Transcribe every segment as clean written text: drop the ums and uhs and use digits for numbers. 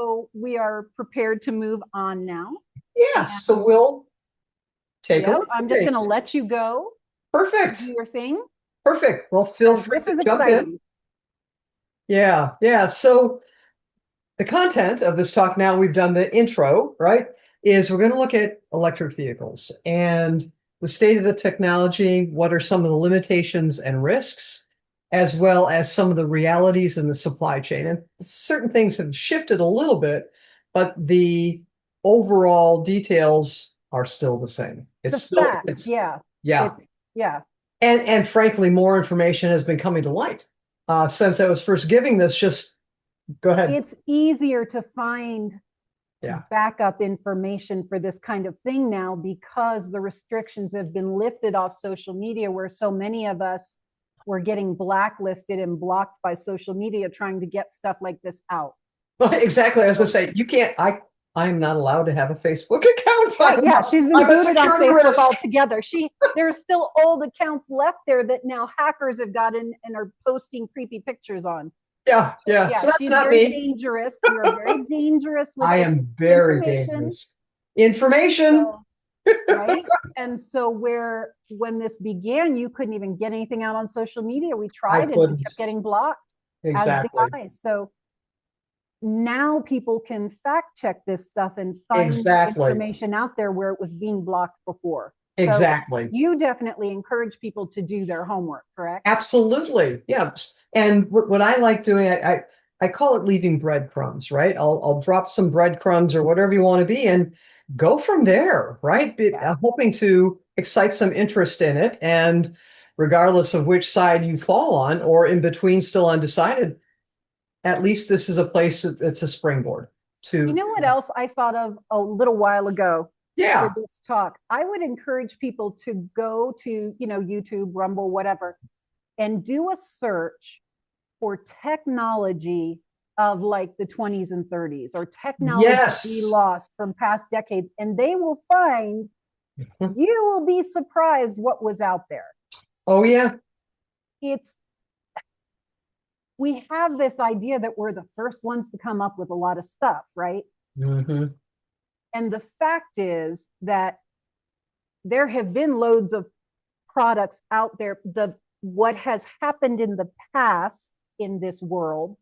so we are prepared to move on now. Yeah, so we'll take a Yep, look. I'm just going to let you go. Perfect. Do your thing. Perfect. Well, feel free This is to jump in. exciting. Yeah, yeah. So the content of this talk, now we've done the intro, right, is we're going to look at electric vehicles and the state of the technology, what are some of the limitations and risks, as well as some of the realities in the supply chain. And certain things have shifted a little bit, but the overall details are still the same. The facts, yeah. Yeah. Yeah. And frankly, more information has been coming to light since I was first giving this. Just go ahead. It's easier to find backup information for this kind of thing now because the restrictions have been lifted off social media, where so many of us were getting blacklisted and blocked by social media trying to get stuff like this out. Well, exactly. I was going to say, you can't, I'm not allowed to have a Facebook account. Right, yeah, she's been booted on Facebook altogether. There's still old accounts left there that now hackers have gotten and are posting creepy pictures on. Yeah. So that's not very me. Dangerous. You're very dangerous. With I am very dangerous. Information. So, right. And so when this began, you couldn't even get anything out on social media. We tried and we kept getting blocked. Exactly. So now people can fact check this stuff and find information out there where it was being blocked before. Exactly. So you definitely encourage people to do their homework, correct? Absolutely. Yeah. And what I like doing, I call it leaving breadcrumbs, right? I'll drop some breadcrumbs or whatever you want to be and go from there, right? Hoping to excite some interest in it. And regardless of which side you fall on or in between still undecided, at least this is a place that's a springboard to. You know what else I thought of a little while ago? For this talk, I would encourage people to go to, YouTube, Rumble, whatever, and do a search for technology of like the 20s and 30s or technology we lost from past decades. And they will find, you will be surprised what was out there. Oh, yeah. We have this idea that we're the first ones to come up with a lot of stuff, right? Mm-hmm. And the fact is that there have been loads of products out there. What has happened in the past in this world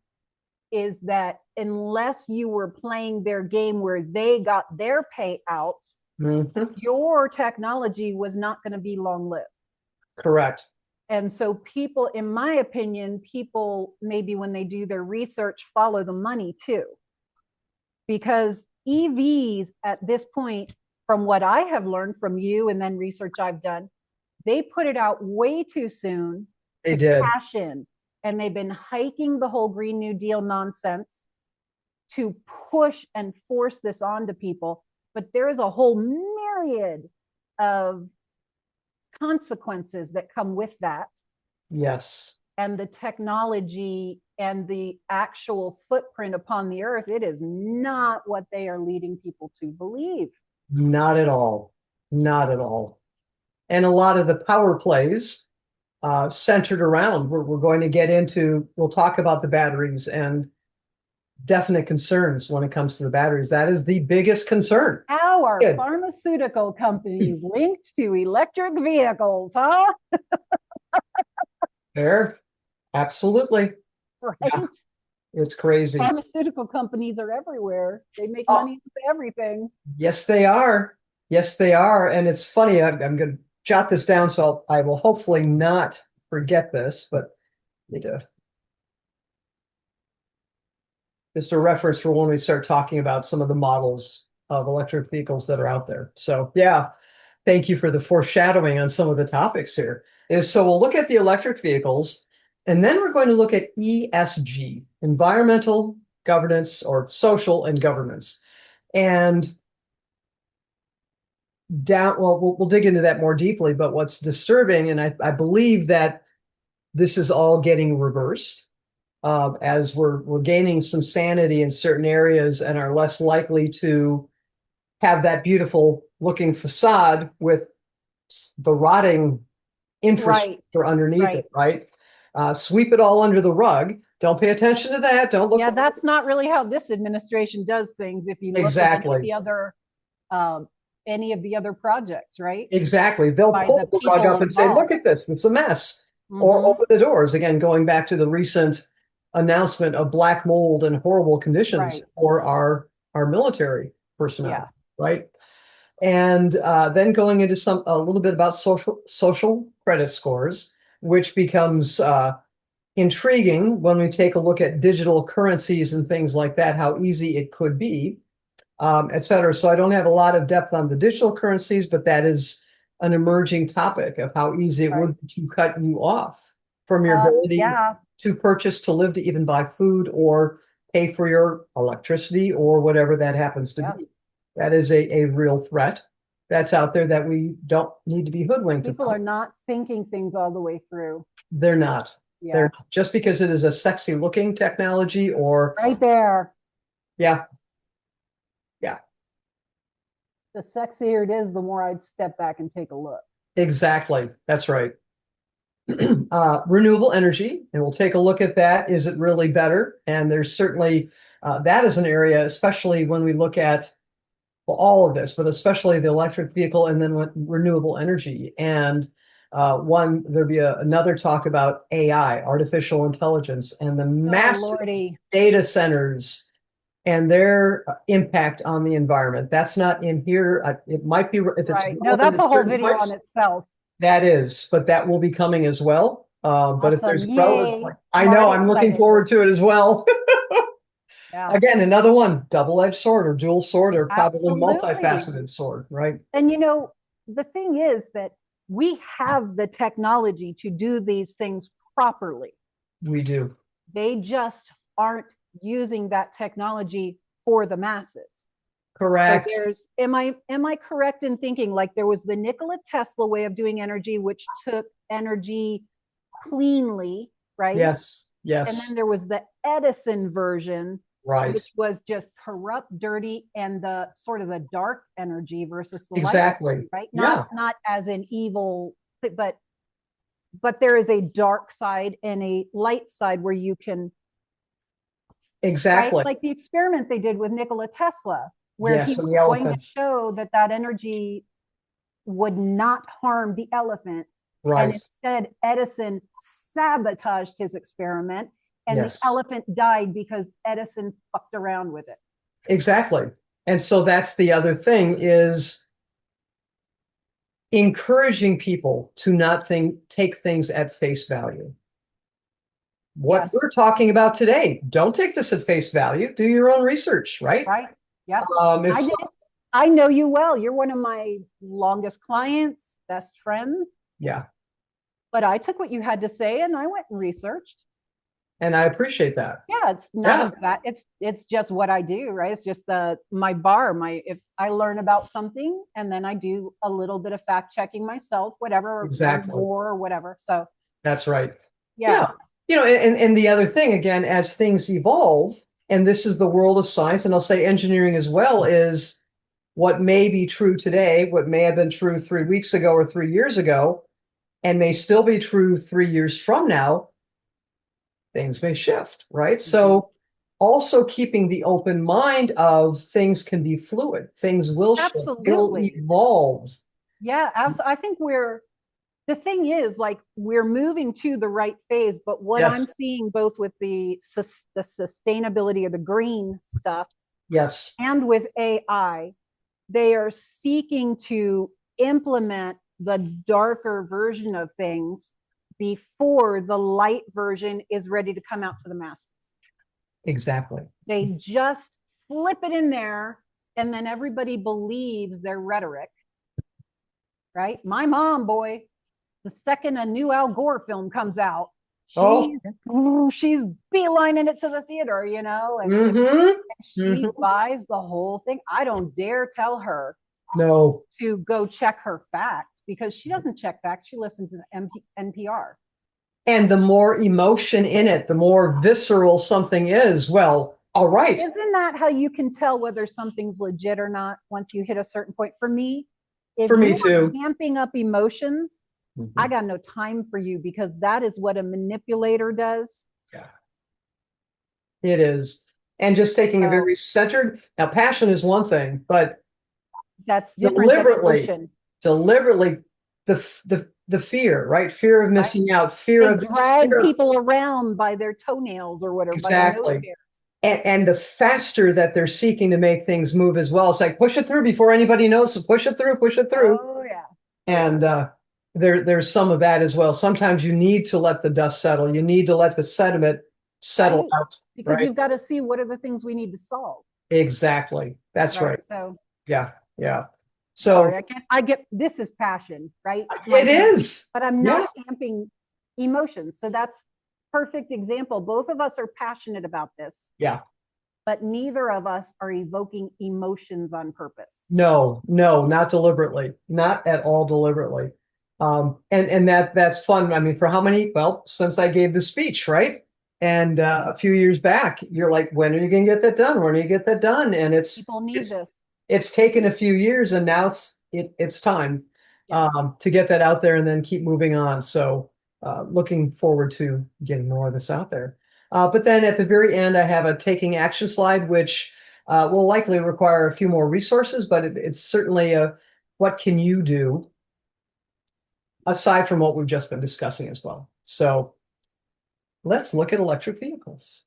is that unless you were playing their game where they got their payouts, your technology was not going to be long-lived. Correct. And so people, in my opinion, maybe when they do their research, follow the money too. Because EVs at this point, from what I have learned from you and then research I've done, they put it out way too soon to cash in. And they've been hiking the whole Green New Deal nonsense to push and force this onto people. But there is a whole myriad of consequences that come with that. Yes. And the technology and the actual footprint upon the earth, it is not what they are leading people to believe. Not at all. Not at all. And a lot of the power plays centered around, we're going to get into, we'll talk about the batteries and definite concerns when it comes to the batteries. That is the biggest concern. How are pharmaceutical companies linked to electric vehicles, huh? Fair. Absolutely. Right. Yeah. It's crazy. Pharmaceutical companies are everywhere. They make money with everything. Yes, they are. Yes, they are. And it's funny, I'm going to jot this down so I will hopefully not forget this, but you do. Just a reference for when we start talking about some of the models of electric vehicles that are out there. So yeah, thank you for the foreshadowing on some of the topics here. So we'll look at the electric vehicles, and then we're going to look at ESG, environmental governance, or social and governance. And we'll dig into that more deeply, but what's disturbing, and I believe that this is all getting reversed as we're gaining some sanity in certain areas and are less likely to have that beautiful looking facade with the rotting infrastructure underneath it, right? Sweep it all under the rug Don't pay attention to that. Don't look. Yeah, that's not really how this administration does things. If you look Exactly. at any of the other projects, right? Exactly. They'll By pull the the rug people up and say, look involved. at this. It's a mess. Or Mhm. open the doors. Again, going back to the recent announcement of black mold and horrible conditions Right. for our military Yeah. personnel, right? And then going into a little bit about social credit scores, which becomes intriguing when we take a look at digital currencies and things like that, how easy it could be, et cetera. So I don't have a lot of depth on the digital currencies, but that is an emerging topic of how easy it Right. would be to cut you off from your ability Yeah. to purchase, to live, to even buy food or pay for your electricity or whatever that happens to Yeah. be. That is a real threat that's out there that we don't need to be hoodwinked People about. are not thinking things all the way through. They're not. Yeah. They're just because it is a sexy looking technology or Right there. yeah. The sexier it is, the more I'd step back and take a look. Exactly. That's right. Renewable energy, and we'll take a look at that. Is it really better? And there's certainly that is an area, especially when we look at well, all of this, but especially the electric vehicle and then renewable energy. And there'll be another talk about AI, artificial intelligence, and the Oh, massive Lordy. data centers and their impact on the environment. That's not in here. It might be if it's Right. No, relevant that's at a whole certain video on points. itself. That is, but that will be coming as well. But if there's Awesome. Yay. I I'm know already I'm looking excited. forward to it as well. Yeah. Again, another one, double-edged sword or dual sword or probably Absolutely. multifaceted sword, right? And the thing is that we have the technology to do these things properly. We do. They just aren't using that technology for the masses. Correct. So am I correct in thinking like there was the Nikola Tesla way of doing energy, which took energy cleanly, right? Yes. And then Yes. there was the Edison version, Right. which was just corrupt, dirty, and the sort of the dark energy versus the light, Exactly. right? Yeah. Not as an evil, but there is a dark side and a light side where you can, Exactly. right? Like the experiment they did with Nikola Tesla, where Yes, he and was the going to elephant. show that that energy would not harm the elephant. And Right. instead, Edison sabotaged his experiment, and the Yes. elephant died because Edison fucked around with it. Exactly. And so that's the other thing is encouraging people to not take things at face value. What Yes. we're talking about today, don't take this at face value. Do your own research, right? Right. Yep. If I did. I know you well. You're one of my longest clients, best friends. yeah, But I took what you had to say and I went and researched. and I appreciate that. Yeah, it's none of that. It's just what I do, right? It's just my bar. If I learn about something and then I do a little bit of fact checking myself, whatever, Exactly. more or whatever. So that's right. yeah. And the other thing, again, as things evolve, and this is the world of science, and I'll say engineering as well, is what may be true today, what may have been true 3 weeks ago or 3 years ago, and may still be true 3 years from now, things may shift, right? Mm-hmm. So also keeping the open mind of things can be fluid, things will shift, they will Absolutely. evolve. Yeah, I think the thing is like we're moving to the right phase, but what I'm Yes. seeing both with the sustainability of the green stuff Yes. and with AI, they are seeking to implement the darker version of things before the light version is ready to come out to the masses. Exactly. They just flip it in there and then everybody believes their rhetoric, right? My mom, boy, the second a new Al Gore film comes out, she's beelining it to the theater, and she buys the whole thing. I don't dare tell her to go check her facts because she doesn't check facts. She listens to NPR. And the more emotion in it, the more visceral something is. Well, all right. Isn't that how you can tell whether something's legit or not once you hit a certain point? For me, if you are amping up emotions, I got no time for you because that is what a manipulator does. Yeah. It is. And just taking a So very centered, now passion is one thing, but that's different than deliberately, emotion, deliberately, the fear, right? Fear of right? missing out, fear They of this, fear drag of people around by their toenails or whatever, by their nose exactly. hairs. And the faster that they're seeking to make things move as well. It's like push it through before anybody knows. So push it through, push it through. Oh yeah. And there's some of that as well. Sometimes you need to let the dust settle. You need to let the sediment settle Right. out. Because Right? you've got to see what are the things we need to solve. Exactly. That's Right. right. So Yeah. Yeah. sorry, So I get this is passion, right? it is. But I'm Yeah. not camping emotions. So that's perfect example. Both of us are passionate about this, Yeah. but neither of us are evoking emotions on purpose. No, no, not deliberately, not at all deliberately. And that's fun. I mean, for how many? Well, since I gave the speech, right? And a few years back, you're like, when are you going to get that done? When are you get that done? And People need this. it's taken a few years, and now it's time Yeah. to get that out there and then keep moving on. So looking forward to getting more of this out there. But then at the very end, I have a taking action slide, which will likely require a few more resources, but it's certainly a what can you do aside from what we've just been discussing as well. So let's look at electric vehicles.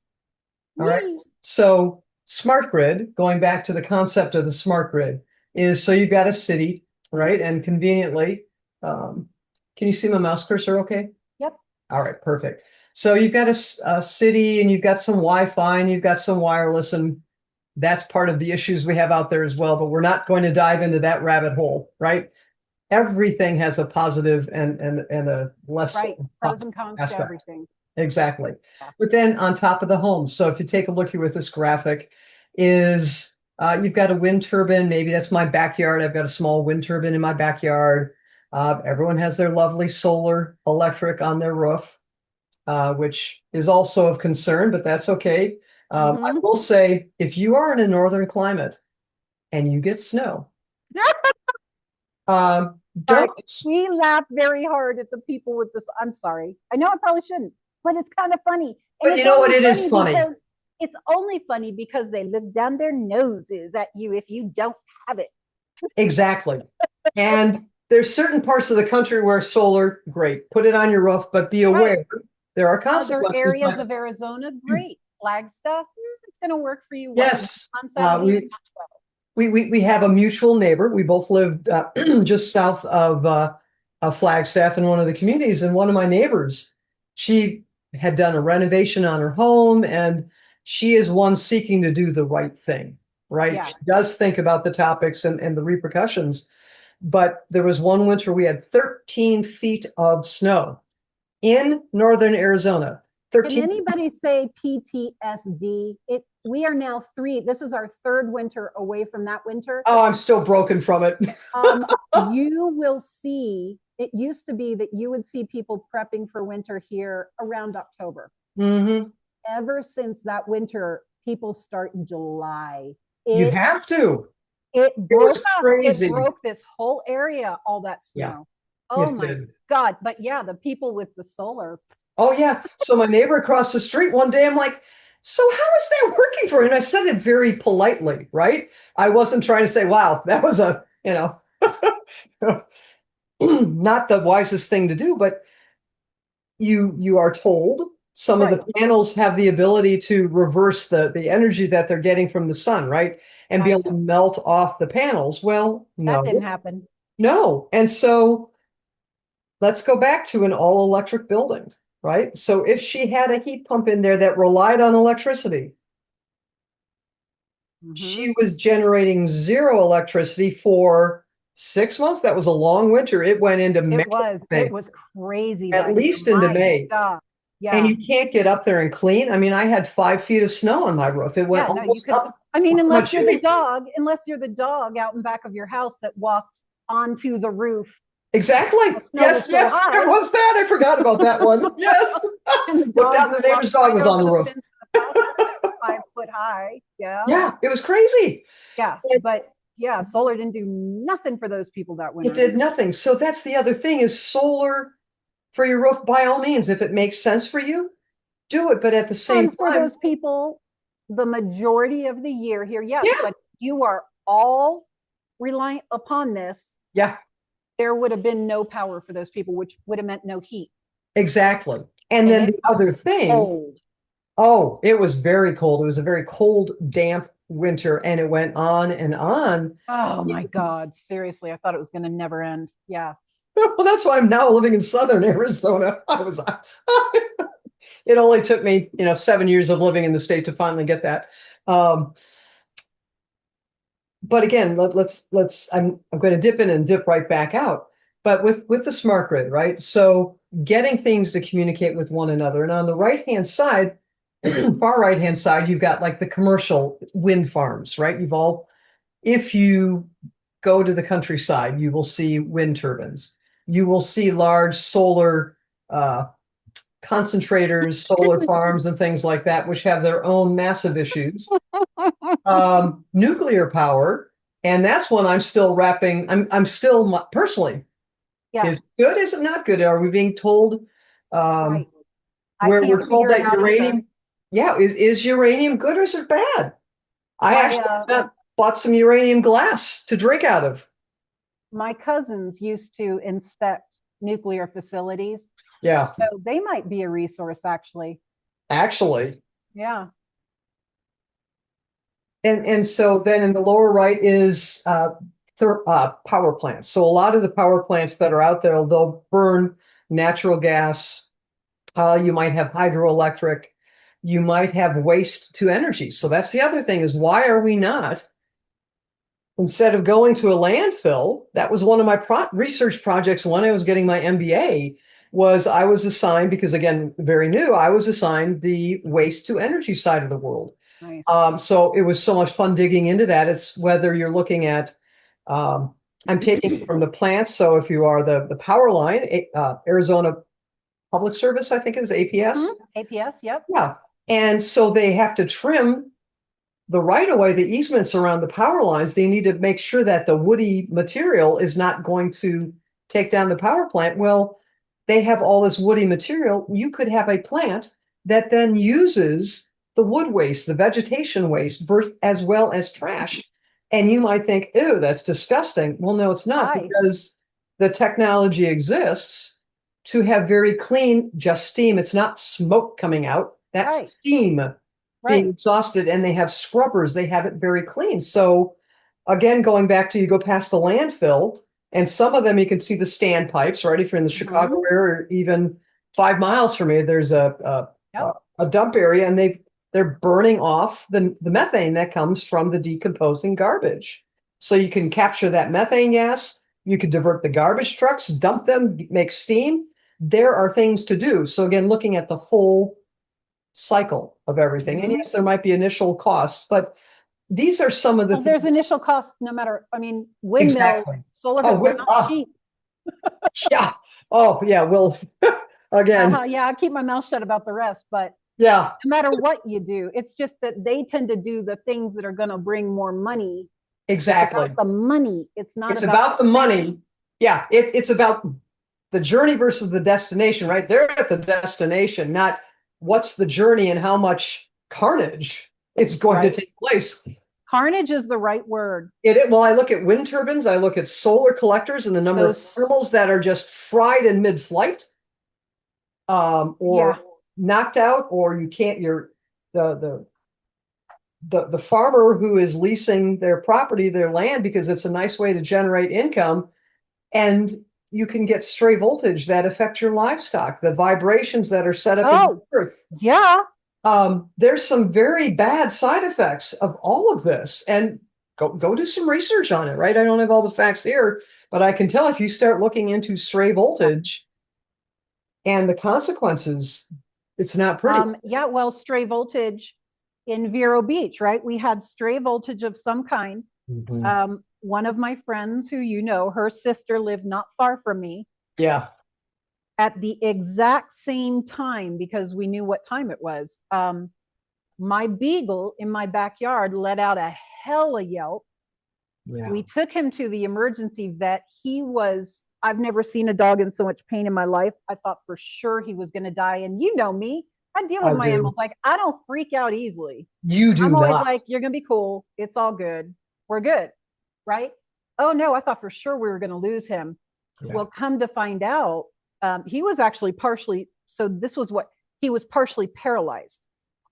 All right. Yay. So smart grid, going back to the concept of the smart grid, is so you've got a city, right? And conveniently, can you see my mouse cursor okay? Yep. All right, perfect. So you've got a city and you've got some Wi-Fi and you've got some wireless, and that's part of the issues we have out there as well, but we're not going to dive into that rabbit hole, right? Everything has a positive and a less Right. Pros and positive cons to aspect. everything. Exactly. Yeah. But then on top of the home, so if you take a look here with this graphic, is you've got a wind turbine. Maybe that's my backyard. I've got a small wind turbine in my backyard. Everyone has their lovely solar electric on their roof, which is also of concern, but that's okay. I will say, if you are in a northern climate and you get snow, don't. We laugh very hard at the people with this. I'm sorry. I know I probably shouldn't, but it's kind of funny. And But you know what? It is funny. because it's only funny because they look down their noses at you if you don't have it. Exactly. And there's certain parts of the country where solar, great, put it on your roof, but be aware there are Other consequences. areas of Arizona, great. Flagstaff, it's going to work for you. Yes. On Saturday, not 12. We have a mutual neighbor. We both lived just south of Flagstaff in one of the communities. And one of my neighbors, she had done a renovation on her home, and she is one seeking to do the right thing, right? Yeah. She does think about the topics and the repercussions. But there was one winter we had 13 feet of snow in northern Arizona. 13 Can anybody say PTSD? We are now this is our third winter away from that winter. Oh, I'm still broken from it. You will see, it used to be that you would see people prepping for winter here around October. Mm-hmm. Ever since that winter, people start in July. You have to. It broke crazy. It broke this whole area, all that snow. Yeah, oh my God. But yeah, the people with the solar. Oh yeah. So my neighbor across the street one day, I'm like, so how is that working for you? And I said it very politely, right? I wasn't trying to say, wow, that was a, not the wisest thing to do, but you are told some of the panels have the ability to reverse the energy that they're getting from the sun, right? And be able to melt off the panels. Well, no. That didn't happen. No. And so let's go back to an all-electric building, right? So if she had a heat pump in there that relied on electricity, she was generating zero electricity for 6 months. That was a long winter. It went into May. It was crazy. At least into May. Yeah. And you can't get up there and clean. I mean, I had 5 feet of snow on my roof. It went almost up. I mean, unless you're the dog out in back of your house that walked onto the roof. Exactly. Yes, there was that. I forgot about that one. Yes. Looked down, the neighbor's dog was on the roof. 5 foot high. Yeah. Yeah, it was crazy. Yeah, but yeah, solar didn't do nothing for those people that winter. It did nothing. So that's the other thing is solar for your roof, by all means, if it makes sense for you, do it. But at the same time, for those people the majority of the year here, yes, Yeah. but you are all reliant upon this. Yeah, There would have been no power for those people, which would have meant no heat. exactly. And And then it the other was thing, cold. oh, it was very cold. It was a very cold, damp winter, and it went on and on. Oh my God. Seriously. I thought it was going to never end. Yeah. Well, that's why I'm now living in southern Arizona. It only took me, 7 years of living in the state to finally get that. But again, I'm going to dip in and dip right back out. But with the smart grid, right? So getting things to communicate with one another. And on the right-hand side, far right-hand side, you've got like the commercial wind farms, right? If you go to the countryside, you will see wind turbines. You will see large solar concentrators, solar farms, and things like that, which have their own massive issues. Nuclear power, and that's one I'm still wrapping. I'm still personally. Yeah. Is good? Is it not good? Are we being told? Right. I Where can't we're told figure it that out either. uranium. Yeah, is uranium good or is it bad? I actually bought some uranium glass to drink out of. My cousins used to inspect nuclear facilities. Yeah, So they might be a resource, actually. actually. Yeah. And so then in the lower right is power plants. So a lot of the power plants that are out there, they'll burn natural gas. You might have hydroelectric. You might have waste to energy. So that's the other thing is why are we not, instead of going to a landfill, that was one of my research projects when I was getting my MBA, was I was assigned, because again, very new, I was assigned the waste to energy side of the world. Nice. So it was so much fun digging into that. It's whether you're looking at, I'm taking from the plants. So if you are the power line, Arizona Public Service, I think it is APS. APS, yep. Yeah. And so they have to trim the right of way, the easements around the power lines. They need to make sure that the woody material is not going to take down the power plant. Well, they have all this woody material. You could have a plant that then uses the wood waste, the vegetation waste, as well as trash. And you might think, ew, that's disgusting. Well, no, it's not, because the technology exists to have very clean, just steam. It's not smoke coming out. That's steam being exhausted, and they have scrubbers. They have it very clean. So again, going back to, you go past the landfill, and some of them you can see the standpipes, right? If you're in the Chicago area, or even 5 miles from here, there's a dump area, and they're burning off the methane that comes from the decomposing garbage. So you can capture that methane gas. You can divert the garbage trucks, dump them, make steam. There are things to do. So again, looking at the full cycle of everything. And yes, there might be initial costs, but these are some of the things. There's initial costs no matter, windmills, solar, they're not cheap. Yeah. Oh, yeah. Well, again. Yeah, I keep my mouth shut about the rest, but yeah, no matter what you do, it's just that they tend to do the things that are going to bring more money. Exactly. It's about the money. It's not about the money. Yeah. It's about the journey versus the destination, right? They're at the destination, not what's the journey and how much carnage is going to take place. Carnage is the right word. Well, I look at wind turbines, I look at solar collectors and the number of thermals that are just fried in mid-flight, or knocked out, or you can't. The farmer who is leasing their property, their land, because it's a nice way to generate income, and you can get stray voltage that affect your livestock, the vibrations that are set up in the earth. Yeah. There's some very bad side effects of all of this, and go do some research on it, right? I don't have all the facts here, but I can tell if you start looking into stray voltage and the consequences, it's not pretty. Well, stray voltage in Vero Beach, right? We had stray voltage of some kind. One of my friends who her sister lived not far from me. Yeah. At the exact same time, because we knew what time it was, my beagle in my backyard let out a hella yelp. Yeah. We took him to the emergency vet. I've never seen a dog in so much pain in my life. I thought for sure he was going to die. And you know me, I deal I with my do. animals. Like, I don't freak out easily. You do I'm always not. like, you're going to be cool. It's all good. We're good. Right. Oh, no, I thought for sure we were going to lose him. Yeah. Well, come to find out, he was actually partially, so this was what he was partially paralyzed.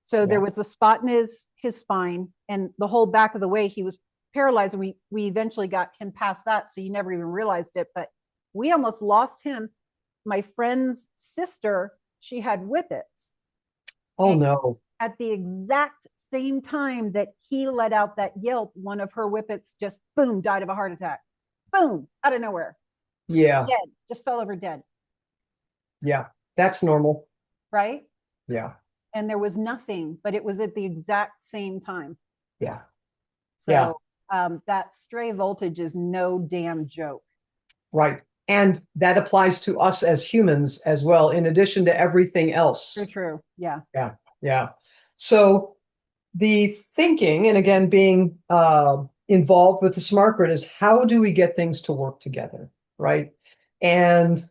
So there was a spot in his spine, and the whole back of the way he was paralyzed, and we eventually got him past that, so you never even realized it. But we almost lost him. My friend's sister, she had whippets. Oh And no. at the exact same time that he let out that yelp, one of her whippets just boom, died of a heart attack. Boom, out of nowhere. Yeah. Dead, just fell over dead. Yeah. That's normal. Right. Yeah. And there was nothing, but it was at the exact same time. Yeah. Yeah. So that stray voltage is no damn joke. Right. And that applies to us as humans as well, in addition to everything else. True, true. Yeah. Yeah. Yeah. So the thinking, and again, being involved with the smart grid, is how do we get things to work together? Right. And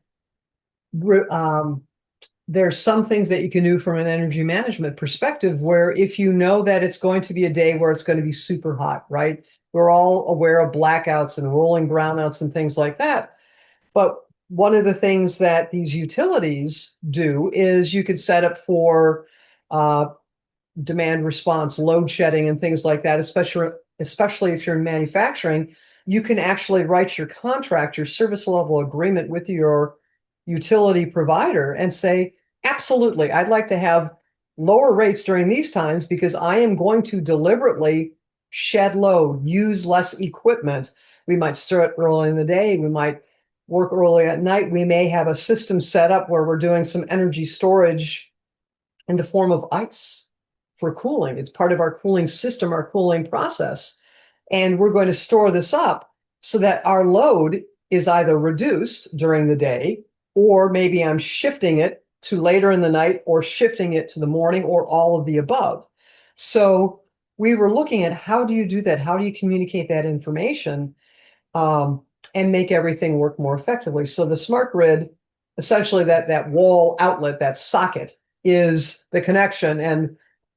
there's some things that you can do from an energy management perspective where if you know that it's going to be a day where it's going to be super hot, right? We're all aware of blackouts and rolling brownouts and things like that. But one of the things that these utilities do is you could set up for demand response, load shedding, and things like that, especially if you're in manufacturing. You can actually write your contract, your service level agreement with your utility provider and say, absolutely, I'd like to have lower rates during these times because I am going to deliberately shed load, use less equipment. We might start early in the day. We might work early at night. We may have a system set up where we're doing some energy storage in the form of ice for cooling. It's part of our cooling system, our cooling process. And we're going to store this up so that our load is either reduced during the day, or maybe I'm shifting it to later in the night, or shifting it to the morning, or all of the above. So we were looking at how do you do that? How do you communicate that information and make everything work more effectively? So the smart grid, essentially that wall outlet, that socket, is the connection. And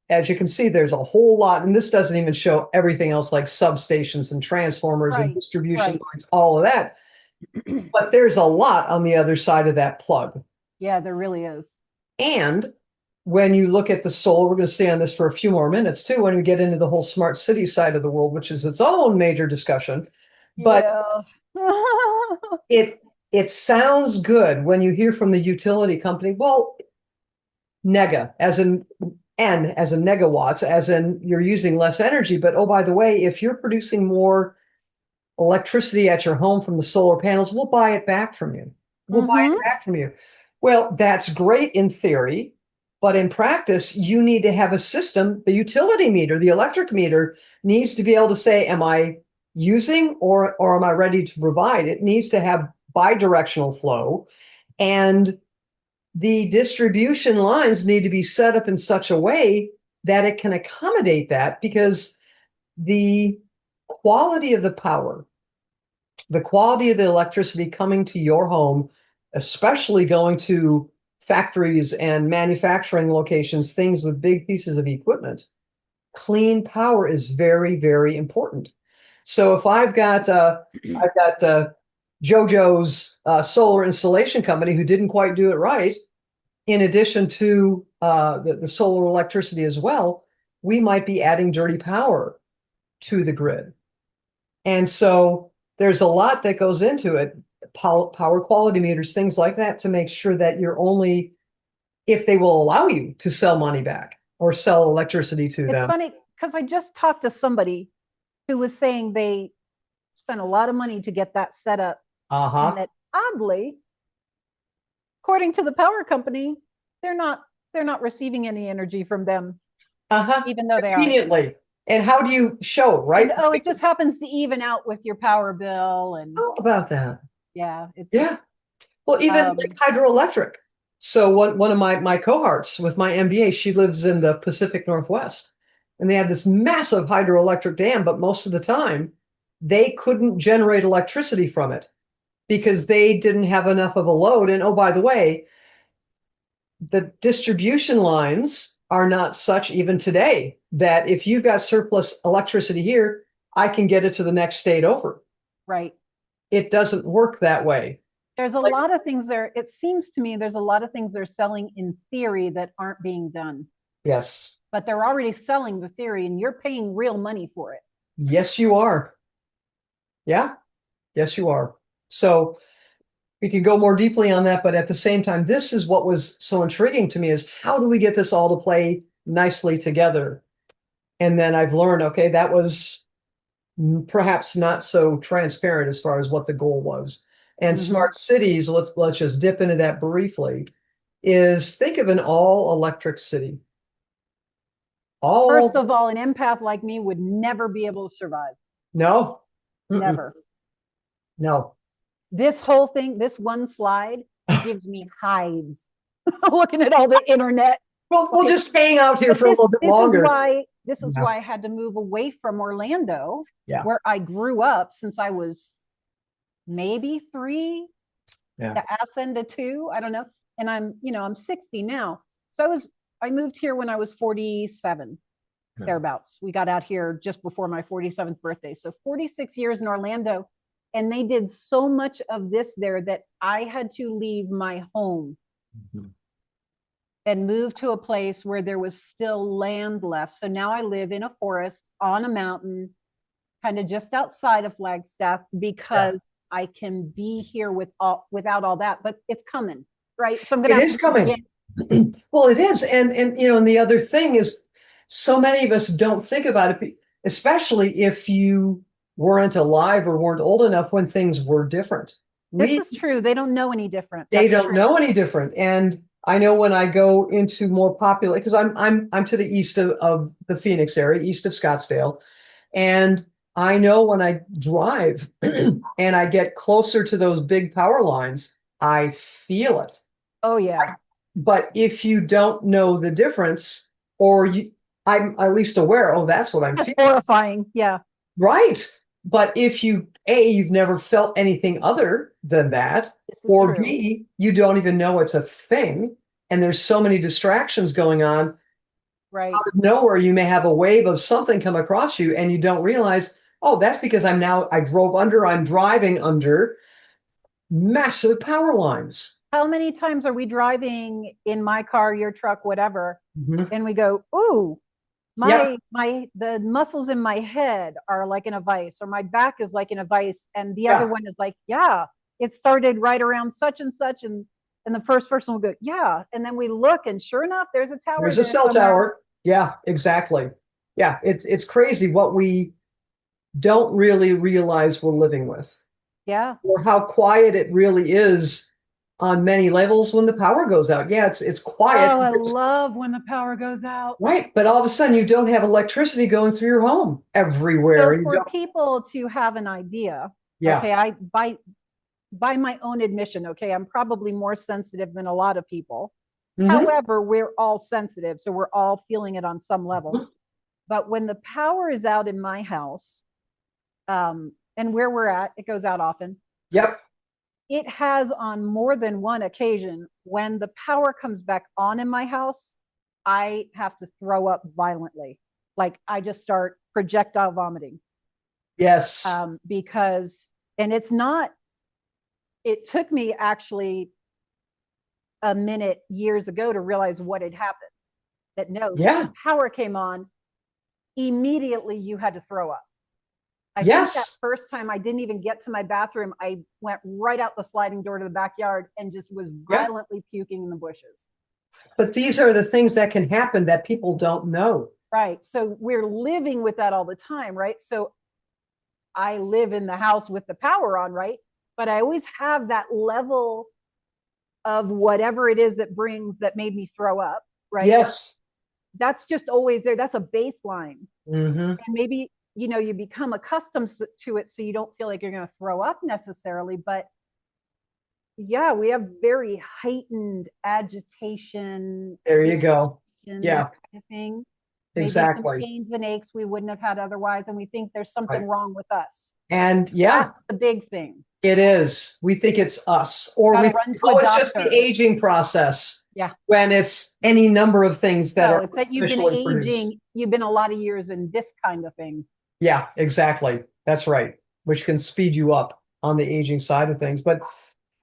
as you can see, there's a whole lot, and this doesn't even show everything else like substations and transformers and distribution lines, all of that. But there's a lot on the other side of that plug. Yeah, there really is. And when you look at the solar, we're going to stay on this for a few more minutes too, when we get into the whole smart city side of the world, which is its own major discussion. But it sounds good when you hear from the utility company, well, nega, as in N, as in negawatts, as in you're using less energy. But oh, by the way, if you're producing more electricity at your home from the solar panels, we'll buy it back from you. We'll buy it back from you. Well, that's great in theory, but in practice, you need to have a system. The utility meter, the electric meter, needs to be able to say, am I using or am I ready to provide? It needs to have bidirectional flow. And the distribution lines need to be set up in such a way that it can accommodate that, because the quality of the power, the quality of the electricity coming to your home, especially going to factories and manufacturing locations, things with big pieces of equipment, clean power is very, very important. So if I've got JoJo's solar installation company who didn't quite do it right, in addition to the solar electricity as well, we might be adding dirty power to the grid. And so there's a lot that goes into it, power quality meters, things like that, to make sure that you're only, if they will allow you to sell money back or sell electricity to them. It's funny because I just talked to somebody who was saying they spent a lot of money to get that set up. And that oddly, according to the power company, they're not receiving any energy from them, even though they are. And how do you show, right? And, it just happens to even out with your power bill. And how about that? Yeah, Well, even like hydroelectric. So one of my cohorts with my MBA, she lives in the Pacific Northwest, and they had this massive hydroelectric dam, but most of the time they couldn't generate electricity from it because they didn't have enough of a load. And oh, by the way, the distribution lines are not such even today that if you've got surplus electricity here, I can get it to the next state over. Right. It doesn't work that way. There's a lot of things there. It seems to me there's a lot of things they're selling in theory that aren't being done. Yes. But they're already selling the theory and you're paying real money for it. Yes, you are. Yeah. Yes, you are. So we can go more deeply on that, but at the same time, this is what was so intriguing to me is how do we get this all to play nicely together? And then I've learned, okay, that was perhaps not so transparent as far as what the goal was. And smart cities, let's just dip into that briefly, is think of an all electric city. First of all, an empath like me would never be able to survive. No. Never. No. This whole thing, this one slide gives me hives looking at all the internet. We'll just hang out here for a little bit longer. This is why I had to move away from Orlando, yeah, where I grew up since I was maybe 3, the ass end of 2, I don't know. And I'm 60 now. So I moved here when I was 47, thereabouts. We got out here just before my 47th birthday. So 46 years in Orlando. And they did so much of this there that I had to leave my home and move to a place where there was still land left. So now I live in a forest on a mountain, kind of just outside of Flagstaff, because I can be here without all that. But it's coming, right? So I'm gonna. It is coming. Well, it is, and and the other thing is, so many of us don't think about it, especially if you weren't alive or weren't old enough when things were different. This is true. They don't know any different. They don't know any different. And I know when I go into more popular, because I'm to the east of the Phoenix area, east of Scottsdale, and I know when I drive and I get closer to those big power lines, I feel it. Oh yeah. But if you don't know the difference, or I'm at least aware, oh, that's what I'm feeling. Horrifying. Yeah. Right. But if you've never felt anything other than that, or true. B, you don't even know it's a thing, and there's so many distractions going on. Right. Out of nowhere, you may have a wave of something come across you, and you don't realize, oh, that's because I'm driving under massive power lines. How many times are we driving in my car, your truck, whatever, and we go, ooh, the muscles in my head are like in a vice, or my back is like in a vice, and the other one is like, it started right around such and such, and the first person will go, and then we look, and sure enough, there's a tower. There's a cell tower. Yeah, exactly. Yeah, it's crazy what we don't really realize we're living with. Yeah. Or how quiet it really is on many levels when the power goes out. Yeah, it's quiet. Oh, I love when the power goes out. Right, but all of a sudden you don't have electricity going through your home everywhere. So for people to have an idea, okay, by my own admission, okay, I'm probably more sensitive than a lot of people. However, we're all sensitive, so we're all feeling it on some level. But when the power is out in my house, and where we're at, it goes out often. Yep. It has on more than one occasion when the power comes back on in my house, I have to throw up violently. Like I just start projectile vomiting. Yes. Because, and it took me actually a minute years ago to realize what had happened. That the power came on, immediately you had to throw up. I think that first time I didn't even get to my bathroom. I went right out the sliding door to the backyard and just was violently puking in the bushes. But these are the things that can happen that people don't know. Right. So we're living with that all the time, right? So I live in the house with the power on, right? But I always have that level of whatever it is that made me throw up, right? Yes. That's just always there. That's a baseline. And maybe you become accustomed to it, so you don't feel like you're going to throw up necessarily. But yeah, we have very heightened agitation. There you go. Yeah. Kind of thing. Exactly. Maybe some pains and aches we wouldn't have had otherwise, and we think there's something wrong with us. And that's the big thing. It is. We think it's us, or it's just the aging process. Yeah. When it's any number of things that No, are it's that you've been artificially produced. aging, you've been a lot of years in this kind of thing. Yeah, exactly. That's right. Which can speed you up on the aging side of things. But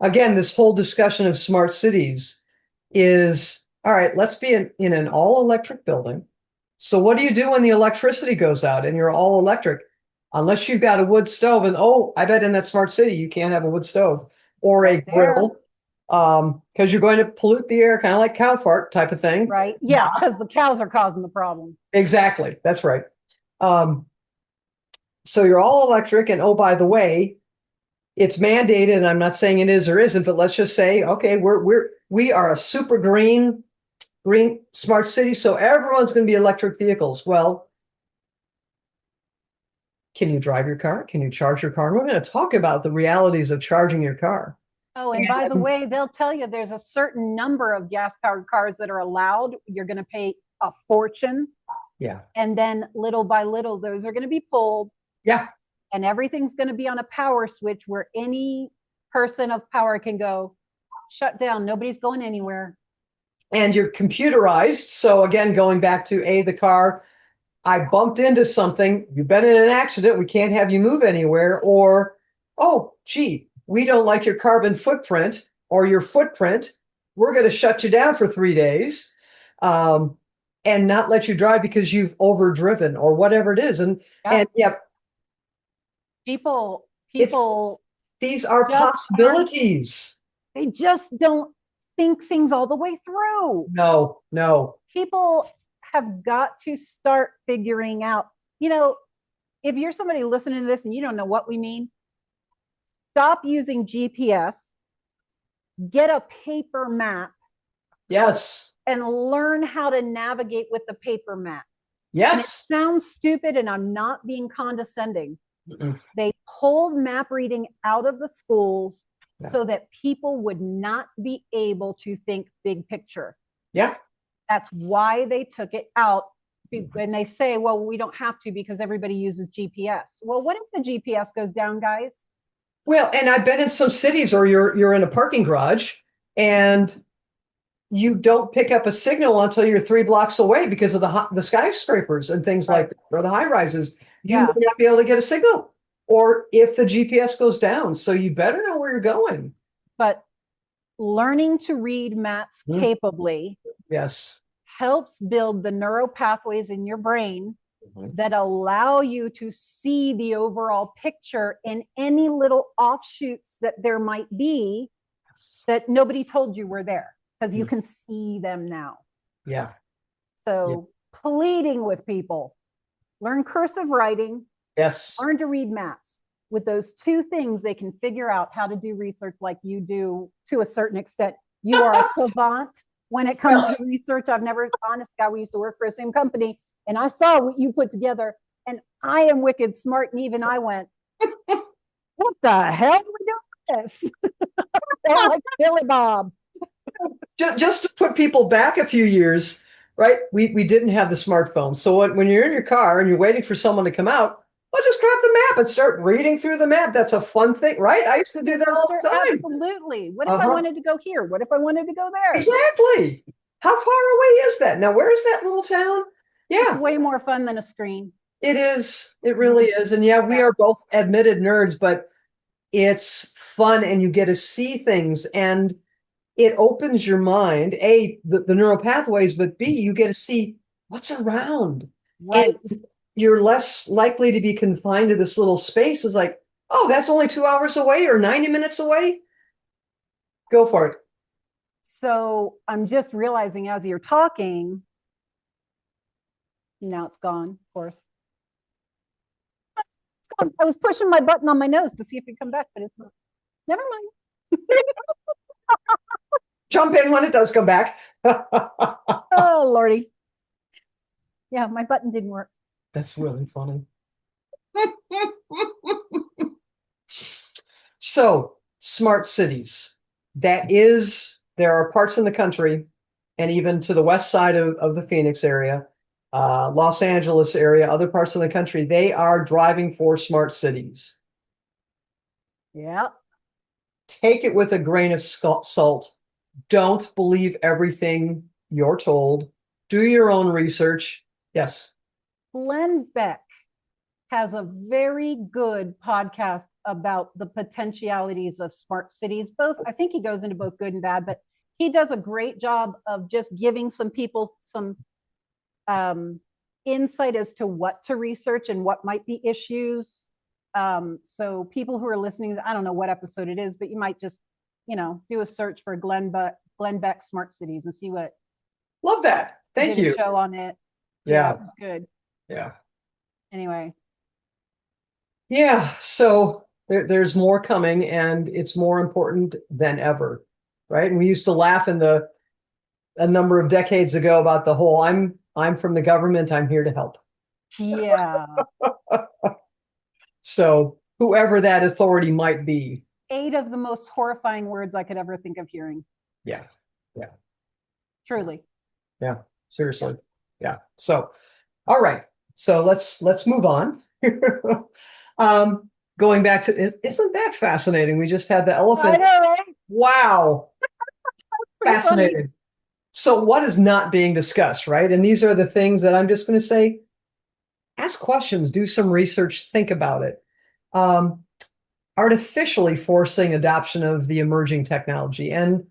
again, this whole discussion of smart cities is, all right, let's be in an all electric building. So what do you do when the electricity goes out and you're all electric? Unless you've got a wood stove, and oh, I bet in that smart city you can't have a wood stove or a Right there. grill, because you're going to pollute the air, kind of like cow fart type of thing. Right. Yeah, because the cows are causing the problem. Exactly. That's right. So you're all electric, and oh, by the way, it's mandated, and I'm not saying it is or isn't, but let's just say, okay, we are a super green smart city, so everyone's going to be electric vehicles. Well, can you drive your car? Can you charge your car? And we're going to talk about the realities of charging your car. Oh, and by the way, they'll tell you there's a certain number of gas-powered cars that are allowed. You're going to pay a fortune. Yeah. And then little by little, those are going to be pulled. Yeah. And everything's going to be on a power switch where any person of power can go, shut down. Nobody's going anywhere. And you're computerized. So again, going back to the car, I bumped into something. You've been in an accident. We can't have you move anywhere. Or, oh, gee, we don't like your carbon footprint or your footprint. We're going to shut you down for 3 days, and not let you drive because you've overdriven or whatever it is. And yeah, people, these are possibilities. They just don't think things all the way through. No. People have got to start figuring out, if you're somebody listening to this and you don't know what we mean, stop using GPS, get a paper map. Yes. And learn how to navigate with the paper map. Yes. And it sounds stupid, and I'm not being condescending. They pulled map reading out of the schools so that people would not be able to think big picture. Yeah. That's why they took it out. And they say, well, we don't have to because everybody uses GPS. Well, what if the GPS goes down, guys? Well, and I've been in some cities, or you're in a parking garage and you don't pick up a signal until you're 3 blocks away because of the skyscrapers and things like that, or the high rises. You may not be able to get a signal, or if the GPS goes down. So you better know where you're going. But learning to read maps capably helps build the neural pathways in your brain that allow you to see the overall picture in any little offshoots that there might be that nobody told you were there, because you can see them now. Yeah. So pleading with people, learn cursive writing. Yes. Learn to read maps. With those two things, they can figure out how to do research like you do to a certain extent. You are a savant when it comes to research. I've never, honest God, we used to work for the same company, and I saw what you put together, and I am wicked smart, and even I went, what the hell are we doing this? Like Billy Bob. Just to put people back a few years, right? We didn't have the smartphone. So when you're in your car and you're waiting for someone to come out, well, just grab the map and start reading through the map. That's a fun thing, right? I used to do that all the time. Absolutely. What if I wanted to go here? What if I wanted to go there? Exactly. How far away is that? Now, where is that little town? Yeah. It's way more fun than a screen. It is. It really is. And yeah, we are both admitted nerds, but it's fun and you get to see things and it opens your mind, A, the neural pathways, but B, you get to see what's around. Right. And you're less likely to be confined to this little space. It's like, oh, that's only 2 hours away or 90 minutes away. Go for it. So I'm just realizing as you're talking, now it's gone, of course. It's gone. I was pushing my button on my nose to see if it'd come back, but it's not. Never mind. Jump in when it does come back. Oh, Lordy. Yeah, my button didn't work. That's really funny. So, smart cities. There are parts in the country, and even to the west side of the Phoenix area, Los Angeles area, other parts of the country, they are driving for smart cities. Yeah. Take it with a grain of salt. Don't believe everything you're told. Do your own research. Yes. Glenn Beck has a very good podcast about the potentialities of smart cities. Both, I think he goes into both good and bad, but he does a great job of just giving some people some insight as to what to research and what might be issues. So people who are listening, I don't know what episode it is, but you might just, do a search for Glenn Beck Smart Cities and see what. Love that. Thank you. Did a show on it. Yeah, it was good. Yeah. Anyway. Yeah. So there's more coming, and it's more important than ever, right? And we used to laugh a number of decades ago about the whole I'm from the government, I'm here to help. Yeah. So whoever that authority might be. 8 of the most horrifying words I could ever think of hearing. Yeah. Yeah. Truly. Yeah. Seriously. Yeah. So, all right. So let's move on. Going back to, isn't that fascinating? We just had the elephant. I know, right? Wow. Fascinating. Funny. So what is not being discussed, right? And these are the things that I'm just going to say, ask questions, do some research, think about it. Artificially forcing adoption of the emerging technology. And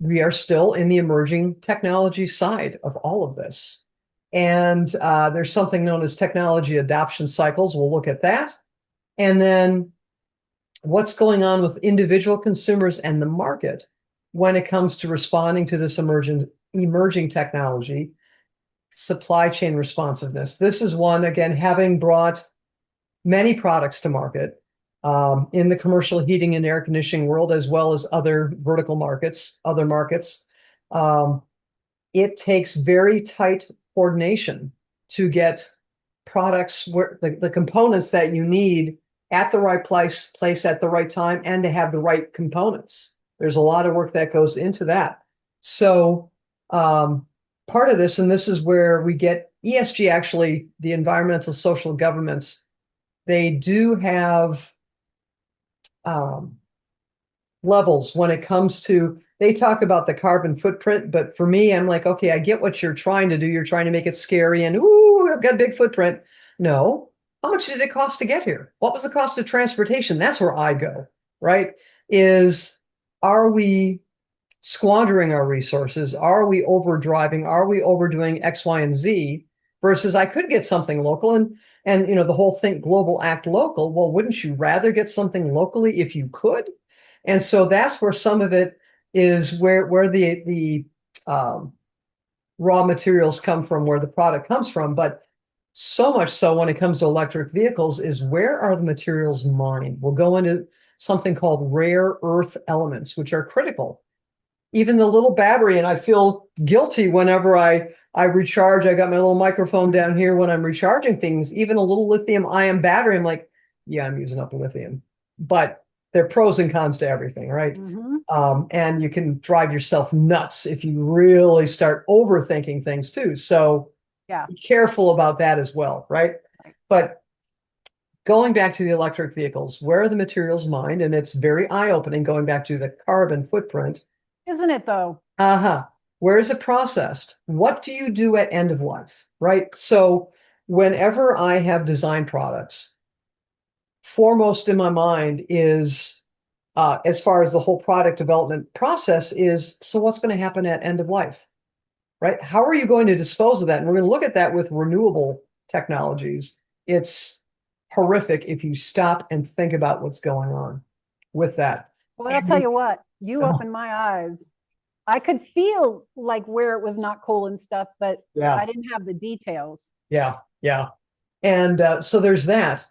we are still in the emerging technology side of all of this. And there's something known as technology adoption cycles. We'll look at that. And then what's going on with individual consumers and the market when it comes to responding to this emerging technology, supply chain responsiveness. This is one, again, having brought many products to market in the commercial heating and air conditioning world, as well as other vertical markets, other markets. It takes very tight coordination to get products where the components that you need at the right place at the right time, and to have the right components. There's a lot of work that goes into that. So part of this, and this is where we get ESG, actually, the environmental social governments, they do have levels when it comes to, they talk about the carbon footprint, but for me, I'm like, okay, I get what you're trying to do. You're trying to make it scary and, ooh, I've got a big footprint. No. How much did it cost to get here? What was the cost of transportation? That's where I go, right? Are we squandering our resources? Are we overdriving? Are we overdoing X, Y, and Z? Versus I could get something local, and the whole think global, act local. Well, wouldn't you rather get something locally if you could? And so that's where some of it is, where the raw materials come from, where the product comes from. But so much so when it comes to electric vehicles is, where are the materials mined? We'll go into something called rare earth elements, which are critical. Even the little battery, and I feel guilty whenever I recharge. I got my little microphone down here when I'm recharging things. Even a little lithium-ion battery, I'm like, yeah, I'm using up lithium. But there are pros and cons to everything, right? Mm-hmm. And you can drive yourself nuts if you really start overthinking things too. So yeah, be careful about that as well, right? But going back to the electric vehicles, where are the materials mined? And it's very eye-opening, going back to the carbon footprint. Isn't it though? Where is it processed? What do you do at end of life, right? So whenever I have designed products, foremost in my mind is, as far as the whole product development process is, so what's going to happen at end of life, right? How are you going to dispose of that? And we're going to look at that with renewable technologies. It's horrific if you stop and think about what's going on with that. Well, I'll tell you what, you opened my eyes. I could feel like where it was not cool and stuff, but yeah, I didn't have the details. Yeah, yeah. And so there's that.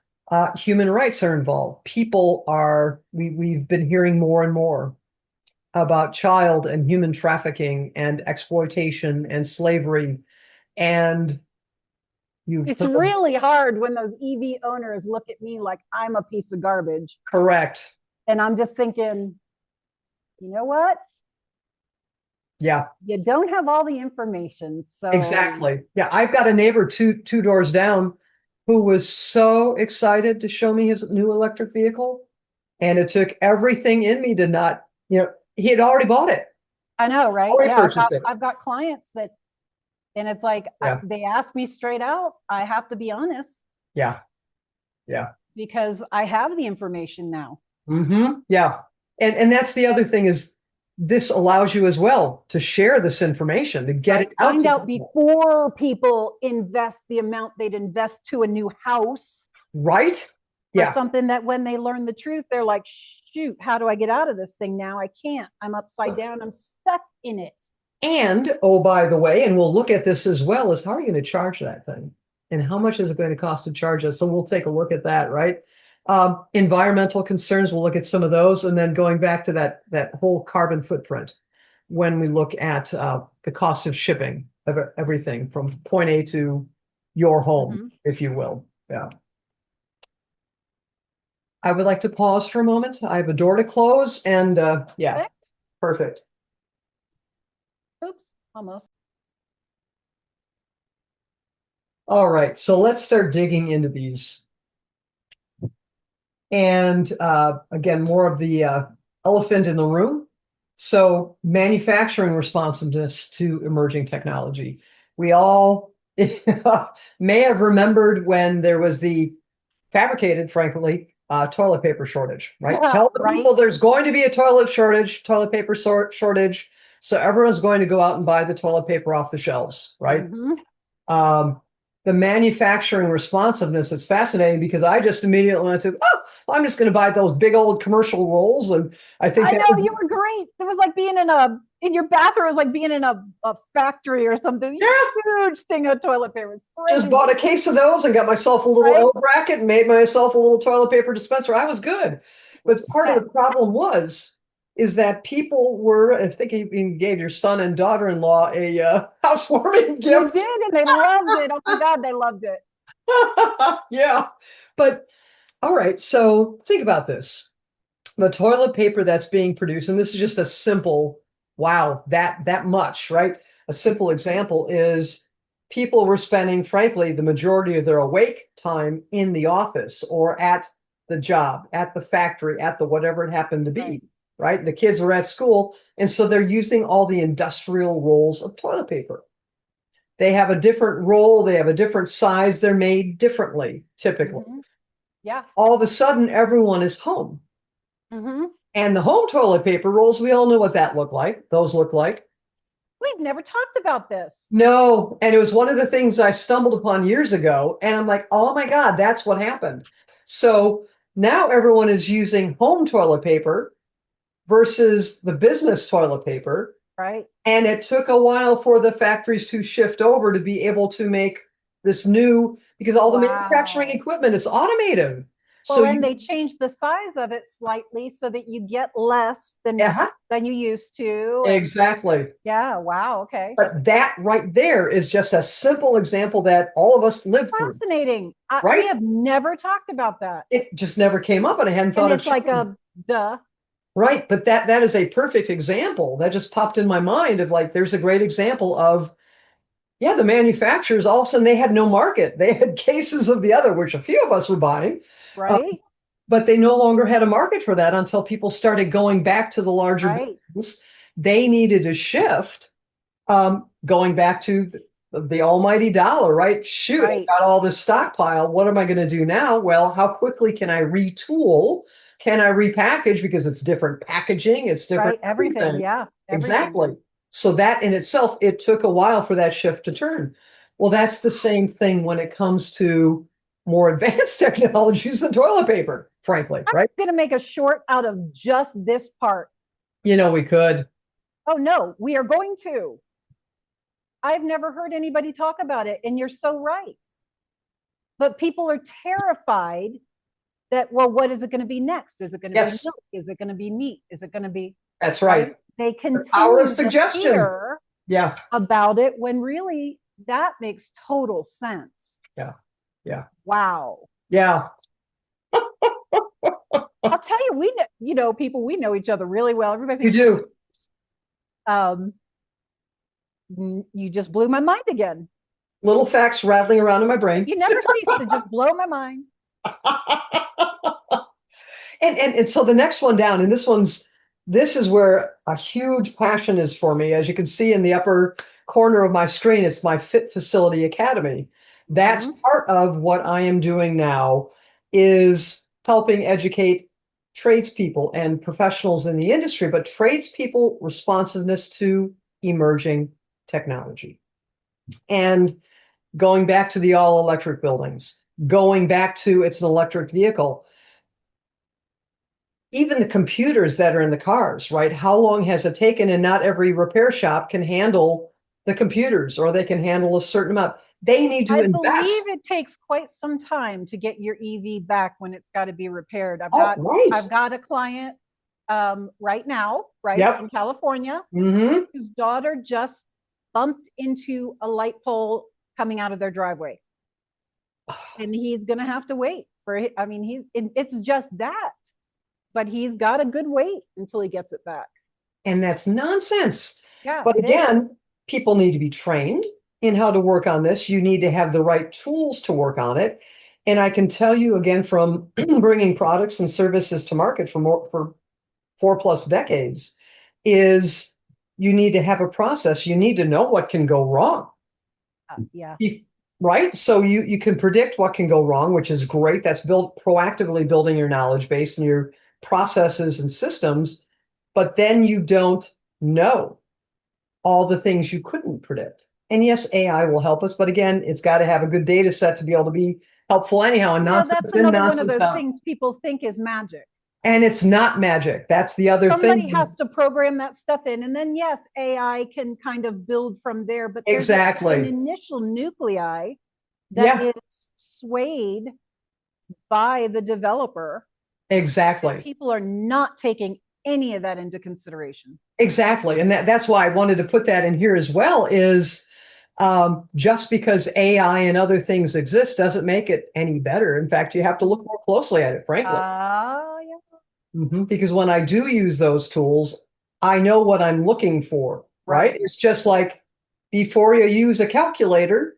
Human rights are involved. People are, we've been hearing more and more about child and human trafficking and exploitation and slavery. And it's really hard when those EV owners look at me like I'm a piece of garbage. Correct. And I'm just thinking, you know what? Yeah. You don't have all the information. So exactly. Yeah. I've got a neighbor two doors down who was so excited to show me his new electric vehicle. And it took everything in me to not, he had already bought it. I know, right? Already Yeah, purchased it. I've got clients that, and it's like, Yeah. they ask me straight out. I have to be honest Yeah. Yeah. because I have the information now. Yeah. And that's the other thing is this allows you as well to share this information, to get it out. Find out before people invest the amount they'd invest to a new house. Right? Or something that when they learn the truth, they're like, shoot, how do I get out of this thing now? I can't. I'm upside down. I'm stuck in it. And, oh, by the way, and we'll look at this as well, is how are you going to charge that thing? And how much is it going to cost to charge us? So we'll take a look at that, right? Environmental concerns, we'll look at some of those. And then going back to that whole carbon footprint, when we look at the cost of shipping of everything from point A to your home, if you will. Yeah. I would like to pause for a moment. I have a door to close and yeah, perfect. Oops, almost. All right, so let's start digging into these. And again, more of the elephant in the room. So manufacturing responsiveness to emerging technology. We all may have remembered when there was the fabricated, frankly, toilet paper shortage, right? Tell the people there's going to be a toilet paper shortage. So everyone's going to go out and buy the toilet paper off the shelves, right? The manufacturing responsiveness is fascinating because I just immediately went to, I'm just going to buy those big old commercial rolls. And I think I know you were great. It was like being in your bathroom. It was like being in a factory or something. Yeah. Huge thing of toilet paper. Just bought a case of those and got myself a little L bracket and made myself a little toilet paper dispenser. I was good. But part of the problem is that people were, I think you even gave your son and daughter-in-law a housewarming gift. You did, and they loved it. Oh my God, they loved it. Yeah. But all right, so think about this. The toilet paper that's being produced, and this is just a simple, wow, that much, right? A simple example is people were spending, frankly, the majority of their awake time in the office or at the job, at the factory, at the whatever it happened to be, right? The kids were at school, and so they're using all the industrial rolls of toilet paper. They have a different roll, they have a different size, they're made differently, typically. Yeah. All of a sudden, everyone is home. And the home toilet paper rolls, we all know what that looked like. Those look like. We've never talked about this. No. And it was one of the things I stumbled upon years ago. And I'm like, oh my God, that's what happened. So now everyone is using home toilet paper versus the business toilet paper. Right. And it took a while for the factories to shift over to be able to make this new, because all the manufacturing equipment is automated. Well, and they changed the size of it slightly so that you get less than you used to. Exactly. Yeah. Wow. Okay. But that right there is just a simple example that all of us lived through. Fascinating. We have never talked about that. It just never came up, and I hadn't thought of it. It's like a duh. Right. But that is a perfect example that just popped in my mind of like, there's a great example of, yeah, the manufacturers, all of a sudden they had no market. They had cases of the other, which a few of us were buying. Right. But they no longer had a market for that until people started going back to the larger business. They needed a shift, going back to the almighty dollar, right? Shoot, I got all this stockpile. What am I going to do now? Well, how quickly can I retool? Can I repackage? Because it's different packaging. It's different. Everything. Yeah. Exactly. So that in itself, it took a while for that shift to turn. Well, that's the same thing when it comes to more advanced technologies than toilet paper, frankly, right? I'm going to make a short out of just this part. You know, we could. Oh, no, we are going to. I've never heard anybody talk about it, and you're so right. But people are terrified that, well, what is it going to be next? Is it going to be milk? Is it going to be meat? Is it going to be... That's right. They continue to hear about it when really that makes total sense. Yeah. Yeah. Wow. Yeah. I'll tell you, people, we know each other really well. Everybody. You do. You just blew my mind again. Little facts rattling around in my brain. You never cease to just blow my mind. And so the next one down, and this one's this is where a huge passion is for me. As you can see in the upper corner of my screen, it's my Fit Facility Academy. That's Mhm. part of what I am doing now is helping educate tradespeople and professionals in the industry, but tradespeople responsiveness to emerging technology. And going back to the all electric buildings, going back to it's an electric vehicle, even the computers that are in the cars, right? How long has it taken? And not every repair shop can handle the computers or they can handle a certain amount. They need to I believe invest. it takes quite some time to get your EV back when it's got to be repaired. Oh, right. I've got a client right now, right Yep. in California, Mm-hmm. whose daughter just bumped into a light pole coming out of their driveway, and he's going to have to wait for it. I mean, it's just that, but he's got a good wait until he gets it back. And that's nonsense. Yeah, But it is. again, people need to be trained in how to work on this. You need to have the right tools to work on it. And I can tell you again from bringing products and services to market for 4+ decades is you need to have a process. You need to know what can go wrong. Yeah. Right? So you can predict what can go wrong, which is great. That's built proactively building your knowledge base and your processes and systems, but then you don't know all the things you couldn't predict. And yes, AI will help us, but again, it's got to have a good data set to be able to be helpful anyhow. And That's nonsense in, another one of nonsense those out. things people think is magic. And it's not magic. That's the other Somebody thing. has to program that stuff in, and then yes, AI can kind of build from there, but there's an Exactly. initial nuclei that Yeah, is swayed by the developer, and exactly. people are not taking any of that into consideration. Exactly. And that's why I wanted to put that in here as well is just because AI and other things exist doesn't make it any better. In fact, you have to look more closely at it, frankly. Yeah. Because when I do use those tools, I know what I'm looking for, right? Right. It's just like before you use a calculator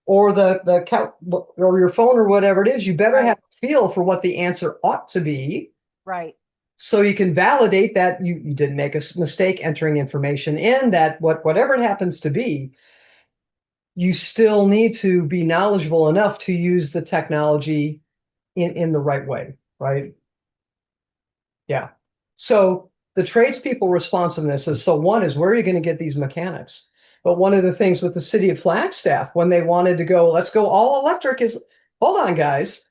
or or your phone or whatever it is, you better Right. have a feel for what the answer ought to be Right. so you can validate that you didn't make a mistake entering information in that whatever it happens to be, you still need to be knowledgeable enough to use the technology in the right way, right? Yeah. So the tradespeople responsiveness is so one is where are you going to get these mechanics? But one of the things with the city of Flagstaff, when they wanted to go, let's go all electric, is hold on, guys.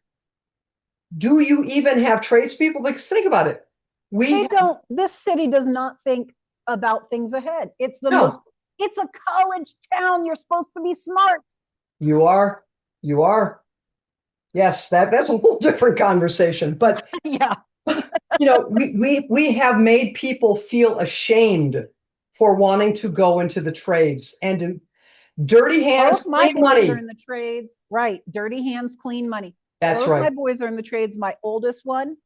Do you even have tradespeople? Because think about it. We They have don't, this city does not think about things ahead. no, It's a college town. You're supposed to be smart. you are, you are. Yes, that's a whole different conversation. But Yeah. we have made people feel ashamed for wanting to go into the trades and to dirty hands, Both my clean boys are money. in the trades. Right. Dirty hands, clean money. That's Both my right. boys are in the trades. My oldest one,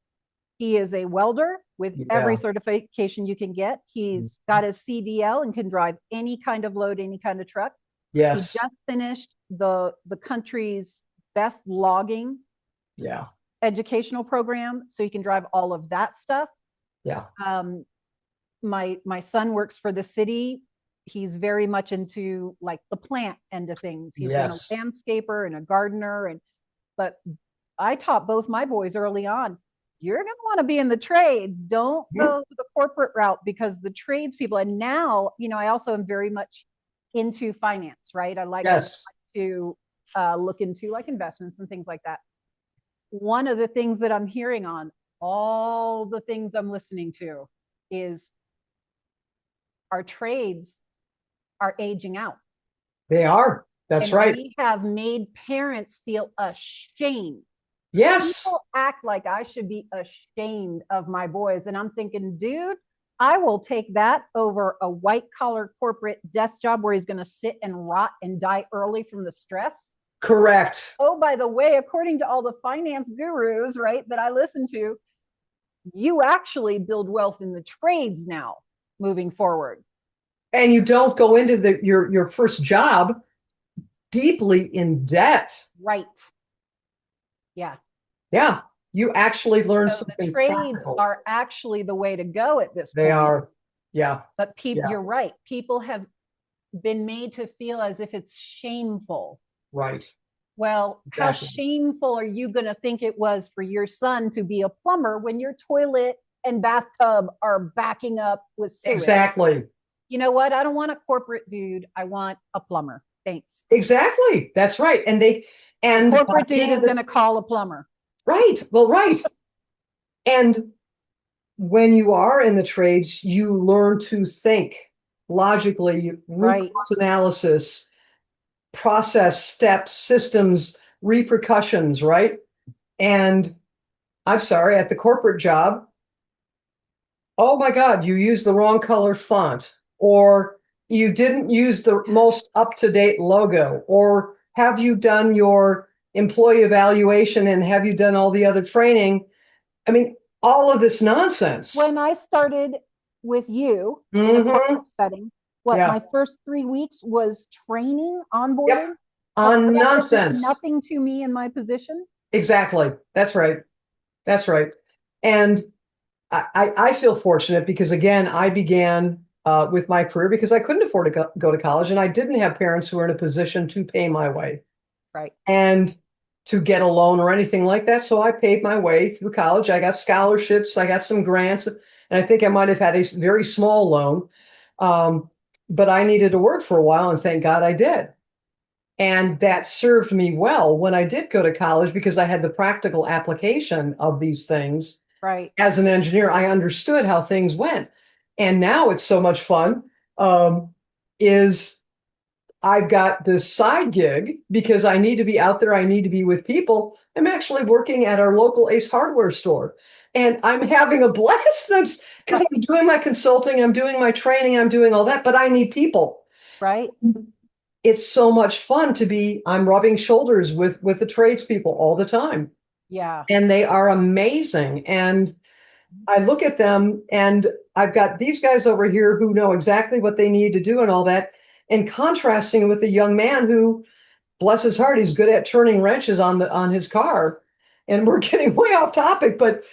he is a welder with every Yeah. certification you can get. He's got his CDL and can drive any kind of load, any kind of truck. He Yes. just finished the country's best logging Yeah. educational program, so he can drive all of that stuff. Yeah. Um, my son works for the city. He's very much into like the plant end of things. He's been a Yes. landscaper and a gardener, and but I taught both my boys early on. You're going to want to be in the trades. Don't Mhm. go the corporate route because the trades people. And now, I also am very much into finance, right? I like Yes. to look into like investments and things like that. One of the things that I'm hearing on all the things I'm listening to is our trades are aging out. They are. That's And right. we have made parents feel ashamed. Yes. People act like I should be ashamed of my boys. And I'm thinking, dude, I will take that over a white collar corporate desk job where he's going to sit and rot and die early from the stress. Correct. Oh, by the way, according to all the finance gurus, right, that I listen to, you actually build wealth in the trades now moving forward. And you don't go into your first job deeply in debt. Right. Yeah. Yeah. You actually learn So the something trades practical. are actually the way to go at this They point. are, yeah, But people, yeah, you're right. People have been made to feel as if it's shameful. right. Well, how Exactly. shameful are you going to think it was for your son to be a plumber when your toilet and bathtub are backing up with sewage? Exactly. You know what? I don't want a corporate dude. I want a plumber. Thanks. Exactly. That's right. And The and corporate dude is going to call a plumber. right. Well, right. And when you are in the trades, you learn to think logically, root Right. cause analysis, process, steps, systems, repercussions, right? And I'm sorry, at the corporate job, oh my God, you used the wrong color font, or you didn't use the most up-to-date logo, or have you done your employee evaluation and have you done all the other training? I mean, all of this nonsense. When I started with you in a Mm-hmm. corporate setting, what Yeah. my first 3 weeks was training, Yep. onboarding, that On stuff that meant nonsense. nothing to me in my position. Exactly. That's right. That's right. And I feel fortunate because, again, I began with my career because I couldn't afford to go to college and I didn't have parents who were in a position to pay my way Right. and to get a loan or anything like that. So I paid my way through college. I got scholarships, I got some grants, and I think I might have had a very small loan. Um, but I needed to work for a while, and thank God I did. And that served me well when I did go to college because I had the practical application of these things. Right. As an engineer, I understood how things went. And now it's so much fun. Is I've got this side gig because I need to be out there. I need to be with people. I'm actually working at our local Ace Hardware store and I'm having a blast because I'm doing my consulting, I'm doing my training, I'm doing all that, but I need people. Right. It's so much fun to be, I'm rubbing shoulders with the tradespeople all the time. Yeah. And they are amazing. And I look at them and I've got these guys over here who know exactly what they need to do and all that, and contrasting with a young man who, bless his heart, he's good at turning wrenches on his car. And we're getting way off topic, but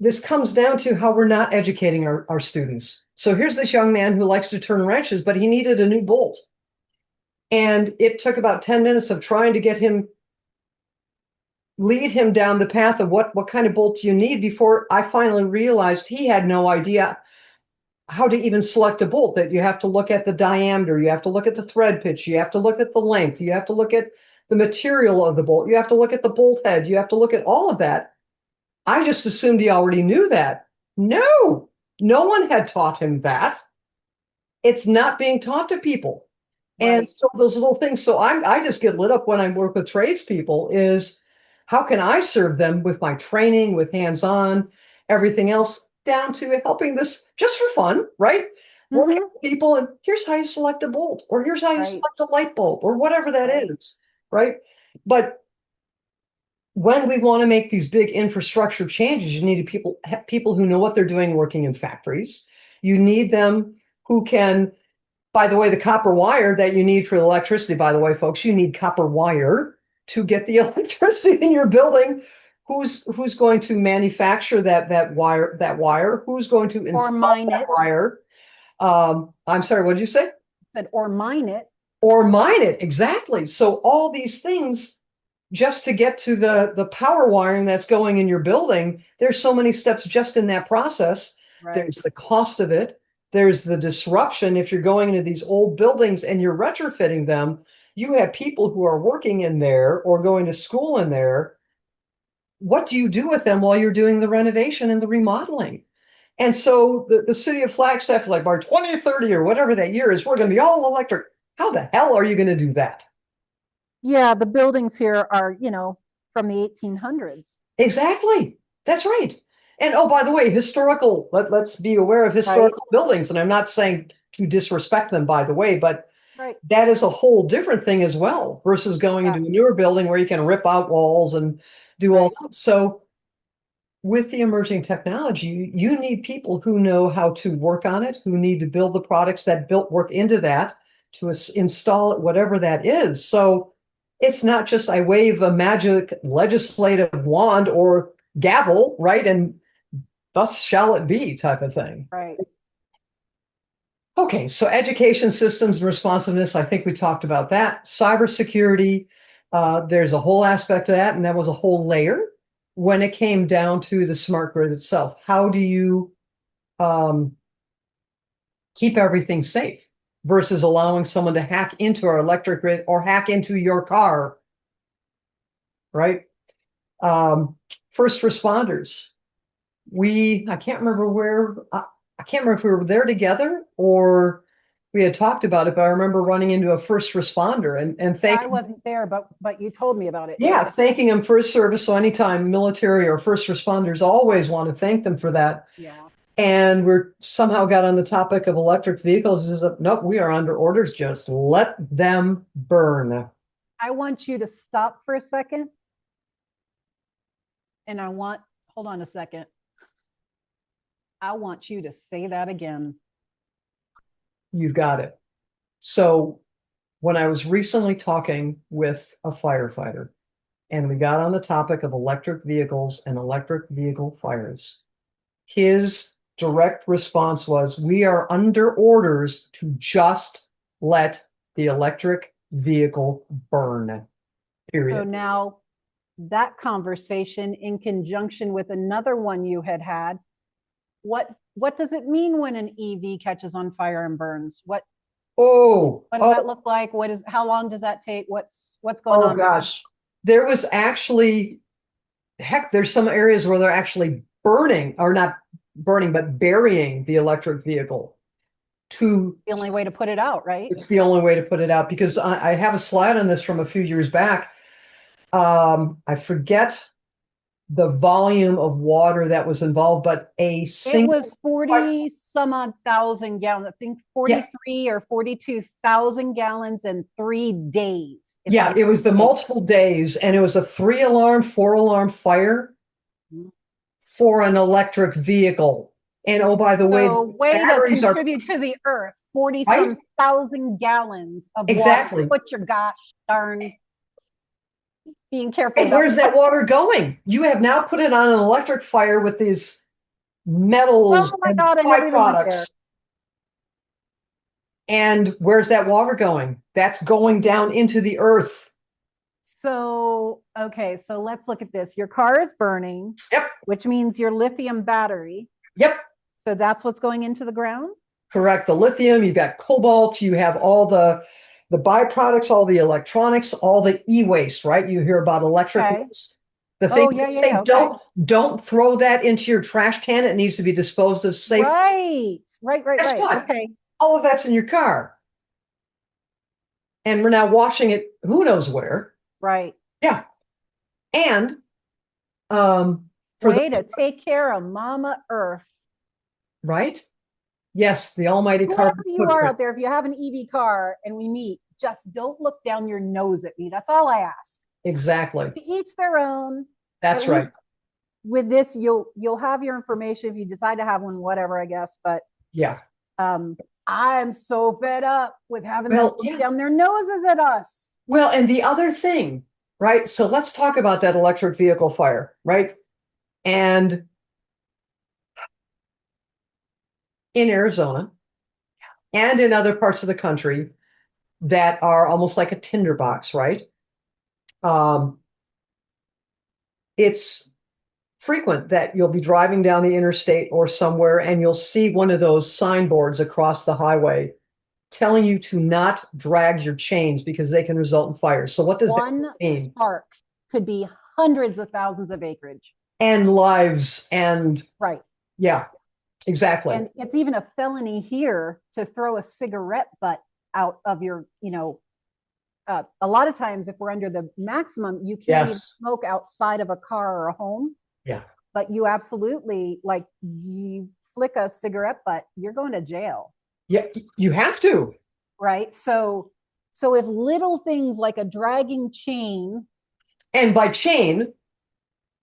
this comes down to how we're not educating our students. So here's this young man who likes to turn wrenches, but he needed a new bolt. And it took about 10 minutes of trying to get him, lead him down the path of what kind of bolt do you need before I finally realized he had no idea how to even select a bolt. That you have to look at the diameter, you have to look at the thread pitch, you have to look at the length, you have to look at the material of the bolt, you have to look at the bolt head, you have to look at all of that. I just assumed he already knew that. No, no one had taught him that. It's not being taught to people. And Right. so those little things. So I just get lit up when I work with tradespeople is how can I serve them with my training, with hands-on, everything else, down to helping this just for fun, right? Working Mm-hmm. with people and here's how you select a bolt, or here's how you Right. select a light bulb, or whatever that Right. is, right? But when we want to make these big infrastructure changes, you need people who know what they're doing working in factories. You need them who can, by the way, the copper wire that you need for electricity, by the way, folks, you need copper wire to get the electricity in your building. Who's going to manufacture that wire? Who's going to Or install mine that it. wire? I'm sorry, what did you say? Said, or mine it. Or mine it, exactly. So all these things just to get to the power wiring that's going in your building, there's so many steps just in that process. Right. There's the cost of it. There's the disruption. If you're going into these old buildings and you're retrofitting them, you have people who are working in there or going to school in there. What do you do with them while you're doing the renovation and the remodeling? And so the city of Flagstaff is like, by 2030 or whatever that year is, we're going to be all electric. How the hell are you going to do that? Yeah. The buildings here are, from the 1800s. Exactly. That's right. And oh, by the way, let's be aware of Right. historical buildings. And I'm not saying to disrespect them, by the way, but Right. that is a whole different thing as well versus going Yeah. into a newer building where you can rip out walls and do all Right. that. So with the emerging technology, you need people who know how to work on it, who need to build the products that built work into that to install it, whatever that is. So it's not just I wave a magic legislative wand or gavel, right? And thus shall it be type of thing. Right. Okay, so education systems and responsiveness, I think we talked about that. Cybersecurity, there's a whole aspect of that, and that was a whole layer when it came down to the smart grid itself. How do you keep everything safe versus allowing someone to hack into our electric grid or hack into your car, right? First responders. I can't remember where, I can't remember if we were there together or we had talked about it, but I remember running into a first responder and I wasn't there, but you told me about it. yeah, thanking them for his service. So anytime military or first responders always want to thank them for that. Yeah. And we're somehow got on the topic of electric vehicles. Is nope, we are under orders. Just let them burn. I want you to stop for a second. And hold on a second. I want you to say that again. You've got it. So when I was recently talking with a firefighter and we got on the topic of electric vehicles and electric vehicle fires, his direct response was, we are under orders to just let the electric vehicle burn, period. So now that conversation in conjunction with another one you had, what does it mean when an EV catches on fire and burns? What does that look like? How long does that take? What's going on? Oh gosh, there was actually, heck, there's some areas where they're actually burning, or not burning, but burying the electric vehicle. The only way to put it out, right? It's the only way to put it out, because I have a slide on this from a few years back. I forget the volume of water that was involved, but it was 40 some odd thousand gallons. I think 43 or 42,000 gallons in 3 days. Yeah, it was the multiple days, and it was a 3-alarm, 4-alarm fire for an electric vehicle. And oh, by the way, batteries to contribute to the earth. 40 some thousand gallons of water. Put your gosh darn being careful. And where's that water going? You have now put it on an electric fire with these metals and byproducts. And where's that water going? That's going down into the earth. So, okay, so let's look at this. Your car is burning. Yep. Which means your lithium battery. Yep. So that's what's going into the ground? Correct. The lithium, you've got cobalt, you have all the byproducts, all the electronics, all the e-waste, right? You hear about electric waste. The things that say don't throw that into your trash can. It needs to be disposed of safely. Right. Okay. All of that's in your car. And we're now washing it who knows where. Right. Yeah. And way to take care of Mama Earth. Right? Yes, the almighty carbon footprint. You are out there, if you have an EV car and we meet, just don't look down your nose at me. That's all I ask. Exactly. To each their own. That's right. With this, you'll have your information if you decide to have one, whatever, I guess. But yeah. I'm so fed up with having them look down their noses at us. Well, and the other thing, right? So let's talk about that electric vehicle fire, right? And in Arizona and in other parts of the country that are almost like a tinderbox, right? It's frequent that you'll be driving down the interstate or somewhere and you'll see one of those signboards across the highway telling you to not drag your chains because they can result in fire. So what does that mean? One spark could be hundreds of thousands of acreage. And lives and... Right. Yeah, exactly. And it's even a felony here to throw a cigarette butt out of your, a lot of times if we're under the maximum, you can't even smoke outside of a car or a home. Yeah. But you absolutely, like, you flick a cigarette butt, you're going to jail. Yeah, you have to. Right. So if little things like a dragging chain. And by chain,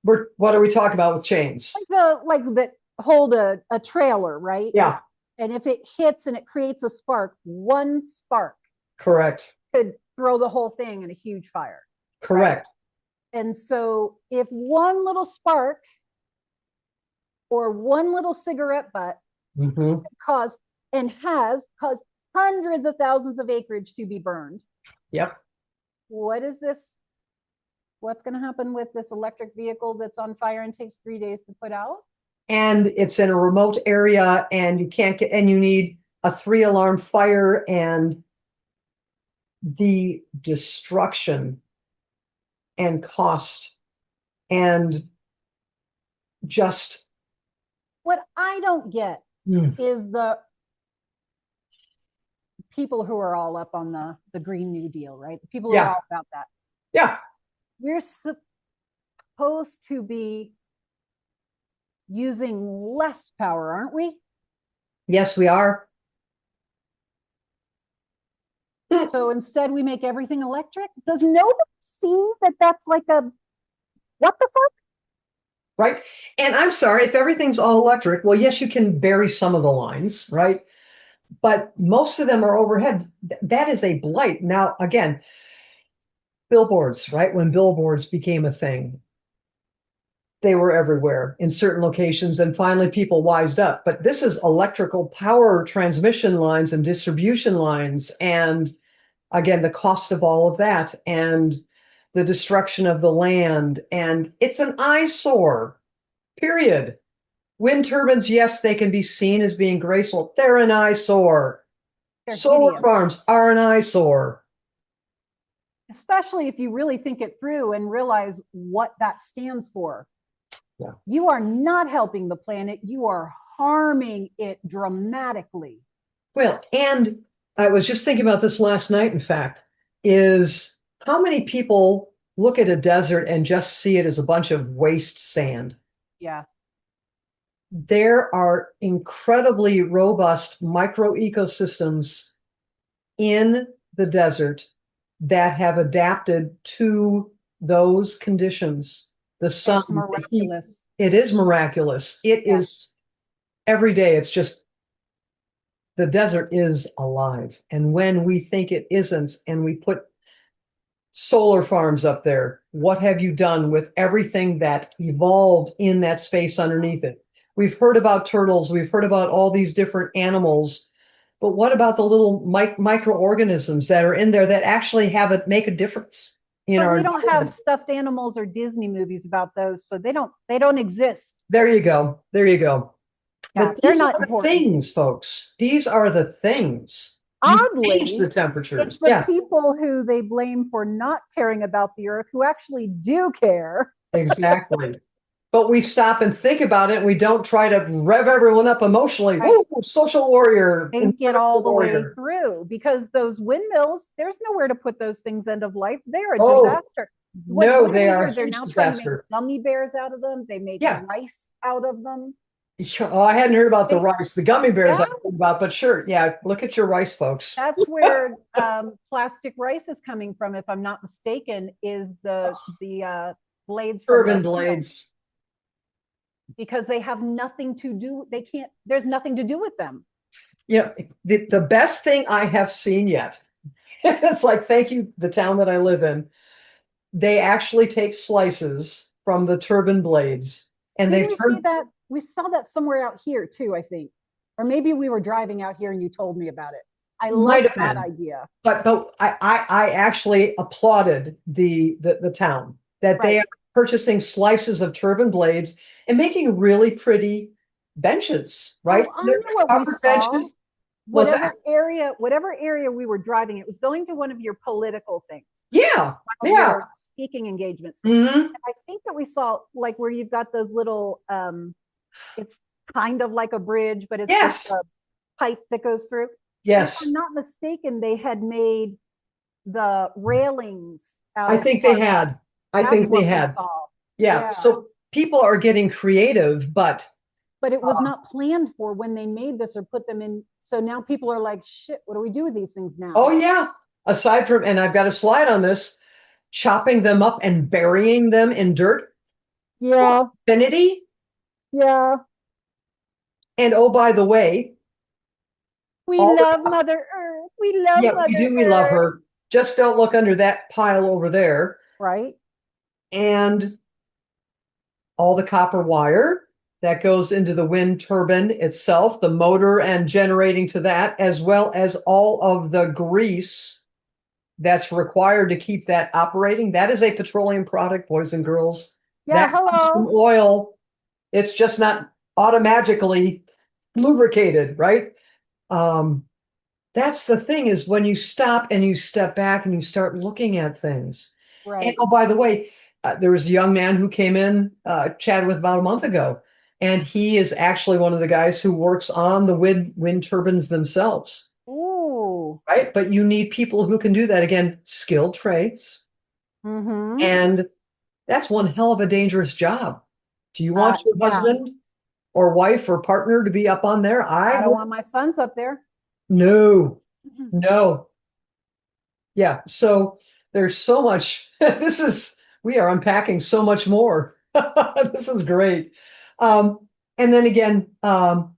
what are we talking about with chains? Like that hold a trailer, right? Yeah. And if it hits and it creates a spark, one spark. Correct. Could throw the whole thing in a huge fire. Correct. Right? And so if one little spark or one little cigarette butt Mhm. caused and has caused hundreds of thousands of acreage to be burned. Yep. What is this? What's going to happen with this electric vehicle that's on fire and takes 3 days to put out? And it's in a remote area and you can't get, and you need a 3-alarm fire, and the destruction and cost and just What I don't get is the people who are all up on the Green New Deal, right? The people who are all about that. Yeah. We're supposed to be using less power, aren't we? Yes, we are. So instead we make everything electric. Does nobody see that that's like a, what the fuck? Right. And I'm sorry, if everything's all electric, well, yes, you can bury some of the lines, right? But most of them are overhead. That is a blight. Now, again, billboards, right? When billboards became a thing, they were everywhere in certain locations, and finally people wised up. But this is electrical power transmission lines and distribution lines, and again, the cost of all of that, and the destruction of the land, and it's an eyesore, period. Wind turbines, yes, they can be seen as being graceful. They're an eyesore. Solar farms are an eyesore. Especially if you really think it through and realize what that stands for. Yeah. You are not helping the planet. You are harming it dramatically. Well, and I was just thinking about this last night, in fact, is how many people look at a desert and just see it as a bunch of waste sand? Yeah. There are incredibly robust micro ecosystems in the desert that have adapted to those conditions. The sun, the heat, it is miraculous. It is every day. It's just the desert is alive. And when we think it isn't, and we put solar farms up there, what have you done with everything that evolved in that space underneath it? We've heard about turtles. We've heard about all these different animals. But what about the little microorganisms that are in there that actually make a difference in our? We don't have stuffed animals or Disney movies about those, so they don't exist. There you go. There you go. Yeah, but these are the things, folks. These are the things. Oddly, change the temperatures. It's the people who they blame for not caring about the earth who actually do care. Exactly. But we stop and think about it, and we don't try to rev everyone up emotionally. Woo, social warrior. Think it all the way through, because those windmills, there's nowhere to put those things end of life. They're a disaster. No, they are. They're now trying to make gummy bears out of them. They make rice out of them. Oh, I hadn't heard about the rice. The gummy bears I heard about, but sure. Yeah, look at your rice, folks. That's where plastic rice is coming from, if I'm not mistaken, is the blades. Turbine blades. Because they have nothing to do, there's nothing to do with them. Yeah, the best thing I have seen yet, it's like, thank you, the town that I live in, they actually take slices from the turbine blades, and they turn that. We saw that somewhere out here too, I think. Or maybe we were driving out here and you told me about it. I love that idea. But I actually applauded the town that they are purchasing slices of turbine blades and making really pretty benches, right? I know what we saw. Whatever area we were driving, it was going to one of your political things. Yeah. Your speaking engagements. Mm-hmm. And I think that we saw like where you've got those little it's kind of like a bridge, but it's just a pipe that goes through. Yes. If I'm not mistaken, they had made the railings out I think they had. I think they had. Yeah. So people are getting creative, but it was not planned for when they made this or put them in. So now people are like, shit, what do we do with these things now? Oh, yeah. Aside from, and I've got a slide on this, chopping them up and burying them in dirt. Yeah. Infinity. Yeah. And oh, by the way, we love Mother Earth. We love Mother Earth. We do. We love her. Just don't look under that pile over there. Right. And all the copper wire that goes into the wind turbine itself, the motor and generating to that, as well as all of the grease that's required to keep that operating. That is a petroleum product, boys and girls. Yeah, That comes from hello. oil. It's just not automagically lubricated, right? That's the thing, is when you stop and you step back and you start looking at things. And Right. oh, by the way, there was a young man who came in, chatted with about a month ago, and he is actually one of the guys who works on the wind turbines themselves, Ooh. right? But you need people who can do that. Again, skilled trades. Mm-hmm. And that's one hell of a dangerous job. Do you want your Yeah. husband or wife or partner to be up on there? I I don't would. want my sons up there. No, Mhm. no. Yeah. So there's so much. We are unpacking so much more. This is great. And then again,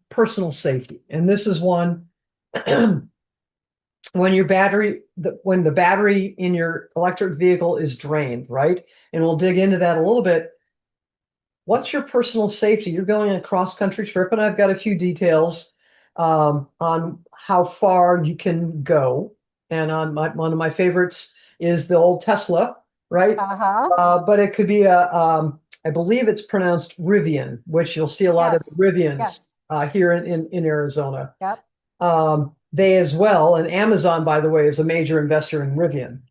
personal safety. And this is one when when the battery in your electric vehicle is drained, right? And we'll dig into that a little bit. What's your personal safety? You're going on a cross-country trip, and I've got a few details on how far you can go. And one of my favorites is the old Tesla, right? Uh-huh. But it could be I believe it's pronounced Rivian, which you'll see a lot of Yes. Rivians Yes. here in Arizona. Yep. They as well, and Amazon, by the way, is a major investor in Rivian.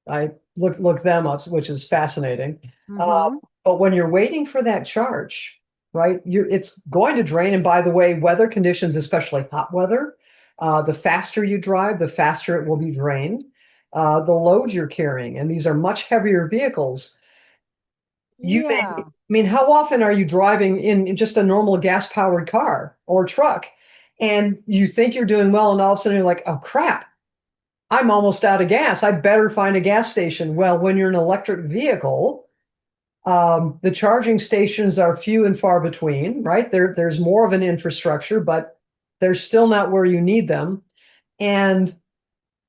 I look them up, which is fascinating. Mm-hmm. But when you're waiting for that charge, right, it's going to drain. And by the way, weather conditions, especially hot weather, the faster you drive, the faster it will be drained. The load you're carrying, and these are much heavier vehicles. I Yeah. mean, how often are you driving in just a normal gas-powered car or truck, and you think you're doing well, and all of a sudden you're like, oh crap, I'm almost out of gas. I better find a gas station. Well, when you're an electric vehicle, the charging stations are few and far between, right? There's more of an infrastructure, but they're still not where you need them. And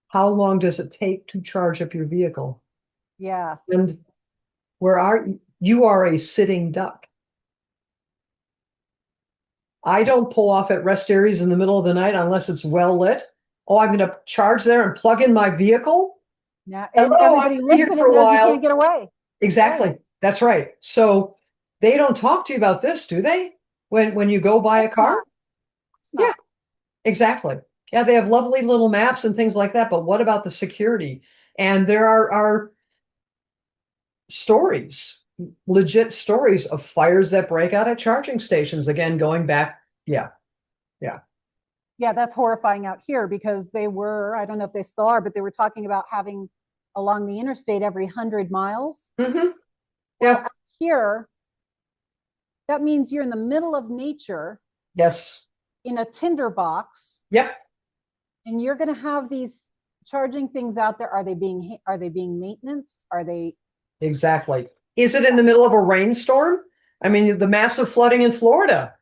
how long does it take to charge up your vehicle? Yeah. And where are you are a sitting duck. I don't pull off at rest areas in the middle of the night unless it's well lit. Oh, I'm going to charge there and plug in my vehicle. Now, and Hello, I'm everybody gonna be looks here at for it a and knows you can't while. get away. Exactly. Right. That's right. So they don't talk to you about this, do they? When you go buy a It's not. car? It's Yeah, not. exactly. Yeah, they have lovely little maps and things like that, but what about the security? And there are stories, legit stories of fires that break out at charging stations. Again, going back, yeah, yeah. Yeah, that's horrifying out here because they were, I don't know if they still are, but they were talking about having along the interstate every 100 miles. Mm-hmm. Well, Yeah. out here, that means you're in the middle of nature Yes. in a tinderbox, Yep. and you're going to have these charging things out there. Are they being maintenance? Are they? Exactly. Is it in the middle of a rainstorm? I mean, the massive flooding in Florida.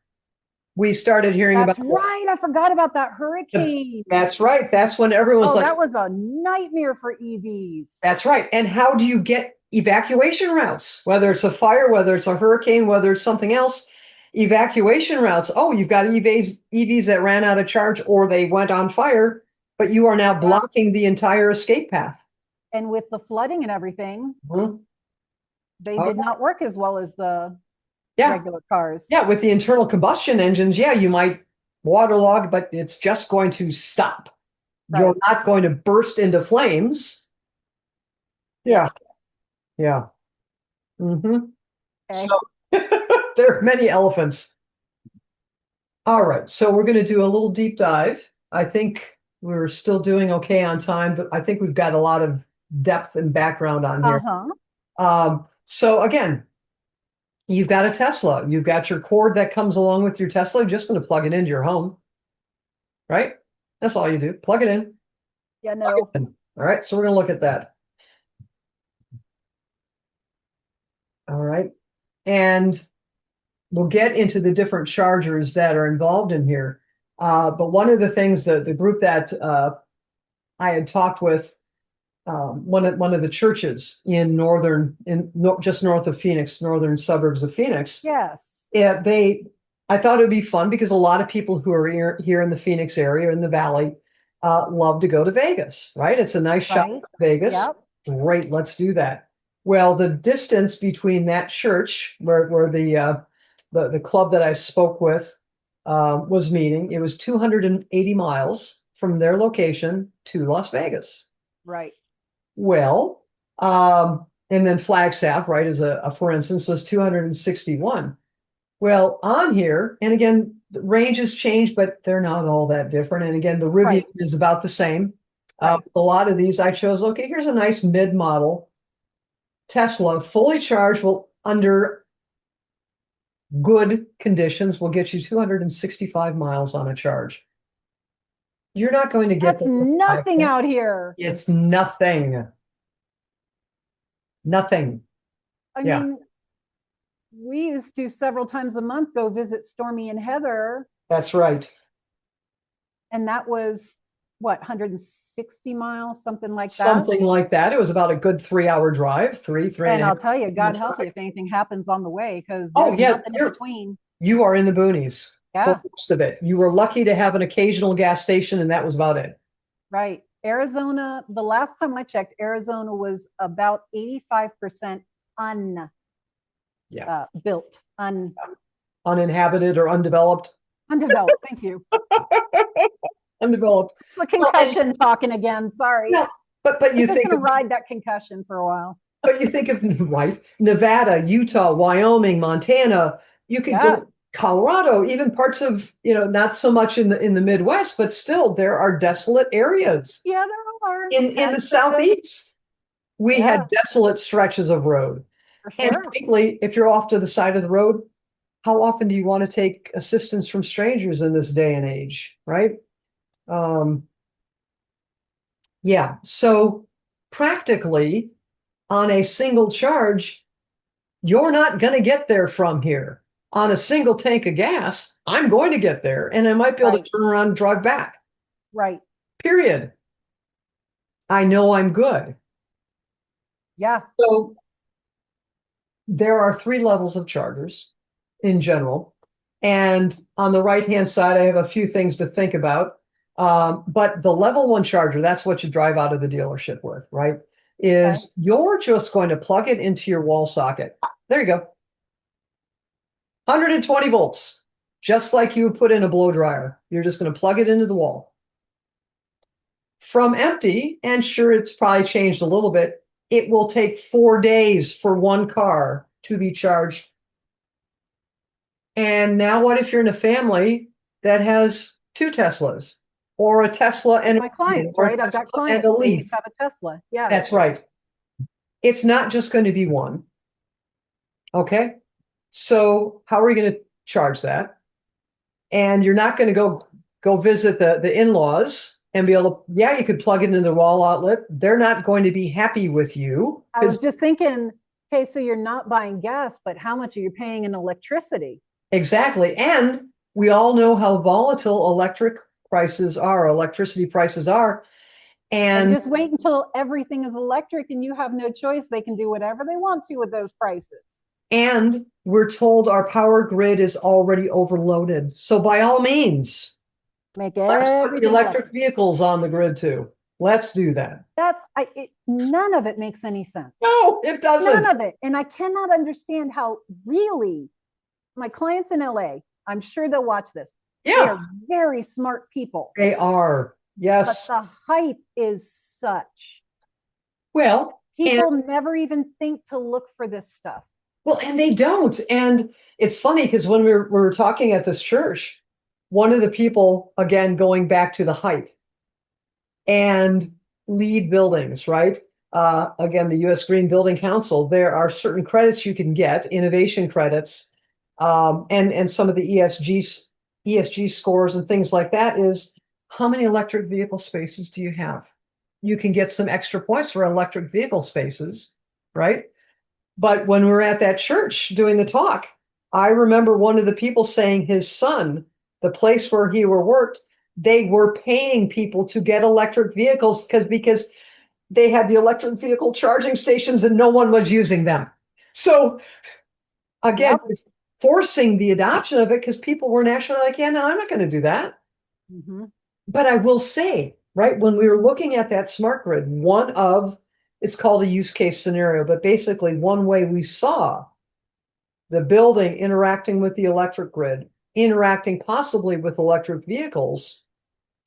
We started hearing about That's right. I forgot about that hurricane. That's right. That's when everyone's Oh, like, that was a nightmare for EVs. that's right. And how do you get evacuation routes? Whether it's a fire, whether it's a hurricane, whether it's something else, evacuation routes. Oh, you've got EVs that ran out of charge or they went on fire, but you are now Yeah. blocking the entire escape path. And with the flooding and everything, Mhm. they Oh, did not work as well as the yeah. regular cars. Yeah. With the internal combustion engines, yeah, you might waterlog, but it's just going to stop. You're Right. not going to burst into flames. Yeah. Yeah. Hmm. Okay. So there are many elephants. All right, so we're going to do a little deep dive. I think we're still doing okay on time, but I think we've got a lot of depth and background on here. Uh-huh. So again, you've got a Tesla. You've got your cord that comes along with your Tesla. You're just going to plug it into your home, right? That's all you do. Plug it in. Yeah, Plug it no. in. All right, so we're going to look at that. All right, and we'll get into the different chargers that are involved in here. But one of the things that the group that I had talked with, one of the churches just north of Phoenix, northern suburbs of Phoenix. Yes. Yeah, I thought it would be fun because a lot of people who are here in the Phoenix area, in the Valley, love to go to Vegas, right? It's a nice shot Right? Vegas. Yep. Great, let's do that. Well, the distance between that church where the club that I spoke with was meeting, it was 280 miles from their location to Las Vegas. Right. Well, and then Flagstaff, right, as a for instance, was 261. Well, on here, and again, the ranges change, but they're not all that different. And again, the Rivian Right. is about the same. Right. A lot of these I chose, okay, here's a nice mid-model Tesla, fully charged, will under good conditions will get you 265 miles on a charge. You're not going to get That's nothing out here. It's nothing. Nothing. I Yeah. mean, we used to several times a month go visit Stormy and Heather, That's right. and that was what, 160 miles, something like that. Something like that. It was about a good 3-hour drive, three and And a I'll half. tell you, God help you if anything happens on the way, because Oh, there's yeah, nothing in between. You are in the boonies Yeah. for most of it. You were lucky to have an occasional gas station, and that was about it. Right. Arizona, the last time I checked, Arizona was about 85% built, Uninhabited or undeveloped. undeveloped. Thank you. Undeveloped. It's the concussion talking again. Sorry. No, but you I'm just think going to ride that concussion for a while. But you think of right, Nevada, Utah, Wyoming, Montana. You could go Colorado, even parts of, not so much in the Midwest, but still there are desolate areas. Yeah, there are. In the Southeast, we had desolate stretches of road. For sure. And particularly if you're off to the side of the road, how often do you want to take assistance from strangers in this day and age, right? Yeah, so practically on a single charge, you're not going to get there from here. On a single tank of gas, I'm going to get there, and I might be able to turn around and drive back. Right. Period. I know I'm good. Yeah. So there are 3 levels of chargers in general. And on the right-hand side, I have a few things to think about. But the level 1 charger, that's what you drive out of the dealership with, right? Is you're just going to plug it into your wall socket. There you go. 120 volts, just like you would put in a blow dryer. You're just going to plug it into the wall. From empty, and sure, it's probably changed a little bit, it will take 4 days for one car to be charged. And now what if you're in a family that has 2 Teslas? Or a Tesla and my clients, right? I've got clients and a Leaf. They have a Tesla. Yeah. That's right. It's not just going to be one. Okay. So how are we going to charge that? And you're not going to go visit the in-laws and be able to, you could plug it into the wall outlet. They're not going to be happy with you. I was just thinking, okay, so you're not buying gas, but how much are you paying in electricity? Exactly. And we all know how volatile electricity prices are. And just wait until everything is electric and you have no choice. They can do whatever they want to with those prices. And we're told our power grid is already overloaded. So by all means, let's put the electric vehicles on the grid too. Let's do that. None of it makes any sense. No, it doesn't. None of it. And I cannot understand how really my clients in LA, I'm sure they'll watch this. Yeah. They are very smart people. They are. Yes. But the hype is such. Well, people never even think to look for this stuff. Well, and they don't. And it's funny because when we were talking at this church, one of the people, again, going back to the hype and LEED buildings, right? Again, the U.S. Green Building Council, there are certain credits you can get, innovation credits, and some of the ESG scores and things like that is, how many electric vehicle spaces do you have? You can get some extra points for electric vehicle spaces, right? But when we were at that church doing the talk, I remember one of the people saying his son, the place where he worked, they were paying people to get electric vehicles because they had the electric vehicle charging stations and no one was using them. So again, forcing the adoption of it because people were naturally like, yeah, no, I'm not going to do that. But I will say, right, when we were looking at that smart grid, it's called a use case scenario, but basically one way we saw the building interacting with the electric grid, interacting possibly with electric vehicles.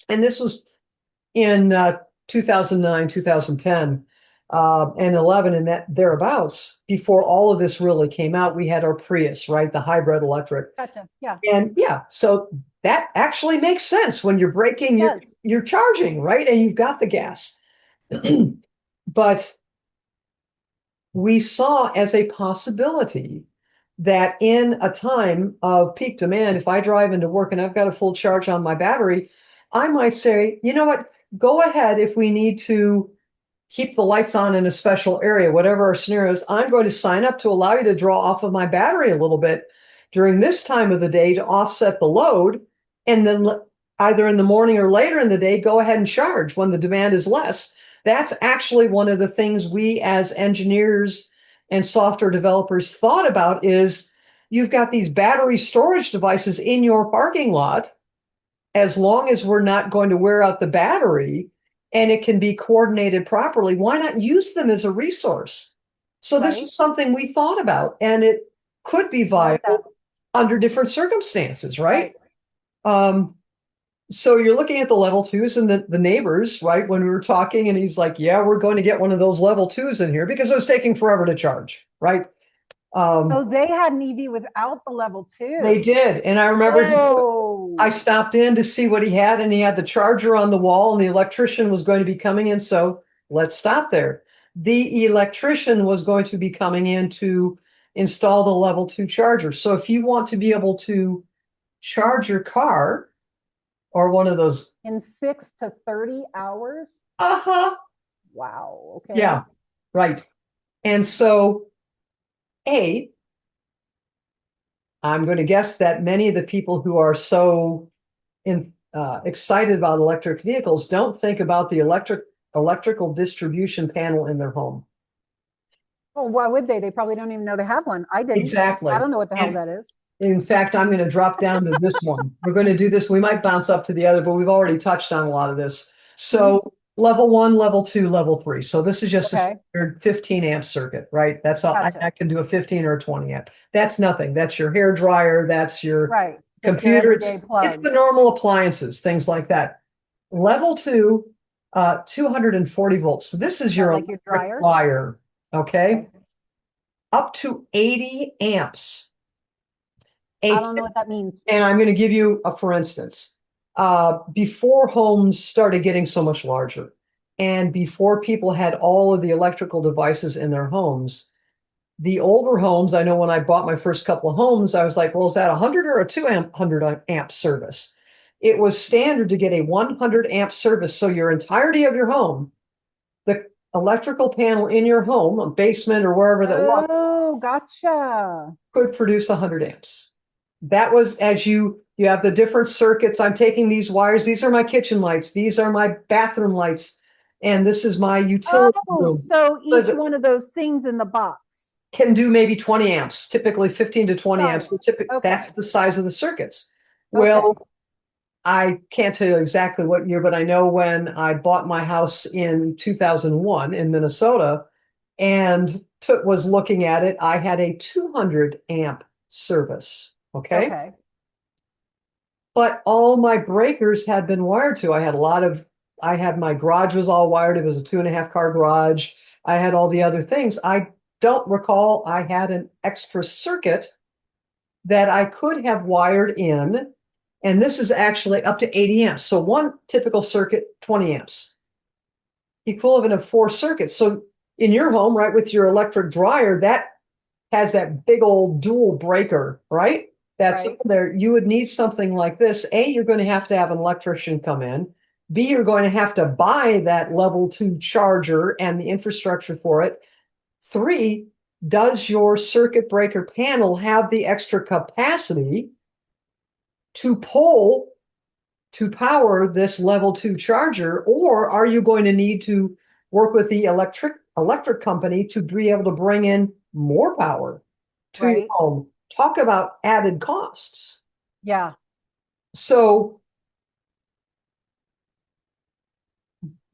And this was in 2009, 2010, and 11, and that thereabouts. Before all of this really came out, we had our Prius, right? The hybrid electric. Gotcha. Yeah. And yeah, so that actually makes sense when you're braking, you're charging, right? And you've got the gas. But we saw as a possibility that in a time of peak demand, if I drive into work and I've got a full charge on my battery, I might say, you know what, go ahead if we need to keep the lights on in a special area, whatever our scenario is, I'm going to sign up to allow you to draw off of my battery a little bit during this time of the day to offset the load. And then either in the morning or later in the day, go ahead and charge when the demand is less. That's actually one of the things we as engineers and software developers thought about is you've got these battery storage devices in your parking lot. As long as we're not going to wear out the battery and it can be coordinated properly, why not use them as a resource? So this is something we thought about, and it could be viable under different circumstances, right? So you're looking at the level twos and the neighbors, right? When we were talking, and he's like, yeah, we're going to get one of those level twos in here because it was taking forever to charge, right? So they had an EV without the level 2. They did. And I remember I stopped in to see what he had, and he had the charger on the wall, and the electrician was going to be coming in. So let's stop there. The electrician was going to be coming in to install the level 2 charger. So if you want to be able to charge your car or one of those in 6 to 30 hours. Wow. Okay. Yeah. Right. And so I'm going to guess that many of the people who are so excited about electric vehicles don't think about the electrical distribution panel in their home. Oh, why would they? They probably don't even know they have one. I didn't. Exactly. I don't know what the hell that is. In fact, I'm going to drop down to this one. We're going to do this. We might bounce up to the other, but we've already touched on a lot of this. So level 1, level 2, level 3. So this is just a standard 15 amp circuit, right? That's all. I can do a 15 or a 20 amp. That's nothing. That's your hair dryer. That's your computer. It's the normal appliances, things like that. Level 2, 240 volts. So this is your electric wire, okay? Up to 80 amps. I don't know what that means. And I'm going to give you a for instance. Before homes started getting so much larger, and before people had all of the electrical devices in their homes, the older homes, I know when I bought my first couple of homes, I was like, well, is that 100 or a 200 amp service? It was standard to get a 100 amp service. So your entirety of your home, the electrical panel in your home, a basement or wherever that was. Oh, gotcha. Could produce 100 amps. That was as you have the different circuits. I'm taking these wires. These are my kitchen lights. These are my bathroom lights. And this is my utility room. So each one of those things in the box can do maybe 20 amps, typically 15 to 20 amps. So that's the size of the circuits. Well, I can't tell you exactly what year, but I know when I bought my house in 2001 in Minnesota and was looking at it, I had a 200 amp service. Okay. But all my breakers had been wired to. I had my garage was all wired. It was a 2.5 car garage. I had all the other things. I don't recall I had an extra circuit that I could have wired in. And this is actually up to 80 amps. So one typical circuit, 20 amps. Equivalent of 4 circuits. So in your home, right, with your electric dryer, that has that big old dual breaker, right? That's there. You would need something like this. A, you're going to have an electrician come in. B, you're going to have to buy that level 2 charger and the infrastructure for it. 3, does your circuit breaker panel have the extra capacity to power this level 2 charger? Or are you going to need to work with the electric company to be able to bring in more power to your home talk about added costs. Yeah. So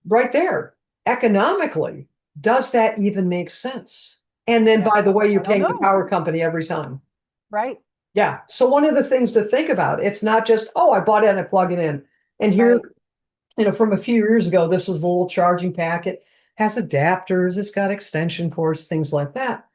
right there, economically, does that even make sense? And then, Yeah. by the way, you're I don't paying the know. power company every time. Right. Yeah. So one of the things to think about, it's not just, oh, I bought it and I plug it in. And here, Right. from a few years ago, this was the little charging packet, has adapters, it's got extension cords, things like that.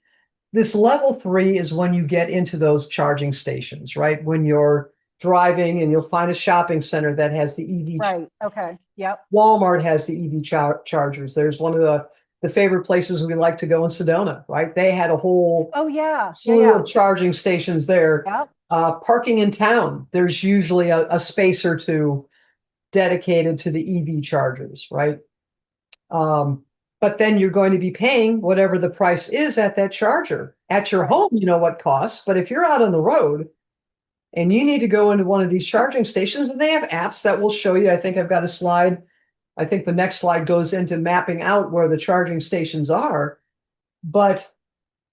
This level 3 is when you get into those charging stations, right? When you're driving and you'll find a shopping center that has the EV. Right. Okay. Yep. Walmart has the EV chargers. There's one of the favorite places we like to go in Sedona, right? They had a whole Oh yeah. Yeah. slew Yeah. of charging stations there. Yep. Parking in town, there's usually a space or two dedicated to the EV chargers, right? But then you're going to be paying whatever the price is at that charger. At your Right. home, you know what costs, but if you're out on the road and you need to go into one of these charging stations, and they have apps that will show you, I think I've got a slide. I think the next slide goes into mapping out where the charging stations are, but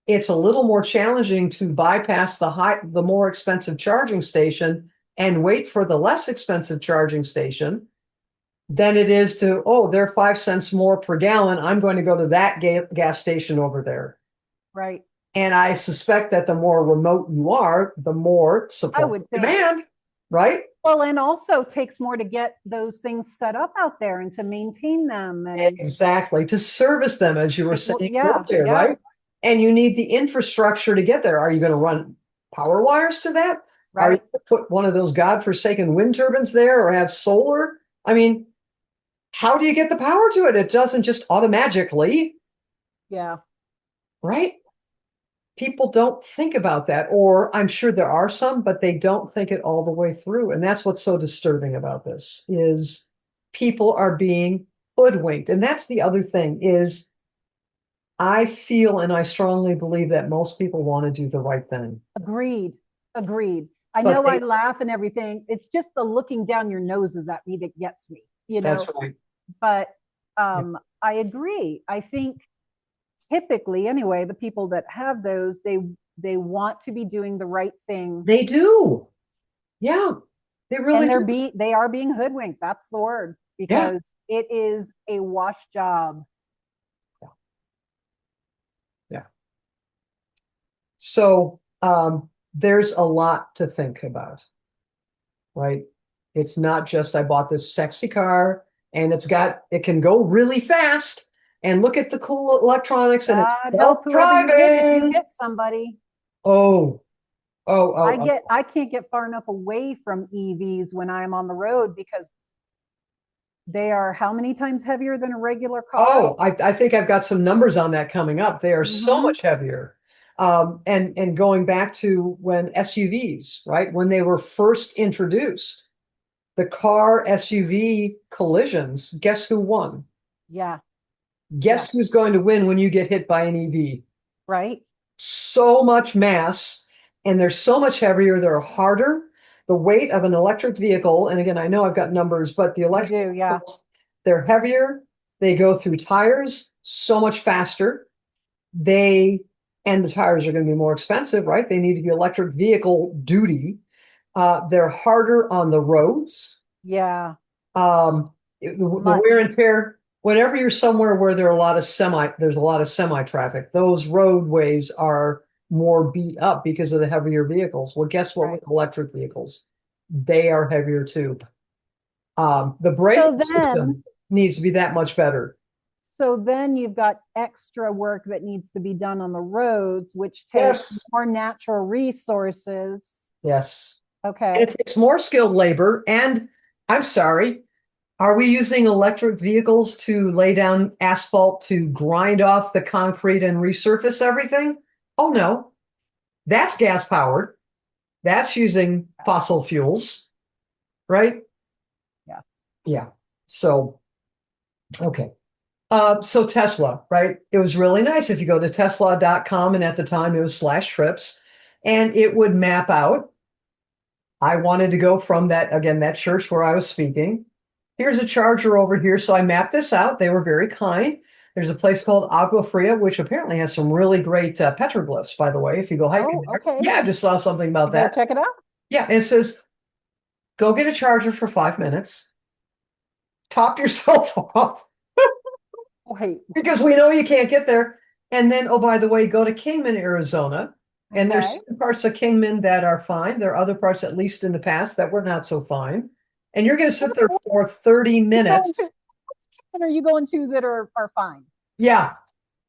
it's a little more challenging to bypass the more expensive charging station and wait for the less expensive charging station than it is to, oh, they're 5 cents more per gallon. I'm going to go to that gas station over there. Right. And I suspect that the more remote you are, the more supply I would think. demand, right? Well, and also takes more to get those things set up out there and to maintain them. And Exactly. To service them, as you were saying yeah, earlier, yeah. right? And you need the infrastructure to get there. Are you going to run power wires to that? Are you Right. going to put one of those godforsaken wind turbines there or have solar? I mean, how do you get the power to it? It doesn't just automatically, Yeah. right? People don't think about that, or I'm sure there are some, but they don't think it all the way through. And that's what's so disturbing about this is people are being hoodwinked. And that's the other thing is I feel and I strongly believe that most people want to do the right thing. Agreed. Agreed. I But know I they, laugh and everything. It's just the looking down your noses at me that gets me, that's right. But Yeah. I agree. I think typically anyway, the people that have those, they want to be doing the right thing. They do. Yeah, they really And do. they are being hoodwinked. That's the word, Yeah. because it is a wash job. Yeah. So there's a lot to think about, right? It's not just I bought this sexy car and it can go really fast and look at the cool electronics and it's God help whoever you get if you self-driving. get somebody. Oh, oh. I can't get far enough away from EVs when I'm on the road because they are how many times heavier than a regular car? Oh, I think I've got some numbers on that coming up. They are so Mhm. much heavier. And going back to when SUVs, right? When they were first introduced, the car SUV collisions, guess who won? Yeah, Guess who's going to win when you get hit by an EV? right. So much mass, and they're so much heavier, they're harder. The weight of an electric vehicle, and again, I know I've got numbers, but the You electric do, yeah. vehicles, they're heavier, they go through tires so much faster. They and the tires are going to be more expensive, right? They need to be electric vehicle duty. They're harder on the roads. Yeah, The much. wear and tear. Whenever you're somewhere where there's a lot of semi traffic. Those roadways are more beat up because of the heavier vehicles. Well, guess what Right. with electric vehicles? They are heavier too. The So braking then, system needs to be that much better. so then you've got extra work that needs to be done on the roads, which takes Yes. more natural resources. Yes. And Okay. it takes more skilled labor. And I'm sorry, are we using electric vehicles to lay down asphalt to grind off the concrete and resurface everything? Oh, no. That's gas powered. That's using fossil fuels, right? Yeah. Yeah. So, okay. So Tesla, right? It was really nice if you go to tesla.com, and at the time it was /trips, and it would map out. I wanted to go from that church where I was speaking. Here's a charger over here. So I mapped this out. They were very kind. There's a place called Agua Fria, which apparently has some really great petroglyphs, by the way, if you go hiking Oh, there. okay. Yeah, I just saw something about Go that. check it out. Yeah, and it says, go get a charger for 5 minutes, top yourself off, Wait, because we know you can't get there. And then, oh, by the way, go to Kingman, Arizona. And there's okay. certain parts of Kingman that are fine. There are other parts, at least in the past, that were not so fine. And you're going to sit there for 30 minutes. What are you going to that are fine? Yeah,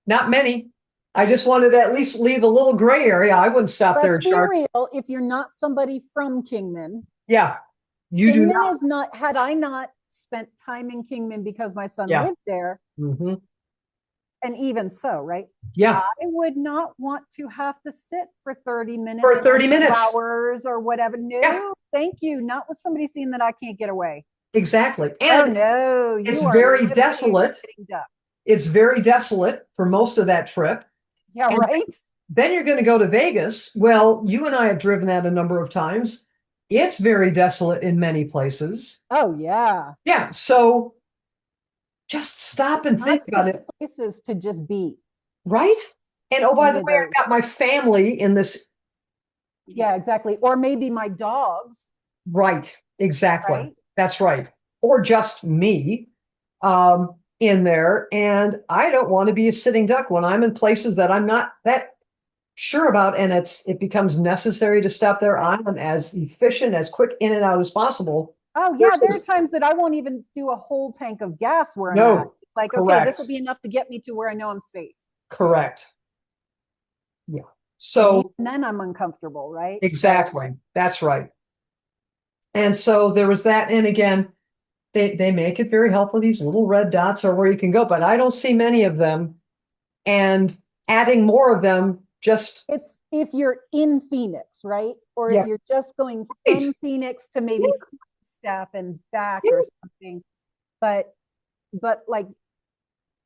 not many. I just wanted to at least leave a little gray area. I wouldn't stop there Let's and be charge. real. If you're not somebody from Kingman, Yeah, you do Kingman not. is not, had I not spent time in Kingman because my son Yeah. lived there, Mhm. and even so, right? Yeah, I would not want to have to sit for 30 minutes for 30 or minutes. hours or whatever. No, Yeah. thank you. Not with somebody seeing that I can't get away. Exactly. Oh And no, it's you are very literally desolate. sitting duck. It's very desolate for most of that trip. Yeah, And right. then you're going to go to Vegas. Well, you and I have driven that a number of times. It's very desolate in many places. Oh yeah. Yeah. So just stop and think about it. Places to just be. Right? And oh, by the Into way, I've got my family in this. Yeah, exactly. Or maybe my dogs. Right. Exactly. Right? That's right. Or just me in there. And I don't want to be a sitting duck when I'm in places that I'm not that sure about, and it becomes necessary to stop there. I'm as efficient, as quick in and out as possible. Oh yeah, there are times that I won't even do a whole tank of gas where I'm at. It's like, okay, this will be enough to get me to where I know I'm safe. Correct. Yeah. So and then I'm uncomfortable, right? Exactly. So, that's right. And so there was that. And again, they make it very helpful. These little red dots are where you can go, but I don't see many of them. And adding more of them just. It's if you're in Phoenix, right? Or Yeah. if you're just going from Phoenix to maybe Staff and back or something. But like.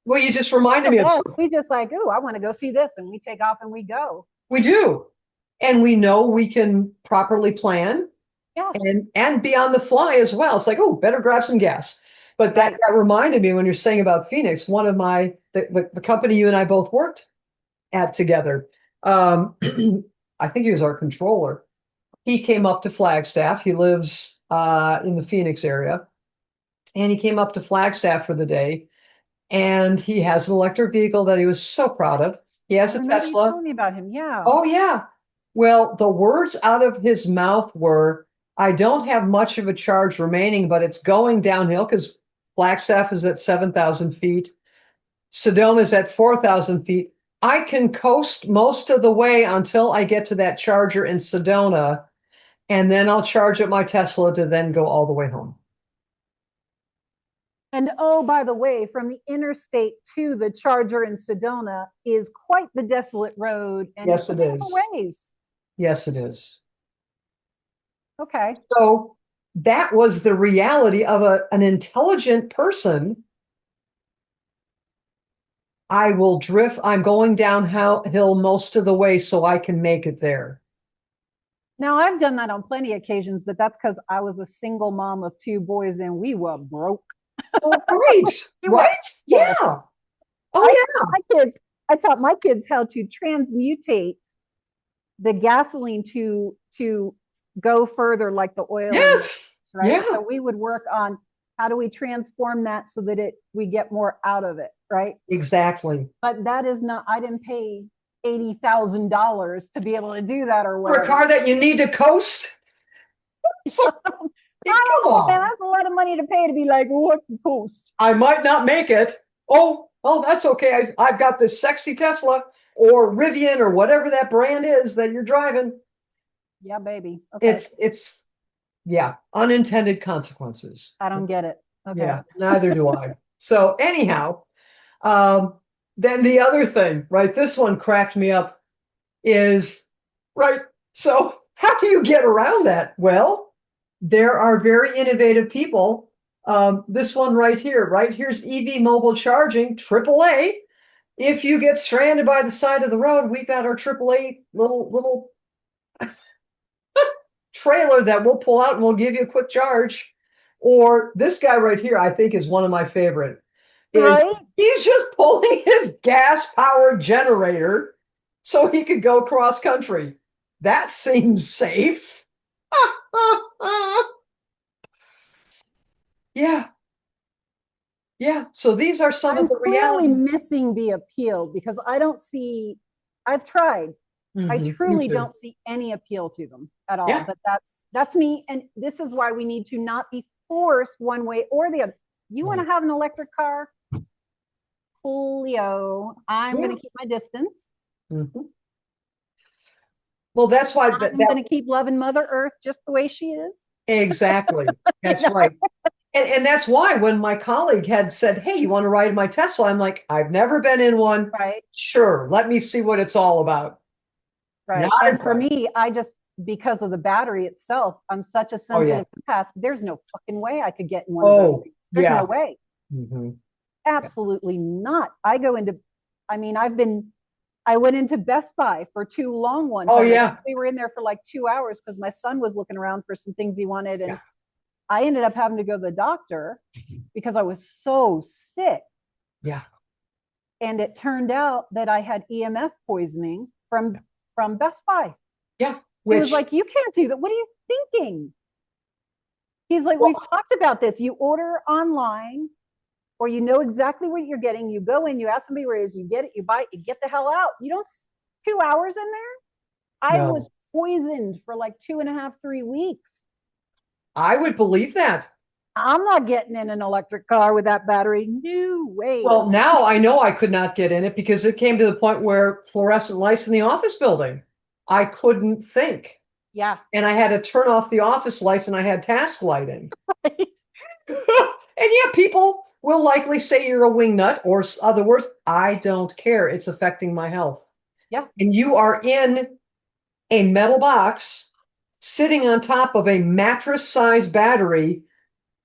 Well, you just reminded me of something. We just like, oh, I want to go see this. And we take off and we go. We do. And we know we can properly plan. Yeah. And be on the fly as well. It's like, oh, better grab some gas. But that reminded me when you're saying about Phoenix, one of the company you and I both worked at together. I think he was our controller. He came up to Flagstaff. He lives in the Phoenix area. And he came up to Flagstaff for the day. And he has an electric vehicle that he was so proud of. He has a Tesla. You told me about him. Yeah. Oh, yeah. Well, the words out of his mouth were, I don't have much of a charge remaining, but it's going downhill because Flagstaff is at 7,000 feet. Sedona is at 4,000 feet. I can coast most of the way until I get to that charger in Sedona, and then I'll charge up my Tesla to then go all the way home. And oh, by the way, from the interstate to the charger in Sedona is quite the desolate road. And yes, it is. Ways. Yes, it is. Okay. So that was the reality of an intelligent person. I will drift. I'm going downhill most of the way so I can make it there. Now, I've done that on plenty of occasions, but that's because I was a single mom of 2 boys and we were broke. Oh, great. Right? Yeah. Oh, yeah. I taught my kids how to transmutate the gasoline to go further, like the oil. Yes. Right. Yeah. So we would work on how do we transform that so that we get more out of it. Right. Exactly. But that is not, I didn't pay $80,000 to be able to do that or whatever. For a car that you need to coast. Come on, man, that's a lot of money to pay to be like, what coast? I might not make it. Oh, that's okay. I've got this sexy Tesla or Rivian or whatever that brand is that you're driving. Yeah, baby. Okay. It's unintended consequences. I don't get it. Okay. Yeah, neither do I. So anyhow, then the other thing, right? This one cracked me up is, right? So how do you get around that? Well, there are very innovative people. This one right here's EV mobile charging, AAA. If you get stranded by the side of the road, we've got our AAA little trailer that we'll pull out and we'll give you a quick charge. Or this guy right here, I think is one of my favorite. is Right? he's just pulling his gas-powered generator so he could go cross country. That seems safe. Yeah. Yeah. So these are some I'm of the clearly realities. missing the appeal because I don't see, I've tried. I Me truly too. don't see any appeal to them at all. Yeah. But that's me. And this is why we need to not be forced one way or the other. You want to have an electric car? Coolio. I'm Yeah. going to keep my distance. Mhm. Well, that's why I'm going to keep loving Mother Earth just the way she is. exactly. You That's know? right. And that's why when my colleague had said, "Hey, you want to ride my Tesla?" I'm like, "I've never been in one. Right. Sure, let me see what it's all about." Right. Not And for impressed. me, I just, because of the battery itself, I'm such a Oh yeah. sensitive empath. There's no fucking way I could get in one of those Oh things. There's no yeah. way. Hmm. Absolutely not. I go into, I mean, I went into Best Buy for too long one Oh time. yeah. We were in there for like 2 hours because my son was looking around for some things he wanted. Yeah. And I ended up having to go to the doctor because I was so sick. Yeah. And it turned out that I had EMF poisoning from Best Buy. Yeah. He was Which like, "You can't do that. What are you thinking?" He's like, "We've well, talked about this. You order online or you know exactly what you're getting. You go in, you ask somebody where it is, you get it, you buy it, you get the hell out. You don't 2 hours in there." I no, was poisoned for like 2.5, 3 weeks. I would believe that. I'm not getting in an electric car with that battery. No way. Well, now I know I could not get in it because it came to the point where fluorescent lights in the office building, I couldn't think. Yeah. And I had to turn off the office lights and I had task lighting. Right. And yeah, people will likely say you're a wingnut, or other words, I don't care. It's affecting my health. Yeah. And you are in a metal box sitting on top of a mattress-sized battery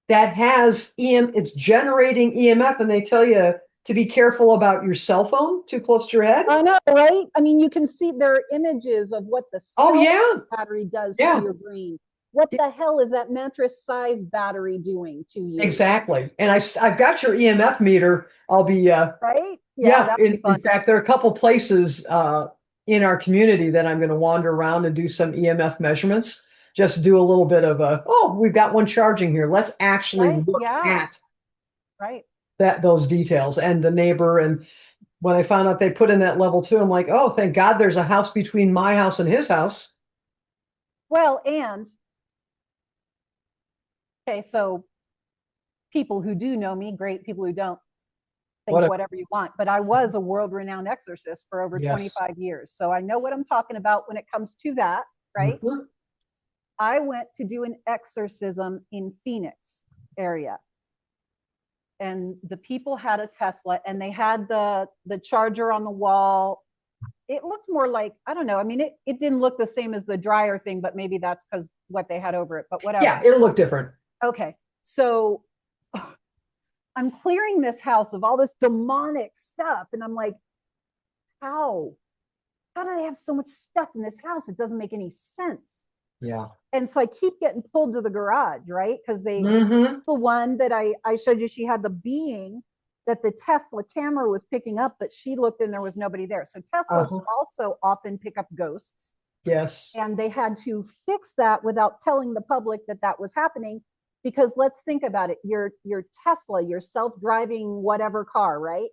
that has it's generating EMF, and they tell you to be careful about your cell phone too close to your head. I know, right? I mean, you can see there are images of what the Oh cell yeah, battery does to yeah, your brain. What the hell is that mattress size battery doing to you? exactly. And I've got your EMF meter. I'll be Right? Yeah, yeah. that would be In fun. fact, there are a couple places in our community that I'm going to wander around and do some EMF measurements. Just do a little bit of we've got one charging here. Let's actually Right? look Yeah. at Right. those details and the neighbor. And when I found out they put in that level 2, I'm like, oh, thank God there's a house between my house and his house. Well, and okay, so people who do know me, great. People who don't, think What a whatever you want. But I was a world renowned exorcist for over yes. 25 years. So I know what I'm talking about when it comes to that, right? Mhm. I went to do an exorcism in Phoenix area. And the people had a Tesla and they had the charger on the wall. It looked more like, I don't know. I mean, it didn't look the same as the dryer thing, but maybe that's because what they had over it, but Yeah, whatever. it'll look different. Okay. So I'm clearing this house of all this demonic stuff. And I'm like, how? How do they have so much stuff in this house? It doesn't make any sense. Yeah. And so I keep getting pulled to the garage, right? Because Hmm. the one that I showed you, she had the being that the Tesla camera was picking up, but she looked and there was nobody there. So Teslas Uh-huh. also often pick up ghosts. Yes. And they had to fix that without telling the public that that was happening. Because let's think about it. Your Tesla, your self-driving whatever car, right?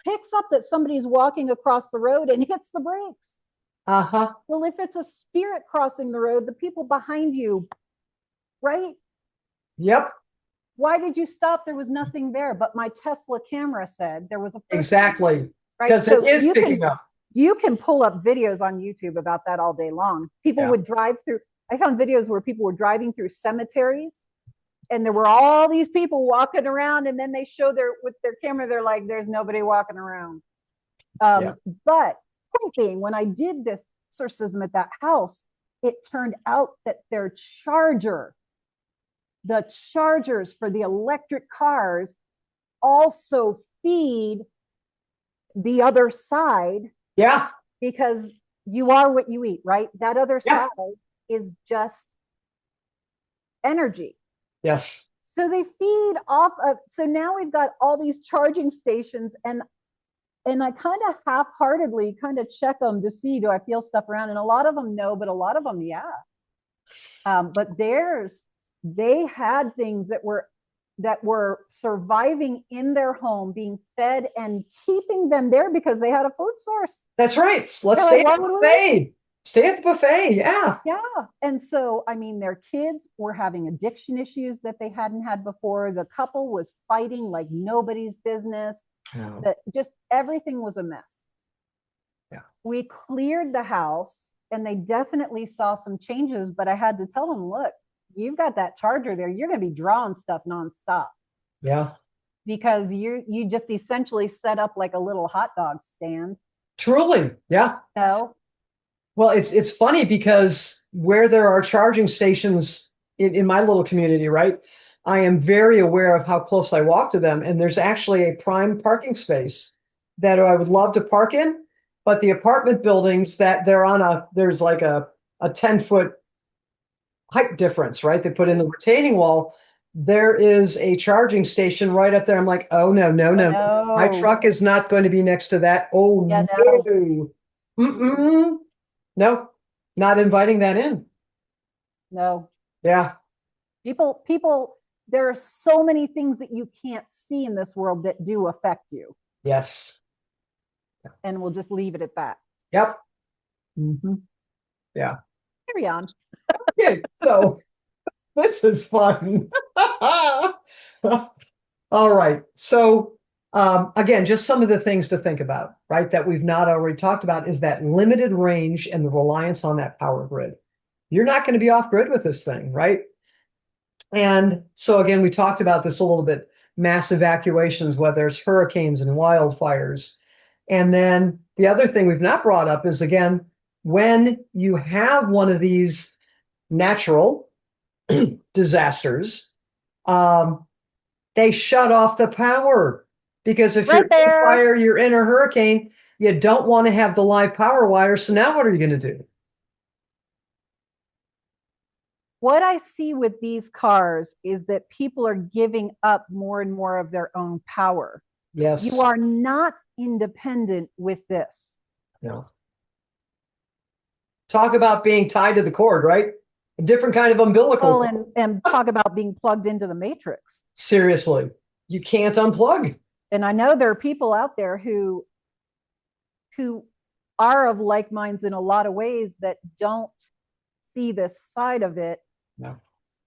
Picks up that somebody's walking across the road and hits the brakes. Uh-huh. Well, if it's a spirit crossing the road, the people behind you, right? Yep. Why did you stop? There was nothing there, but my Tesla camera said there was a person, Exactly. right? Because it So is picking up. you can pull up videos on YouTube about that all day long. People Yeah. would drive through. I found videos where people were driving through cemeteries and there were all these people walking around, and then they show with their camera, they're like, there's nobody walking around. Yeah. But point being, when I did this exorcism at that house, it turned out that the chargers for the electric cars also feed the other side, Yeah. because you are what you eat, right? That other Yeah. side is just energy. Yes. So they feed off of, so now we've got all these charging stations, and I kind of half-heartedly kind of check them to see, do I feel stuff around? And a lot of them no, but a lot of them, yeah. But they had things that were surviving in their home, being fed and keeping them there because they had a food source. That's right. Let's stay at the buffet. Stay at the buffet. Yeah. Yeah. And so, I mean, their kids were having addiction issues that they hadn't had before. The couple was fighting like nobody's business. Oh. That just everything was a mess. Yeah. We cleared the house and they definitely saw some changes, but I had to tell them, look, you've got that charger there. You're going to be drawing stuff nonstop. Yeah. Because you just essentially set up like a little hot dog stand. Truly. Yeah. No. Well, it's funny because where there are charging stations in my little community, right? I am very aware of how close I walk to them. And there's actually a prime parking space that I would love to park in. But the apartment buildings that there's like a 10-foot height difference, right? They put in the retaining wall. There is a charging station right up there. I'm like, oh, no. My truck is not going to be next to that. Oh, yeah, no. Mm-mm. No, not inviting that in. No. Yeah. People, there are so many things that you can't see in this world that do affect you. Yes. And we'll just leave it at that. Yep. Mm-hmm. Yeah. Carry on. Okay, so this is fun. All right. So again, just some of the things to think about, right? That we've not already talked about is that limited range and the reliance on that power grid. You're not going to be off grid with this thing, right? And so again, we talked about this a little bit, mass evacuations, whether it's hurricanes and wildfires. And then the other thing we've not brought up is, again, when you have one of these natural disasters, they shut off the power. Because if you're in a fire, you're in a hurricane, you don't want to have the live power wire. So now what are you going to do? What I see with these cars is that people are giving up more and more of their own power. Yes. You are not independent with this. No. Talk about being tied to the cord, right? A different kind of umbilical. And talk about being plugged into the matrix. Seriously, you can't unplug. And I know there are people out there who are of like minds in a lot of ways that don't see this side of it. No.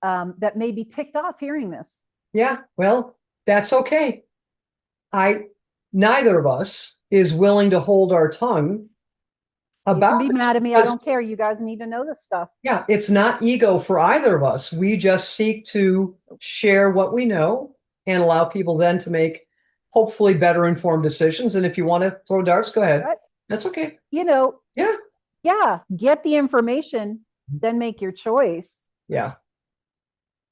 That may be ticked off hearing this. Yeah, well, that's okay. Neither of us is willing to hold our tongue about. You can be mad at me. I don't care. You guys need to know this stuff. Yeah, it's not ego for either of us. We just seek to share what we know and allow people then to make hopefully better informed decisions. And if you want to throw darts, go ahead. Right. That's okay. Yeah. Get the information, then make your choice. Yeah.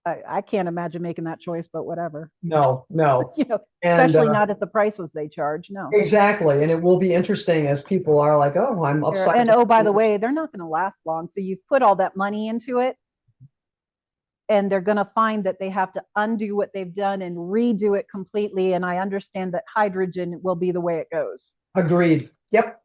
I can't imagine making that choice, but whatever. No. Especially not at the prices they charge. No. Exactly. And it will be interesting as people are like, oh, I'm upset. And oh, by the way, they're not going to last long. So you've put all that money into it, and they're going to find that they have to undo what they've done and redo it completely. And I understand that hydrogen will be the way it goes. Agreed. Yep.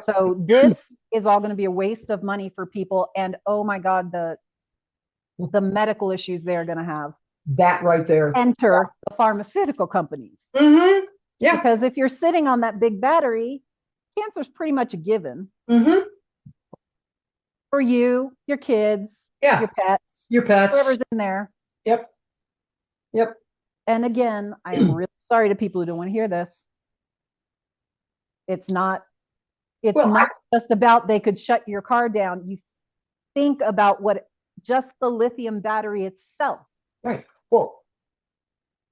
So this is all going to be a waste of money for people. And oh my God, the medical issues they're going to have. That right there. Enter the pharmaceutical companies. Mm-hmm. Yeah. Because if you're sitting on that big battery, cancer is pretty much a given. Mm-hmm. For you, your kids, your pets, whoever's in there. Yep. And again, I am really sorry to people who don't want to hear this. It's not just about they could shut your car down. You think about what just the lithium battery itself. Right. Well,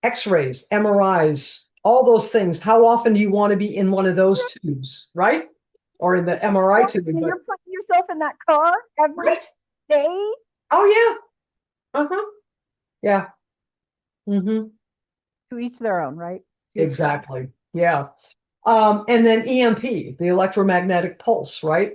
X-rays, MRIs, all those things. How often do you want to be in one of those tubes, right? Or in the MRI tube? You're putting yourself in that car every day. Oh yeah. Yeah. Mm-hmm. To each their own, right? Exactly. Yeah. And then EMP, the electromagnetic pulse, right?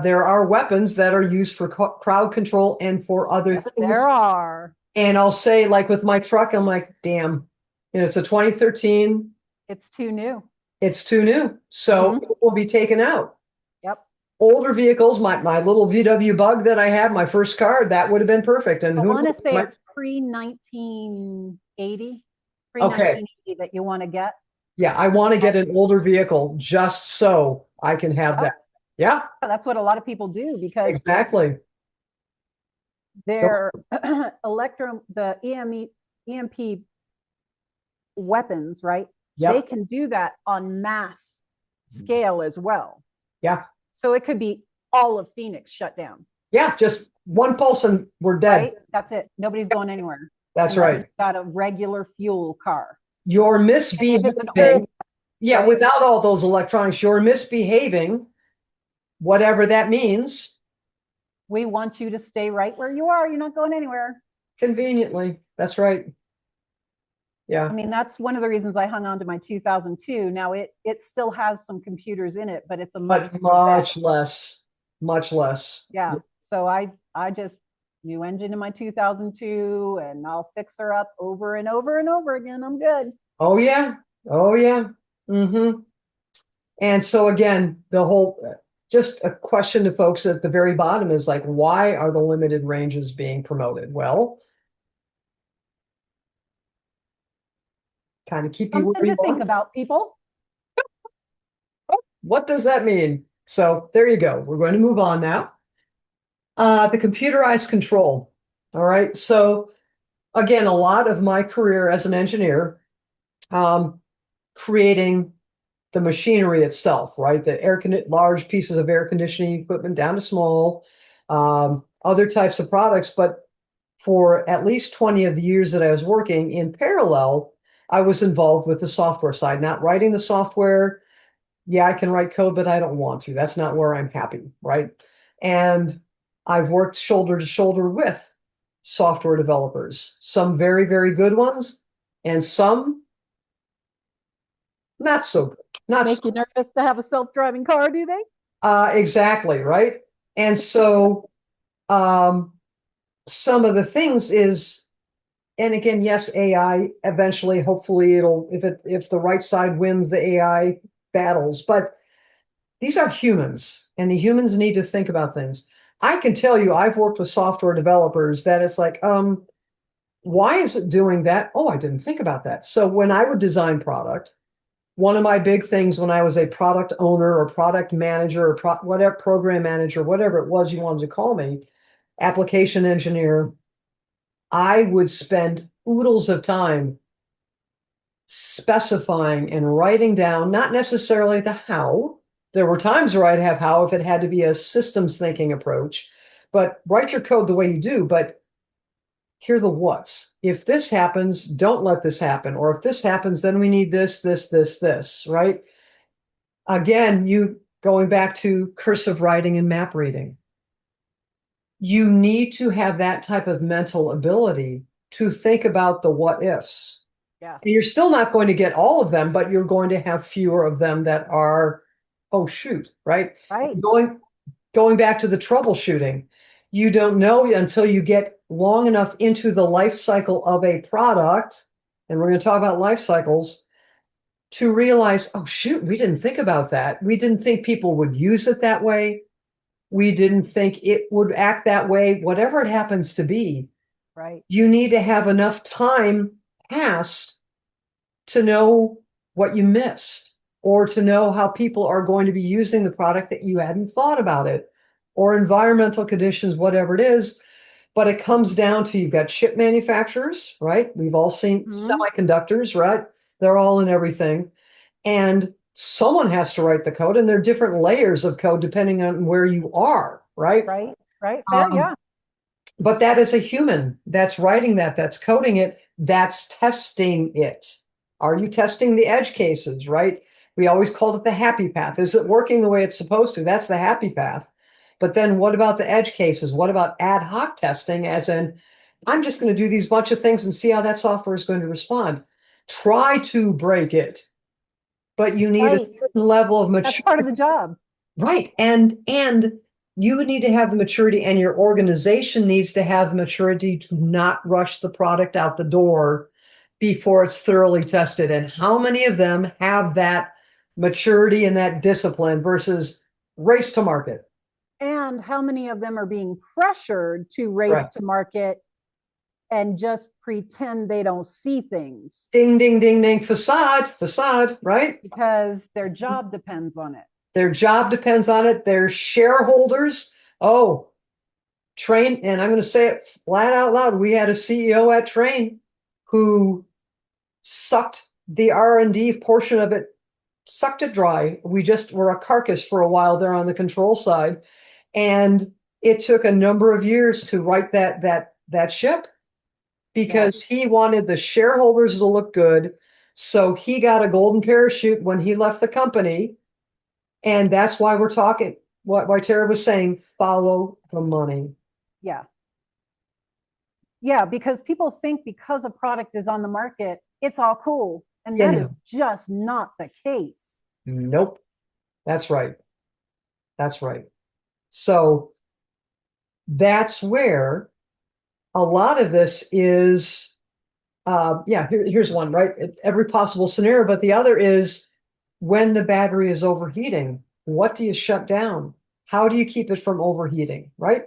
There are weapons that are used for crowd control and for other things. There are. And I'll say, like with my truck, I'm like, damn, it's a 2013. It's too new. It's too new. So it will be taken out. Yep. Older vehicles, my little VW Bug that I had, my first car, that would have been perfect. And I who want to knows, say it's pre-1980, okay. that you want to get. Yeah, I want to get an older vehicle just so I can have Yep. that. Yeah, That's what a lot of people do because exactly. their the EMP weapons, right? Yep. They can do that on mass scale as well. Yeah. So it could be all of Phoenix shut down. Yeah, just one pulse and we're dead. Right? That's it. Nobody's going anywhere. That's right. Got a regular fuel car. You're misbehaving. Yeah, right? Without all those electronics, you're misbehaving, whatever that means. We want you to stay right where you are. You're not going anywhere. Conveniently. That's right. Yeah. I mean, that's one of the reasons I hung on to my 2002. Now it still has some computers in it, but it's a much less. Yeah. So I just new engine in my 2002 and I'll fix her up over and over and over again. I'm good. Oh yeah. Oh yeah. Mm-hmm. And so again, just a question to folks at the very bottom is like, why are the limited ranges being promoted? Well, kind of keep you something to think about, people. What does that mean? So there you go. We're going to move on now. The computerized control. All right. So again, a lot of my career as an engineer, creating the machinery itself, right? Large pieces of air conditioning equipment down to small, other types of products. But for at least 20 of the years that I was working in parallel, I was involved with the software side, not writing the software. Yeah, I can write code, but I don't want to. That's not where I'm happy, right? And I've worked shoulder to shoulder with software developers, some very, very good ones, and some not so good. Make you nervous to have a self-driving car, do they? Exactly, right? And so some of the things is, and again, yes, AI eventually, hopefully if the right side wins the AI battles, but these are humans and the humans need to think about things. I can tell you, I've worked with software developers that it's like, why is it doing that? Oh, I didn't think about that. So when I would design product, one of my big things when I was a product owner or product manager or whatever, program manager, whatever it was you wanted to call me, application engineer, I would spend oodles of time specifying and writing down, not necessarily the how. There were times where I'd have how if it had to be a systems thinking approach, but write your code the way you do, but here are the what's. If this happens, don't let this happen. Or if this happens, then we need this, right? Again, going back to cursive writing and map reading. You need to have that type of mental ability to think about the what ifs. Yeah. And you're still not going to get all of them, but you're going to have fewer of them that are, oh shoot, right? Right. Going back to the troubleshooting, you don't know until you get long enough into the life cycle of a product, and we're going to talk about life cycles, to realize, oh shoot, we didn't think about that. We didn't think people would use it that way. We didn't think it would act that way, whatever it happens to be. Right. You need to have enough time passed to know what you missed, or to know how people are going to be using the product that you hadn't thought about it, or environmental conditions, whatever it is. But it comes down to, you've got chip manufacturers, right? We've all seen semiconductors, right? They're all in everything. And someone has to write the code, and there are different layers of code depending on where you are, right? Right. Fair, yeah. But that is a human that's writing that's coding it, that's testing it. Are you testing the edge cases, right? We always called it the happy path. Is it working the way it's supposed to? That's the happy path. But then what about the edge cases? What about ad hoc testing, as in, I'm just going to do these bunch of things and see how that software is going to respond. Try to break it, but you need a certain level of maturity. That's part of the job. Right. And you need to have the maturity, and your organization needs to have the maturity to not rush the product out the door before it's thoroughly tested. And how many of them have that maturity and that discipline versus race to market? And how many of them are being pressured to race Right. to market and just pretend they don't see things Ding, ding, ding, ding, facade, right? because their job depends on it. Their job depends on it. Their shareholders. Oh, Train, and I'm going to say it flat out loud. We had a CEO at Train who sucked the R&D portion of it, sucked it dry. We just were a carcass for a while there on the control side. And it took a number of years to right that ship because he wanted the shareholders to look good. So he got a golden parachute when he left the company. And that's why we're talking, why Taerie was saying, follow the money. Yeah. Yeah, because people think because a product is on the market, it's all cool. And that is just not the case. Nope. That's right. That's right. So that's where a lot of this is, here's one, right? Every possible scenario, but the other is when the battery is overheating, what do you shut down? How do you keep it from overheating, right?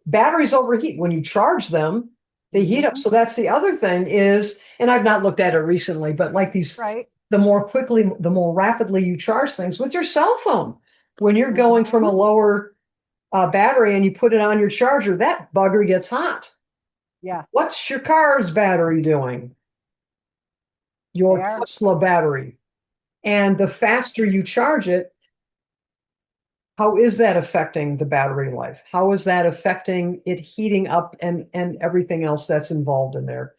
Batteries overheat. When you charge them, they heat up. So that's the other thing is, and I've not looked at it recently, but like these, the more rapidly you charge things with your cell phone, when you're going from a lower battery and you put it on your charger, that bugger gets hot. Yeah. What's your car's battery doing? Your Tesla battery. And the faster you charge it, how is that affecting the battery life? How is that affecting it heating up and everything else that's involved in there?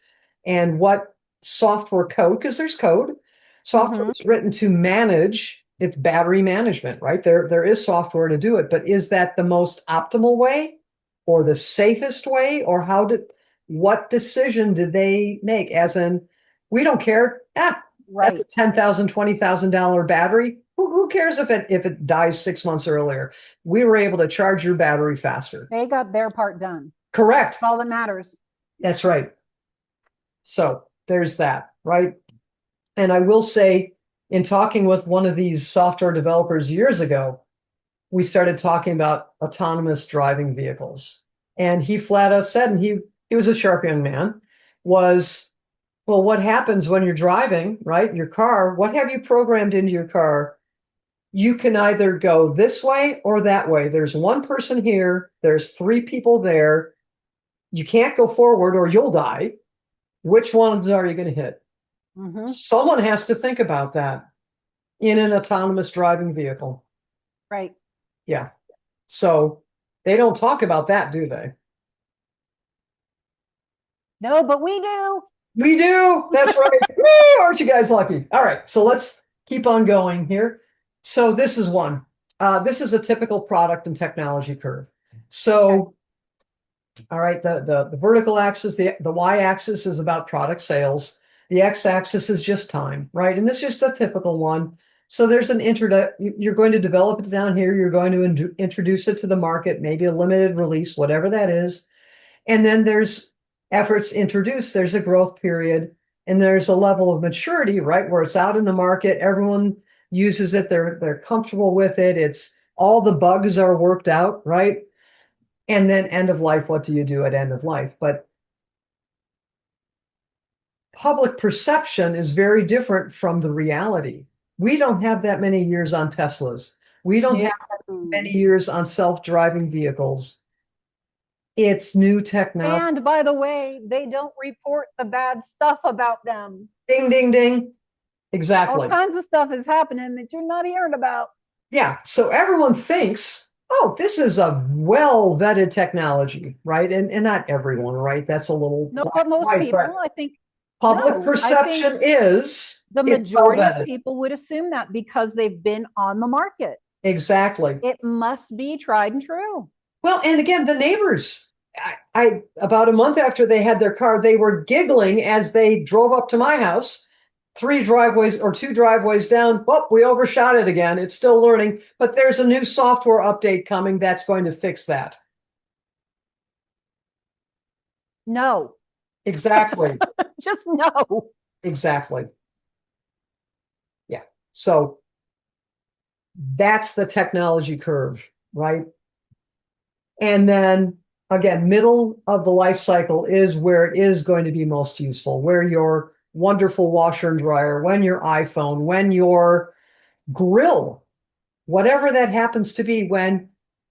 And what software code, because there's code, software is written to manage its battery management, right? There is software to do it, but is that the most optimal way or the safest way? Or what decision did they make? As in, we don't care. That's a $10,000, $20,000 battery. Who cares if it dies 6 months earlier? We were able to charge your battery faster. They got their part done. Correct. That's all that matters. That's right. So there's that, right? And I will say, in talking with one of these software developers years ago, we started talking about autonomous driving vehicles. And he flat out said, and he was a sharp young man, was, well, what happens when you're driving, right? Your car, what have you programmed into your car? You can either go this way or that way. There's one person here. There's three people there. You can't go forward or you'll die. Which ones are you going to hit? Someone has to think about that in an autonomous driving vehicle. Right. Yeah. So they don't talk about that, do they? No, but we do. We do. That's right. Woo, aren't you guys lucky? All right. So let's keep on going here. So this is one. This is a typical product and technology curve. So, all right, the vertical axis, the y-axis is about product sales. The x-axis is just time, right? And this is just a typical one. So there's you're going to develop it down here. You're going to introduce it to the market, maybe a limited release, whatever that is. And then there's efforts introduced. There's a growth period, and there's a level of maturity, right? Where it's out in the market. Everyone uses it. They're comfortable with it. It's all the bugs are worked out, right? And then end of life, what do you do at end of life? But public perception is very different from the reality. We don't have that many years on Teslas. We don't have many years on self-driving vehicles. It's new technology. And by the way, they don't report the bad stuff about them. Ding, ding, ding. Exactly. All kinds of stuff is happening that you're not hearing about. Yeah. So everyone thinks, oh, this is a well-vetted technology, right? And not everyone, right? That's a little... No, but most people, I think... Public perception is... The majority of people would assume that because they've been on the market. Exactly. It must be tried and true. Well, and again, the neighbors, about a month after they had their car, they were giggling as they drove up to my house 3 driveways or 2 driveways down, whoop, we overshot it again. It's still learning, but there's a new software update coming that's going to fix that. No, Exactly. just no. Exactly. Yeah. So that's the technology curve, right? And then again, middle of the life cycle is where it is going to be most useful, where your wonderful washer and dryer, when your iPhone, when your grill, whatever that happens to be, when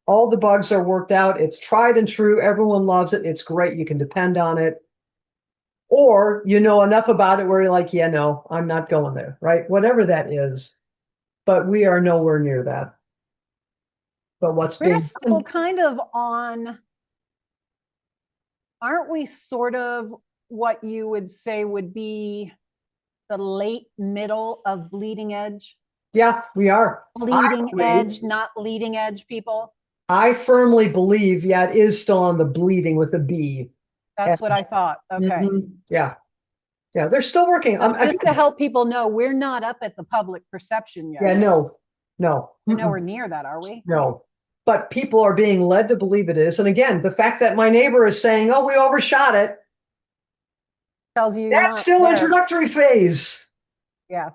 all the bugs are worked out, it's tried and true, everyone loves it, it's great, you can depend on it. Or you know enough about it where you're like, yeah, no, I'm not going there, right? Whatever that is. But we are nowhere near that. But what's We're being still kind of on, aren't we sort of what you would say would be the late middle of bleeding edge? yeah, we are. Bleeding edge, not leading edge people. I firmly believe, yeah, it is still on the bleeding with a B. That's what I thought. Okay. Yeah. Yeah, they're still working. So just to help people know, we're not up at the public perception yet. Yeah, no. We're nowhere near that, are we? No. But people are being led to believe it is. And again, the fact that my neighbor is saying, oh, we overshot it, tells you that's still introductory phase. Yeah.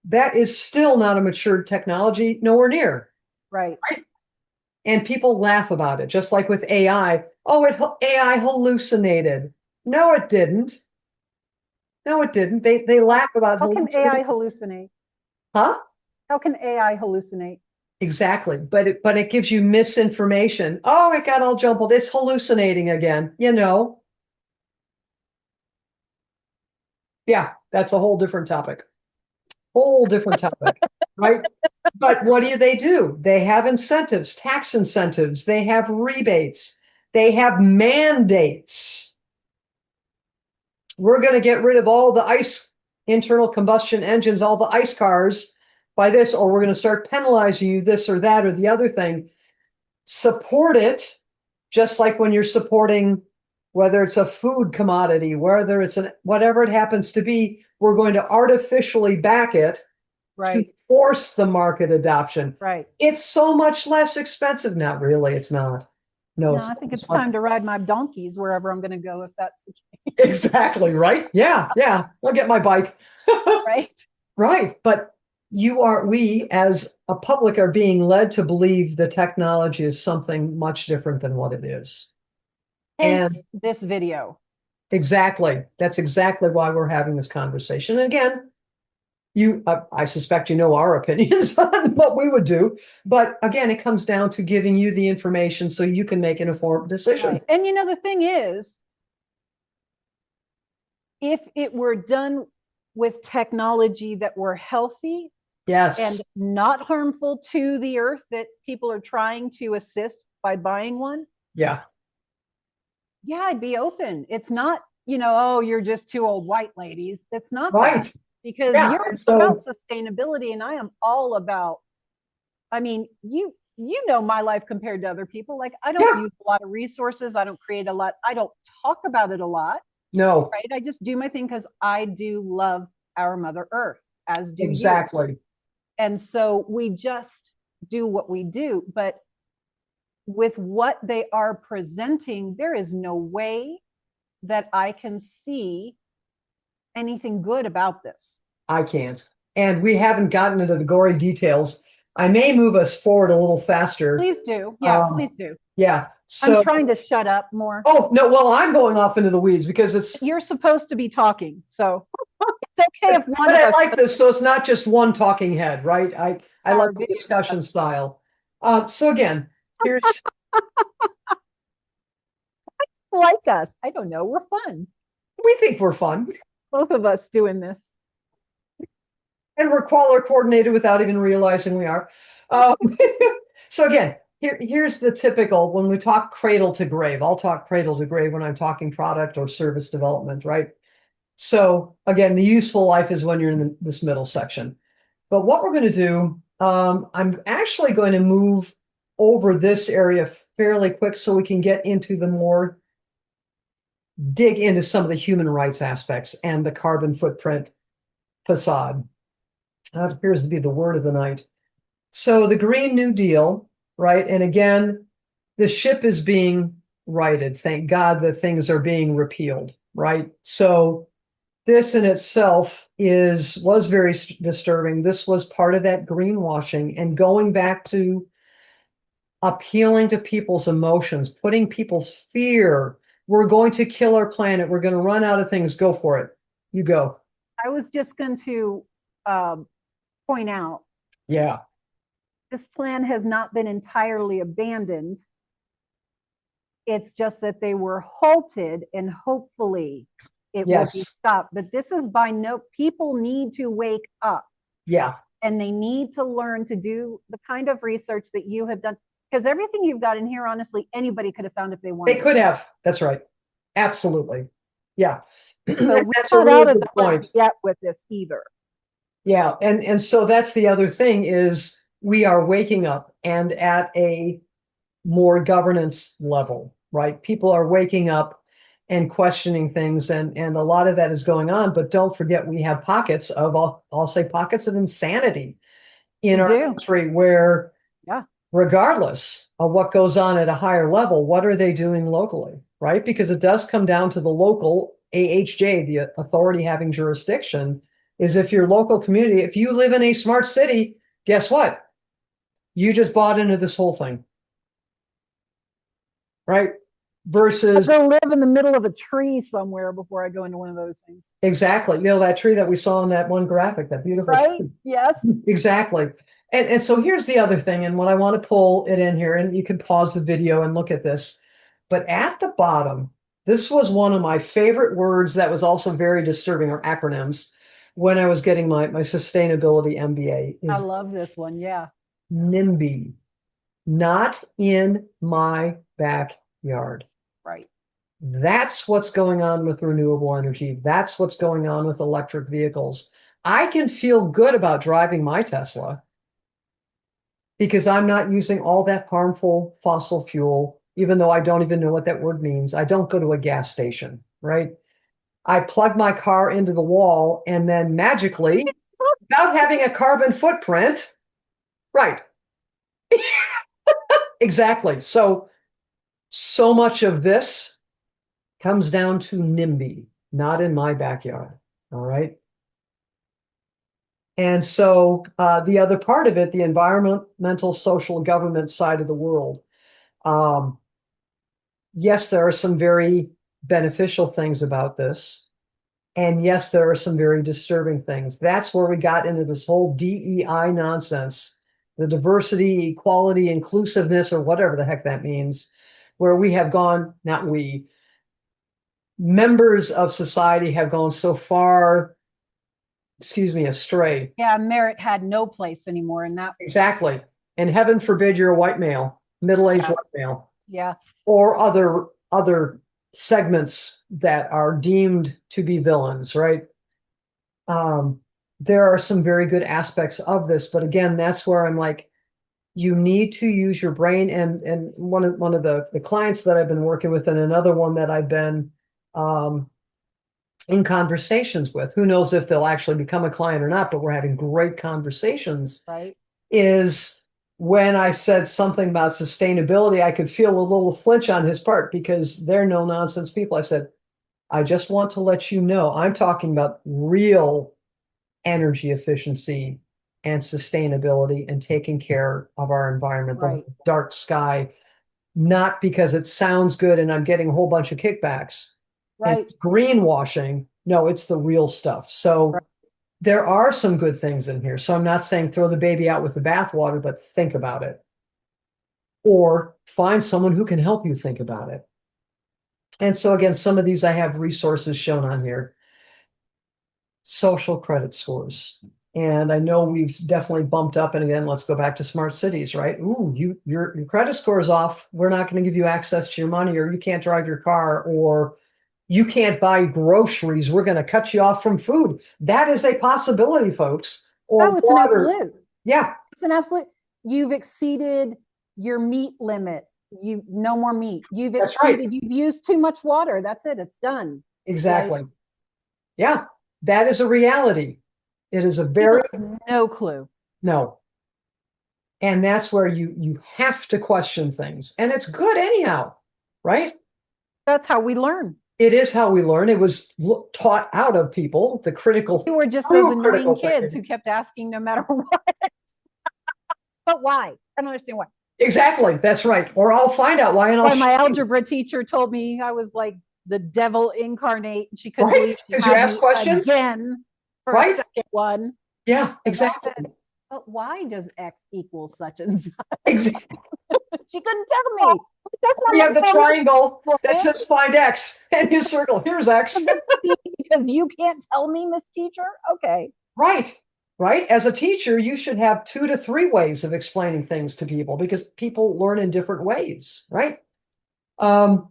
That is still not a matured technology, nowhere near. Right. And people laugh about it, just like with AI. Oh, AI hallucinated. No, it didn't. No, it didn't. They laugh about how can AI hallucinate? Huh? How can AI hallucinate? Exactly. But it gives you misinformation. Oh, it got all jumbled. It's hallucinating again. You know. Yeah, that's a whole different topic. Whole different topic, right? But what do? They have incentives, tax incentives. They have rebates. They have mandates. We're going to get rid of all the internal combustion engines, all the ICE cars by this, or we're going to start penalizing you this or that or the other thing. Support it, just like when you're supporting, whether it's a food commodity, whether it's whatever it happens to be, we're going to artificially back it to force the market adoption. Right. It's so much less expensive. Not really. It's not. No, I think it's time to ride my donkeys wherever I'm going to go, if that's the case. Exactly, right? Yeah. I'll get my bike. Right. Right. But we as a public are being led to believe the technology is something much different than what it is. Hence this video. Exactly. That's exactly why we're having this conversation. And again, I suspect you know our opinions on what we would do. But again, it comes down to giving you the information so you can make an informed decision. Right. And the thing is, if it were done with technology that were healthy, yes, and not harmful to the earth that people are trying to assist by buying one, I'd be open. It's not, oh, you're just two old white ladies. It's not right. That. Because you're about sustainability, and I am all about, you know my life compared to other people. Like, I don't use a lot of resources. I don't create a lot. I don't talk about it a lot. No. Right? I just do my thing because I do love our Mother Earth, as do you. And so we just do what we do. But with what they are presenting, there is no way that I can see anything good about this. I can't. And we haven't gotten into the gory details. I may move us forward a little faster. Please do. Yeah, please do. Yeah. So, I'm trying to shut up more. Oh, no. Well, I'm going off into the weeds because you're supposed to be talking. So it's okay if one of us. I like this. So it's not just one talking head, right? I like the discussion style. So again, here's. Like us. I don't know. We're fun. We think we're fun. Both of us doing this. And we're color coordinated without even realizing we are. So again, here's the typical, when we talk cradle to grave, I'll talk cradle to grave when I'm talking product or service development, right? So again, the useful life is when you're in this middle section. But what we're going to do, I'm actually going to move over this area fairly quick so we can get into the more dig into some of the human rights aspects and the carbon footprint facade. That appears to be the word of the night. So the Green New Deal, right? And again, the ship is being righted. Thank God that things are being repealed, right? So this in itself was very disturbing. This was part of that greenwashing and going back to appealing to people's emotions, putting people's fear. We're going to kill our planet. We're going to run out of things. Go for it. You go. I was just going to point out, Yeah. this plan has not been entirely abandoned. It's just that they were halted and hopefully it will be stopped. But this is people need to wake up. Yeah. And they need to learn to do the kind of research that you have done. Because everything you've got in here, honestly, anybody could have found if they wanted. They could have. That's right. Absolutely. Yeah. So that's we're a not really out of good the point. woods yet with this either. Yeah. And so that's the other thing is we are waking up and at a more governance level, right? People are waking up and questioning things, and a lot of that is going on. But don't forget, we have pockets of, I'll say pockets of insanity in our country where, regardless of what goes on at a higher level, what are they doing locally, right? Because it does come down to the local AHJ, the authority having jurisdiction, is if your local community, if you live in a smart city, guess what? You just bought into this whole thing. Right? Versus I go live in the middle of a tree somewhere before I go into one of those things. Exactly. You know, that tree that we saw in that one graphic, that beautiful right tree. Yes, exactly. And so here's the other thing, and what I want to pull it in here, and you can pause the video and look at this, but at the bottom, this was one of my favorite words that was also very disturbing, or acronyms, when I was getting my sustainability MBA. I love this one. Yeah. NIMBY, not in my backyard. Right. That's what's going on with renewable energy. That's what's going on with electric vehicles. I can feel good about driving my Tesla because I'm not using all that harmful fossil fuel, even though I don't even know what that word means. I don't go to a gas station, right? I plug my car into the wall and then magically, without having a carbon footprint, right. Exactly. So much of this comes down to NIMBY, not in my backyard. All right. And so the other part of it, the environmental, social, government side of the world. Yes, there are some very beneficial things about this. And yes, there are some very disturbing things. That's where we got into this whole DEI nonsense, the diversity, equality, inclusiveness, or whatever the heck that means, where we have gone, not we, members of society have gone so far, astray. Yeah, merit had no place anymore in that. Exactly. And heaven forbid you're a white male, middle-aged white male. Yeah. Or other segments that are deemed to be villains, right? There are some very good aspects of this, but again, that's where I'm like, you need to use your brain. And one of the clients that I've been working with, and another one that I've been in conversations with, who knows if they'll actually become a client or not, but we're having great conversations, right? Is when I said something about sustainability, I could feel a little flinch on his part because they're no nonsense people. I said, I just want to let you know, I'm talking about real energy efficiency and sustainability and taking care of our environment, the dark sky, not because it sounds good and I'm getting a whole bunch of kickbacks. Right. And greenwashing. No, it's the real stuff. So there are some good things in here. So I'm not saying throw the baby out with the bathwater, but think about it. Or find someone who can help you think about it. And so again, some of these I have resources shown on here. Social credit scores. And I know we've definitely bumped up. And again, let's go back to smart cities, right? Ooh, your credit score is off. We're not going to give you access to your money, or you can't drive your car, or you can't buy groceries. We're going to cut you off from food. That is a possibility, folks. Or it's water. An absolute. Yeah. It's an absolute. You've exceeded your meat limit. No more meat. You've exceeded, you've used too much water. That's it. It's done. Exactly. Right? Yeah. That is a reality. It is a People very, have no clue. no. And that's where you have to question things. And it's good anyhow, right? That's how we learn. It is how we learn. It was taught out of people, the critical, We were just true those annoying critical kids thinking. who kept asking no matter what. But why? I don't understand why. Exactly. That's right. Or I'll find out why and I'll Why my show you. algebra teacher told me I was like the devil incarnate. And she couldn't Right? believe she Because you had ask me questions. again for a Right? second one. Yeah, And I exactly. said, but why does X equal such and such? Exactly. She couldn't tell me. That's We not have the my triangle that problem. says find X and you circle, here's X. Because you can't tell me, Miss Teacher? Okay. Right. Right. As a teacher, you should have 2 to 3 ways of explaining things to people because people learn in different ways. Right. Um,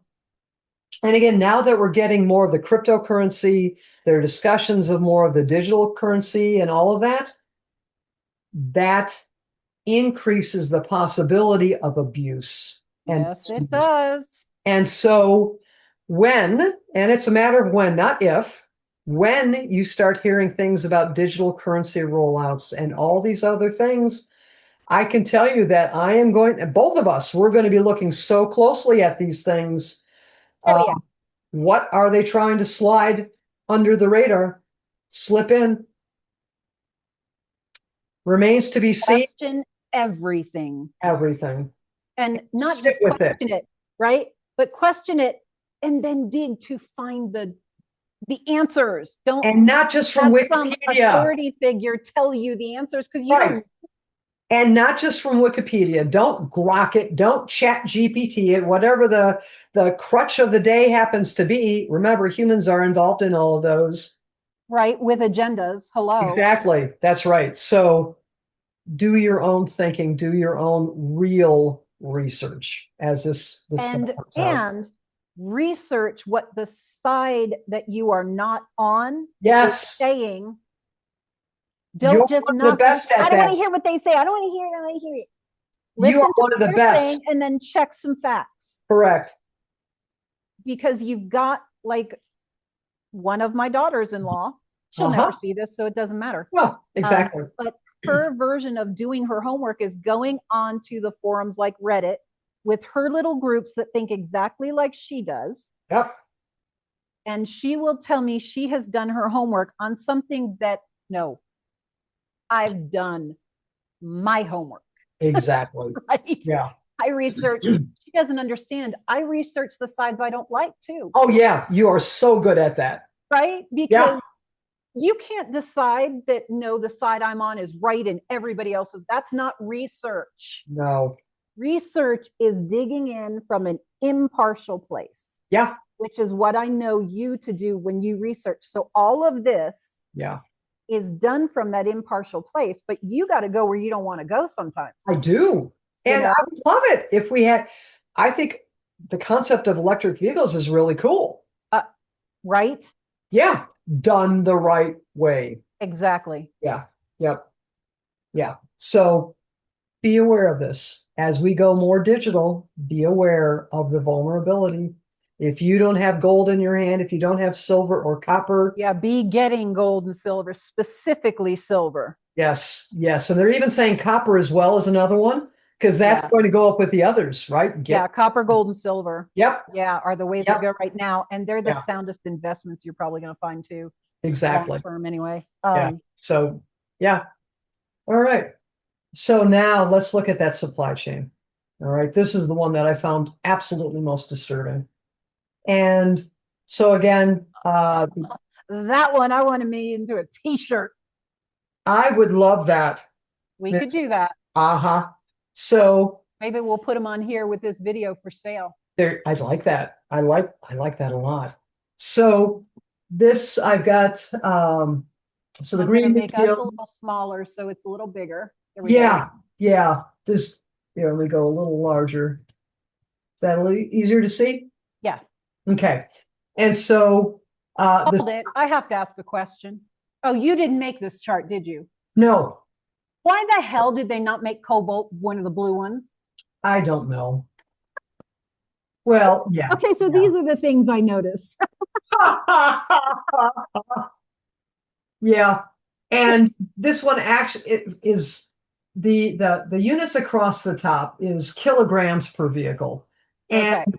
and again, now that we're getting more of the cryptocurrency, there are discussions of more of the digital currency and all of that, that increases the possibility of abuse. And Yes, it does. And so when, and it's a matter of when, not if, when you start hearing things about digital currency rollouts and all these other things, I can tell you that I am going, and both of us, we're going to be looking so closely at these things. Oh, yeah. What are they trying to slide under the radar, slip in? Remains to be seen. Question everything. Everything. And not Stick just with question it, right? But question it and then dig to find the answers. Don't And not just from have some Wikipedia. authority figure tell you the answers because you Right. don't. And not just from Wikipedia. Don't grok it. Don't chat GPT it. Whatever the crutch of the day happens to be. Remember, humans are involved in all of those. Right, with agendas. Hello. Exactly. That's right. So do your own thinking. Do your own real research as this and stuff comes out. and research what the side that you are not on is Yes. saying. You're Don't just one of the not. best at I don't want that. to hear what they say. I don't want to hear it. I don't want to hear it. You Listen are to one of what the they're best. saying and then check some facts Correct. because you've got like one of my daughters-in-law. She'll never see this, so it doesn't matter. Well, exactly. But her version of doing her homework is going on to the forums like Reddit with her little groups that think exactly like she does. Yep. And she will tell me she has done her homework on something that, no, I've done my homework. Exactly. Right? Yeah. I research. She doesn't understand. I research the sides I don't like too. Oh, yeah. You are so good at that. Right? Because you can't decide that, no, the side I'm on is right and everybody else is. That's not research. No. Research is digging in from an impartial place. Yeah. Which is what I know you to do when you research. So all of this is done from that impartial place, but you got to go where you don't want to go sometimes. I do. And I would love it if we had, I think the concept of electric vehicles is really cool. Right? Yeah. Done the right way. Exactly. Yeah. Yep. Yeah. So be aware of this. As we go more digital, be aware of the vulnerability. If you don't have gold in your hand, if you don't have silver or copper. Yeah, be getting gold and silver, specifically silver. Yes, yes. And they're even saying copper as well as another one, because that's going to go up with the others, right? Yeah, copper, gold, and silver. Yep. Yeah, are the ways to go right now. And they're the Yeah. soundest investments you're probably going to find too. Exactly. Long term anyway. Yeah. So, yeah. All right. So now let's look at that supply chain. All right. This is the one that I found absolutely most disturbing. And so again, that one I want to make into a t-shirt. I would love that. We could do that. Uh-huh. So maybe we'll put them on here with this video for sale. There, I like that. I like that a lot. So this I've got so the green make us a little smaller so it's a little bigger. There we go. Yeah. This here we go a little larger. Is that a little easier to see? Yeah. Okay. And so hold it. I have to ask a question. Oh, you didn't make this chart, did you? No. Why the hell did they not make cobalt one of the blue ones? I don't know. Well, yeah. Okay, so these are the things I notice. Yeah. And this one actually is the units across the top is kilograms per vehicle. And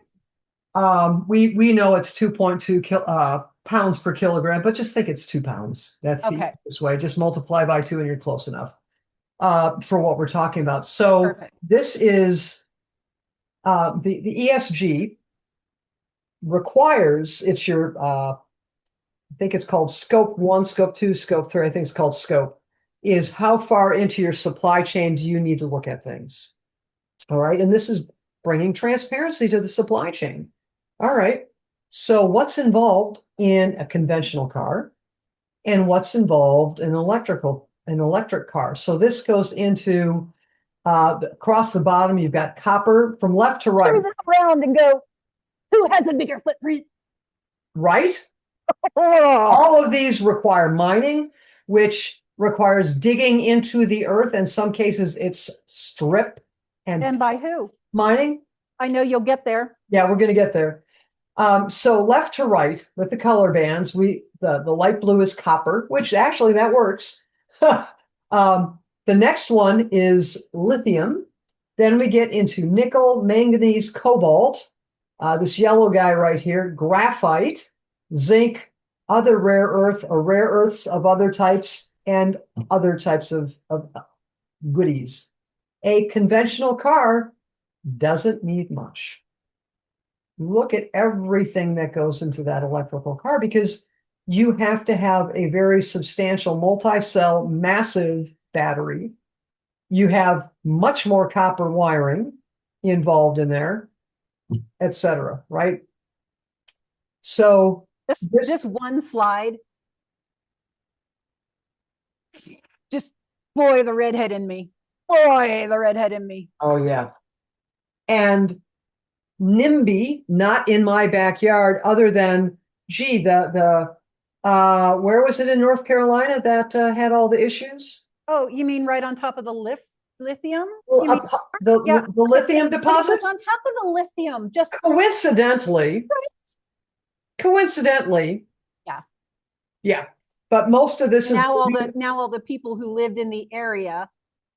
Okay. we know it's 2.2 pounds per kilogram, but just think it's 2 pounds. That's the Okay. easiest way. Just multiply by 2 and you're close enough for what we're talking about. So Perfect. this is the ESG requires it's your I think it's called scope 1, scope 2, scope 3. I think it's called scope, is how far into your supply chain do you need to look at things? All right. And this is bringing transparency to the supply chain. All right. So what's involved in a conventional car and what's involved in an electric car? So this goes into across the bottom, you've got copper from left to right. Turn this around and go, who has a bigger footprint? Right? Oh, All of these require mining, which requires digging into the earth. In some cases, it's strip and by who? mining. I know you'll get there. Yeah, we're going to get there. So left to right with the color bands, the light blue is copper, which actually that works. The next one is lithium. Then we get into nickel, manganese, cobalt. This yellow guy right here, graphite, zinc, other rare earth or rare earths of other types, and other types of goodies. A conventional car doesn't need much. Look at everything that goes into that electrical car because you have to have a very substantial multi-cell, massive battery. You have much more copper wiring involved in there, etc. Right? So this one slide, just boy, the redhead in me. Boy, the redhead in me. Oh yeah. And NIMBY, not in my backyard, other than gee, the where was it in North Carolina that had all the issues? Oh, you mean right on top of the lithium? Well, You mean, the lithium but it deposit? was on top of the lithium, just Coincidentally, yeah. yeah. But most of this is Now all the people who lived in the area,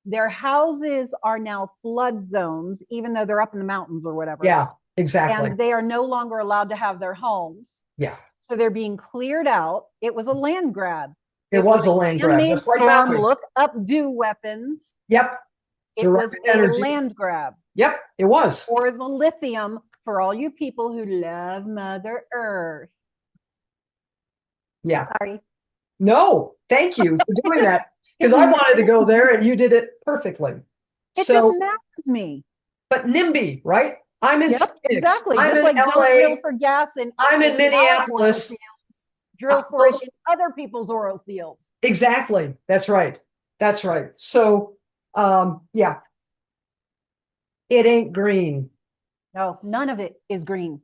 their houses are now flood zones, even though they're up in the mountains or whatever. yeah, exactly. And they are no longer allowed to have their homes. Yeah. So they're being cleared out. It was a land grab. It was a land grab. Man-made storm. Look up dew weapons. Yep. It was a land grab. Yep, it was. For the lithium, for all you people who love Mother Earth. Yeah. Sorry. No, thank you for doing that. Because I wanted to go there and you did it perfectly. It just matters me. But NIMBY, right? I'm in Phoenix. Exactly. I'm just in like LA. don't drill for gas and I'm in Minneapolis. Drill for it in other people's oil fields. Exactly. That's right. That's right. So yeah. It ain't green. No, none of it is green.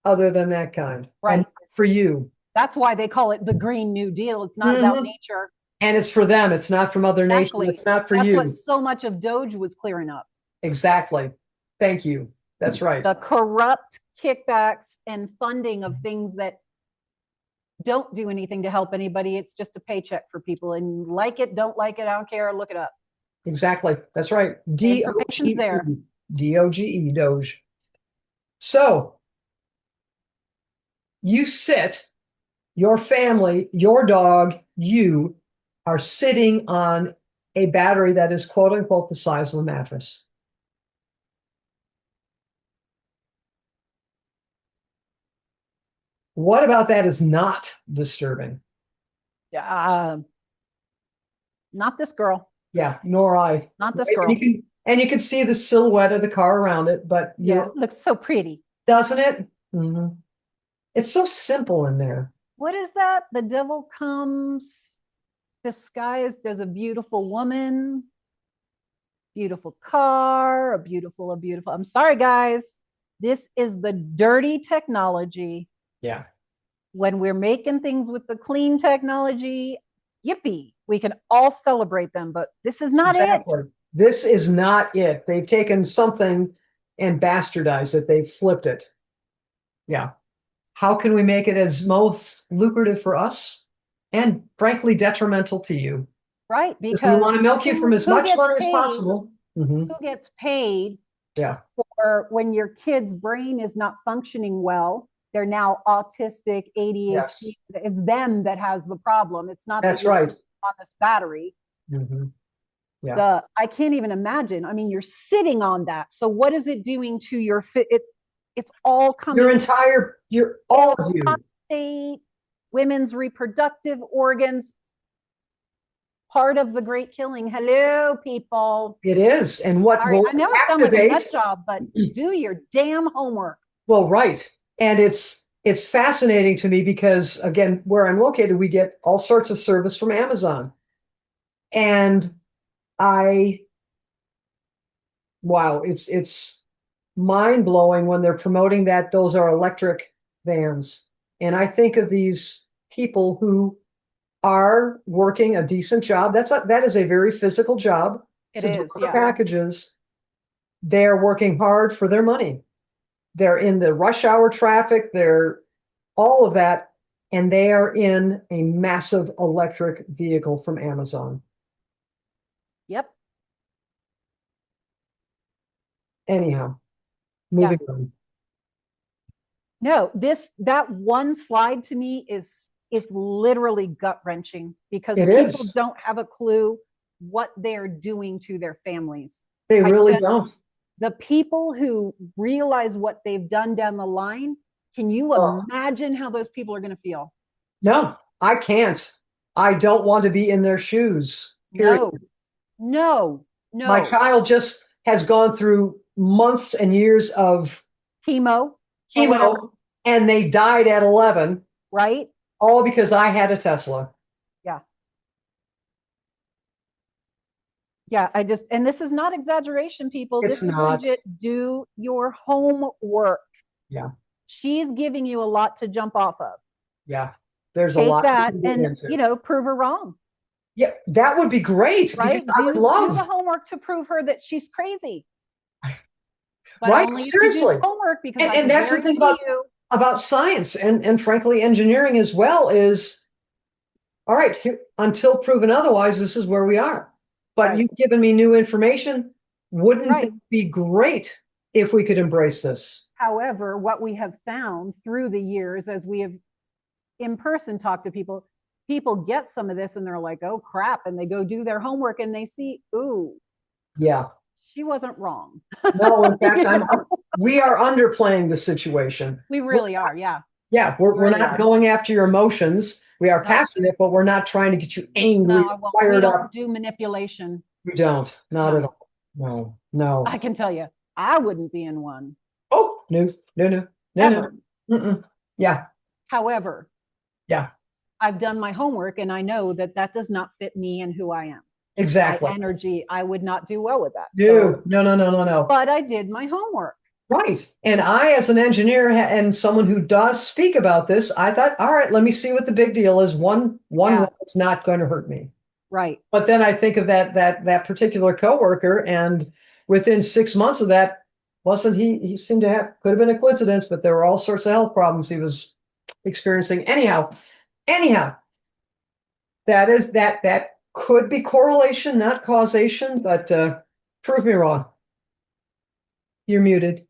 Other than that kind. Right. And for you. That's why they call it the Green New Deal. It's not about nature. And it's for them. It's not for Mother Nature. It's not for you. That's what so much of Doge was clearing up. Exactly. Thank you. That's right. The corrupt kickbacks and funding of things that don't do anything to help anybody. It's just a paycheck for people. And like it, don't like it, I don't care. Look it up. Exactly. That's right. Information's there. DOGE, Doge. So you sit, your family, your dog, you are sitting on a battery that is quote unquote the size of a mattress. What about that is not disturbing? Not this girl. Yeah, nor I. Not this girl. And you can see the silhouette of the car around it, but yeah, it looks so pretty. Doesn't it? Mm-hmm. It's so simple in there. What is that? The devil comes disguised as a beautiful woman, beautiful car, a beautiful. I'm sorry, guys. This is the dirty technology. Yeah. When we're making things with the clean technology, yippee, we can all celebrate them, but this is not it. This is not it. They've taken something and bastardized it. They've flipped it. Yeah. How can we make it as most lucrative for us? and frankly detrimental to you. Right, Because we want because to milk you from as who much gets money as paid? possible. Who gets paid Yeah. for when your kid's brain is not functioning well? They're now autistic, ADHD. Yes. It's them that has the problem. It's not That's that you're right. on this battery. Yeah. I can't even imagine. I mean, you're sitting on that. So what is it doing to your fit? It's all coming. All of you. Prostate, women's reproductive organs, part of the great killing. Hello, people. It is. And what Sorry, will I know I sound like a nut job, but do your damn homework. Well, right. And it's fascinating to me because, again, where I'm located, we get all sorts of service from Amazon. And wow, it's mind-blowing when they're promoting that those are electric vans. And I think of these people who are working a decent job. That is a very physical job to deliver packages. They're working hard for their money. They're in the rush hour traffic. They're all of that. And they are in a massive electric vehicle from Amazon. Yep. Anyhow, moving on. No, that one slide to me it's literally gut wrenching because people don't have a clue what they're doing to their families. They really don't. The people who realize what they've done down the line, can you imagine how those people are going to feel? No, I can't. I don't want to be in their shoes. Period. No. My child just has gone through months and years of chemo, and they died at 11. Right? All because I had a Tesla. Yeah, and this is not exaggeration, people. This is legit. Do your homework. Yeah. She's giving you a lot to jump off of. Yeah. There's a lot. Take that and, prove her wrong. Yeah, that would be great. Right? I would love. Do the homework to prove her that she's crazy. But right? Seriously. Homework because and that's the thing about science and frankly engineering as well is, all right, until proven otherwise, this is where we are. But you've given me new information. Wouldn't it be great if we could embrace this? However, what we have found through the years as we have in person talked to people get some of this and they're like, oh crap, and they go do their homework and they see, ooh, yeah, she wasn't wrong. No, in fact, we are underplaying the situation. We really are, yeah. Yeah, we're not going after your emotions. We are passionate, but we're not trying to get you angry, fired up. We don't do manipulation. We don't, not at all. No. I can tell you, I wouldn't be in one. Oh, no. Yeah. However, yeah, I've done my homework and I know that does not fit me and who I am. Exactly. My energy, I would not do well with that. No. But I did my homework. Right. And I, as an engineer and someone who does speak about this, I thought, all right, let me see what the big deal is. One it's not going to hurt me. Right. But then I think of that particular coworker, and within 6 months of that, he seemed to could have been a coincidence, but there were all sorts of health problems he was experiencing. Anyhow, that could be correlation, not causation, but prove me wrong. You're muted.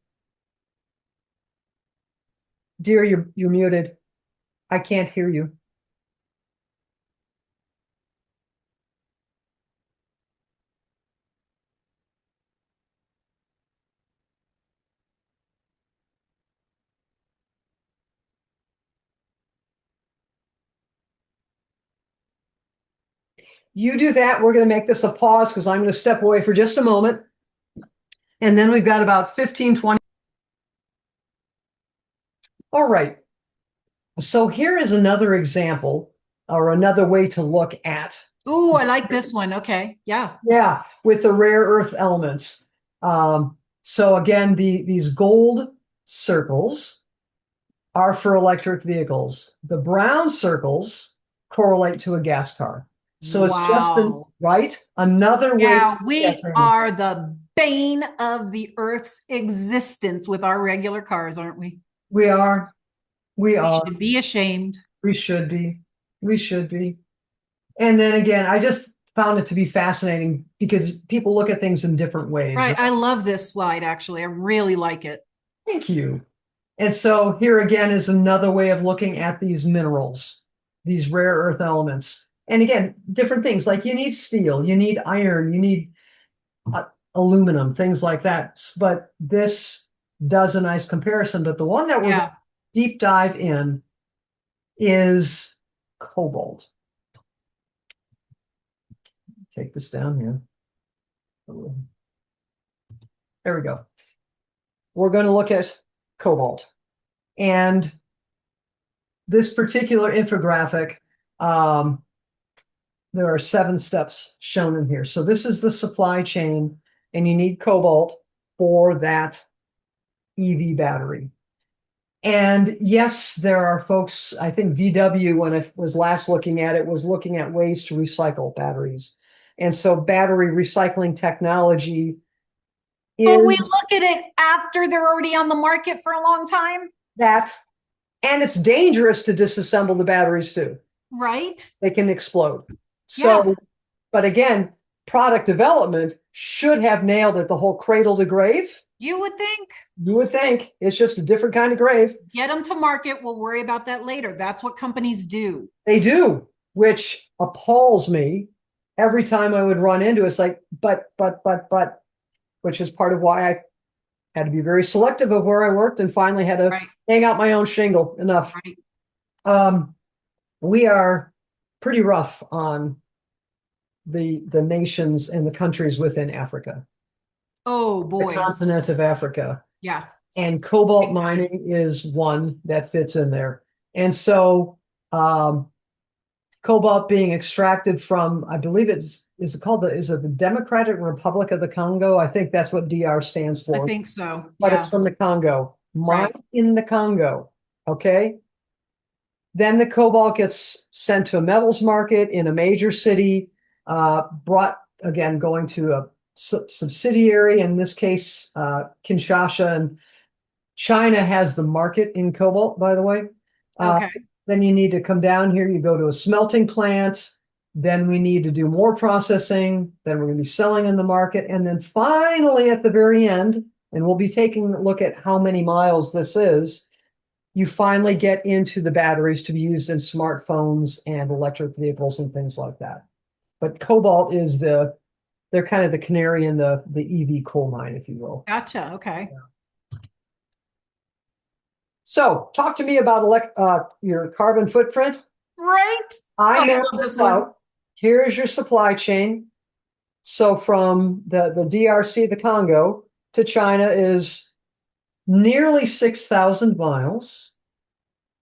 Dear, you're muted. I can't hear you. You do that. We're going to make this a pause because I'm going to step away for just a moment. And then we've got about 15, 20. All right. So here is another example or another way to look at. Ooh, I like this one. Okay. Yeah. Yeah. With the rare earth elements. So again, these gold circles are for electric vehicles. The brown circles correlate to a gas car. So it's just another way. Yeah, we are the bane of the Earth's existence with our regular cars, aren't we? We are. We should be ashamed. We should be. We should be. And then again, I just found it to be fascinating because people look at things in different ways. Right. I love this slide, actually. I really like it. Thank you. And so here again is another way of looking at these minerals, these rare earth elements. And again, different things like you need steel, you need iron, you need aluminum, things like that. But this does a nice comparison. But the one that we're going to deep dive in is cobalt. Take this down here. There we go. We're going to look at cobalt. And this particular infographic, there are 7 steps shown in here. So this is the supply chain, and you need cobalt for that EV battery. And yes, there are folks, I think VW, when I was last looking at it, was looking at ways to recycle batteries. And so battery recycling technology is... But we look at it after they're already on the market for a long time. That, and it's dangerous to disassemble the batteries too. Right. They can explode. So, but again, product development should have nailed it, the whole cradle to grave. You would think. You would think. It's just a different kind of grave. Get them to market. We'll worry about that later. That's what companies do. They do, which appalls me every time I would run into it. It's like, but, which is part of why I had to be very selective of where I worked and finally had to hang out my own shingle. Enough. Right. We are pretty rough on the nations and the countries within Africa. Oh boy. The continent of Africa. Yeah. And cobalt mining is one that fits in there. And so cobalt being extracted from, I believe is it the Democratic Republic of the Congo? I think that's what DR stands for. I think so. But it's from the Congo. Mined in the Congo. Okay. Then the cobalt gets sent to a metals market in a major city, brought, again, going to a subsidiary, in this case, Kinshasa. And China has the market in cobalt, by the way. Then you need to come down here. You go to a smelting plant. Then we need to do more processing. Then we're going to be selling in the market. And then finally, at the very end, and we'll be taking a look at how many miles this is, you finally get into the batteries to be used in smartphones and electric vehicles and things like that. But cobalt is they're kind of the canary in the EV coal mine, if you will. Gotcha. Okay. Yeah. So talk to me about your carbon footprint. Right. I mapped this out. Here's your supply chain. So from the DRC, the Congo, to China is nearly 6,000 miles.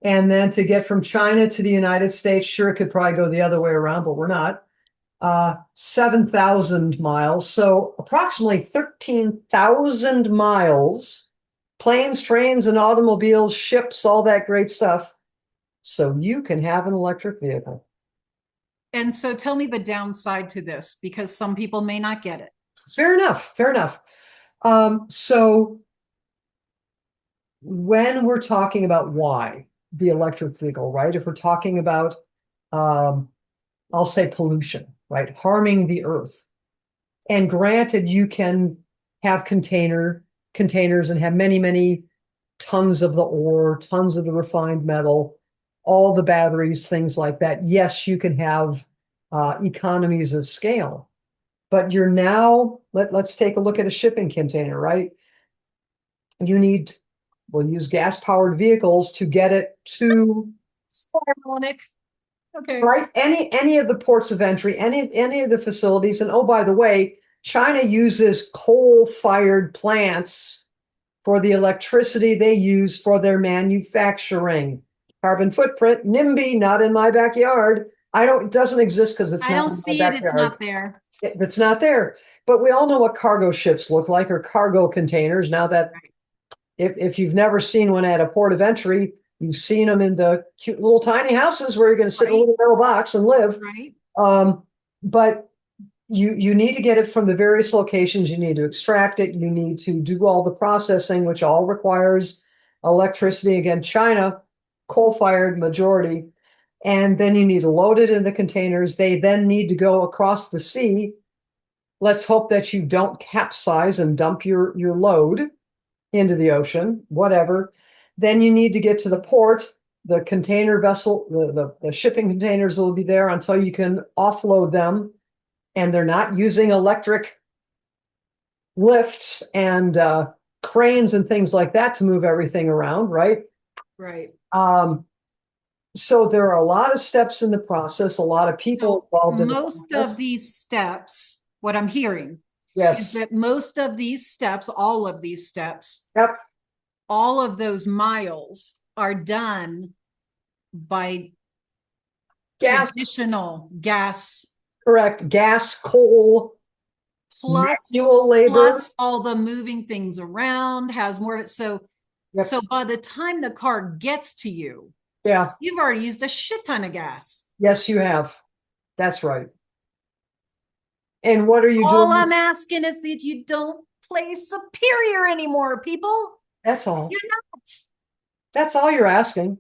And then to get from China to the United States, sure, it could probably go the other way around, but we're not. 7,000 miles. So approximately 13,000 miles, planes, trains, and automobiles, ships, all that great stuff. So you can have an electric vehicle. And so tell me the downside to this, because some people may not get it. Fair enough. Fair enough. So when we're talking about why the electric vehicle, right? If we're talking about, I'll say pollution, right? Harming the earth. And granted, you can have containers and have many, many tons of the ore, tons of the refined metal, all the batteries, things like that. Yes, you can have economies of scale, but you're now, let's take a look at a shipping container, right? We'll use gas-powered vehicles to get it to... So ironic. Okay. Right? Any of the ports of entry, any of the facilities. And oh, by the way, China uses coal-fired plants for the electricity they use for their manufacturing. Carbon footprint, NIMBY, not in my backyard. It doesn't exist because it's not in my backyard. I don't see it, it's not there. It's not there. But we all know what cargo ships look like, or cargo containers. Now that if you've never seen one at a port of entry, you've seen them in the cute little tiny houses where you're going to sit in a little metal box and live. Right. But you need to get it from the various locations. You need to extract it. You need to do all the processing, which all requires electricity. Again, China, coal-fired majority. And then you need to load it in the containers. They then need to go across the sea. Let's hope that you don't capsize and dump your load into the ocean, whatever. Then you need to get to the port. The container vessel, the shipping containers will be there until you can offload them. And they're not using electric lifts and cranes and things like that to move everything around, right? Right. So there are a lot of steps in the process, a lot of people involved in the Most process. of these steps, what I'm hearing is Yes. that most of these steps, all of these steps, Yep. all of those miles are done by Gas. traditional gas Correct. Gas, coal, plus manual labor. plus all the moving things around, has more of it. So Yep. so by the time the car gets to you, Yeah. you've already used a shit ton of gas. Yes, you have. That's right. And what are you All doing? I'm asking is that you don't play superior anymore, people. That's all. You're not. That's all you're asking.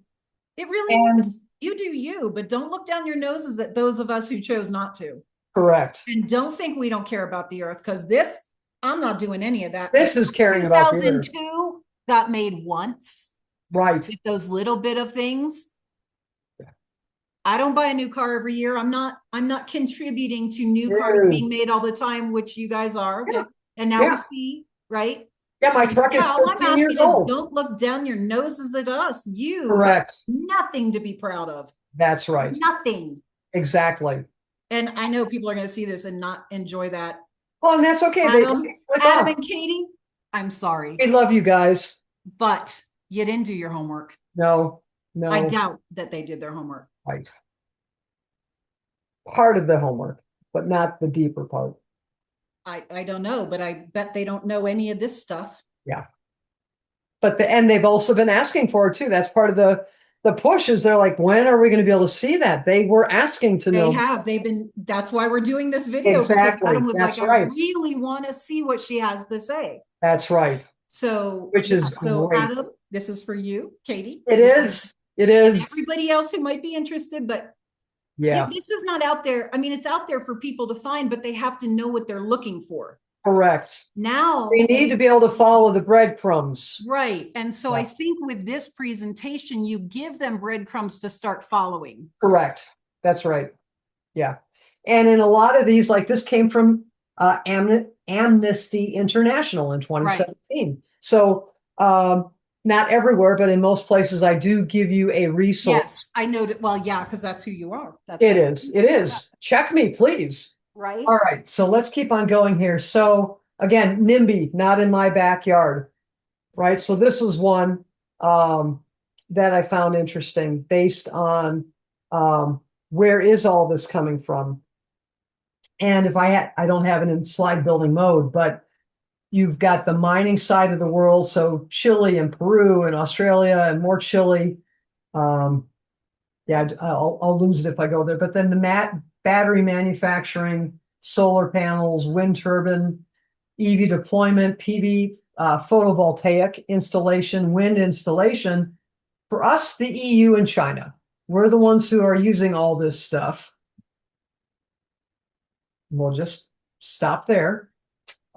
It really And is. You do you, but don't look down your noses at those of us who chose not to. correct. And don't think we don't care about the earth, because this, I'm not doing any of that. This is caring about the earth. 2002 got made once Right. with those little bit of things. I don't buy a new car every year. I'm not contributing to new cars No. being made all the time, which you guys are. Okay. Yeah. And now Yeah. we see, right? Yeah, my truck is all I'm 13 years asking is old. don't look down your noses at us. You Correct. have nothing to be proud of. That's right. Nothing. Exactly. And I know people are going to see this and not enjoy that. Well, and that's okay. Adam, Click Adam off. and Katie, I'm sorry, We love you guys. but you didn't do your homework. No, I no. doubt that they did their homework. Right. Part of the homework, but not the deeper part. I don't know, but I bet they don't know any of this stuff. Yeah. But and they've also been asking for it too. That's part of the push is they're like, when are we going to be able to see that? They were asking to know. They have. They've been. That's why we're doing this video. because Exactly. Adam was That's like, right. I really want to see what she has to say. That's right. So, Which is so great. Adam, this is for you, Katie. It is. It is. Everybody else who might be interested, but Yeah. this is not out there. I mean, it's out there for people to find, but they have to know what they're looking for. Correct. Now They need to be able to follow the breadcrumbs. right. And so Yeah. I think with this presentation, you give them breadcrumbs to start following. Correct. That's right. Yeah. And in a lot of these, like this came from Amnesty International in 2017. So not everywhere, but in most places, I do give you a resource. Yes, I know that. Well, yeah, because that's who you are. That's It is. It is. Check me, please. right. All right. So let's keep on going here. So again, NIMBY, not in my backyard. Right. So this was one that I found interesting based on where is all this coming from? And if I don't have it in slide building mode, but you've got the mining side of the world. So Chile and Peru and Australia and more Chile. Yeah, I'll lose it if I go there. But then the battery manufacturing, solar panels, wind turbine, EV deployment, PV, photovoltaic installation, wind installation. For us, the EU and China, we're the ones who are using all this stuff. We'll just stop there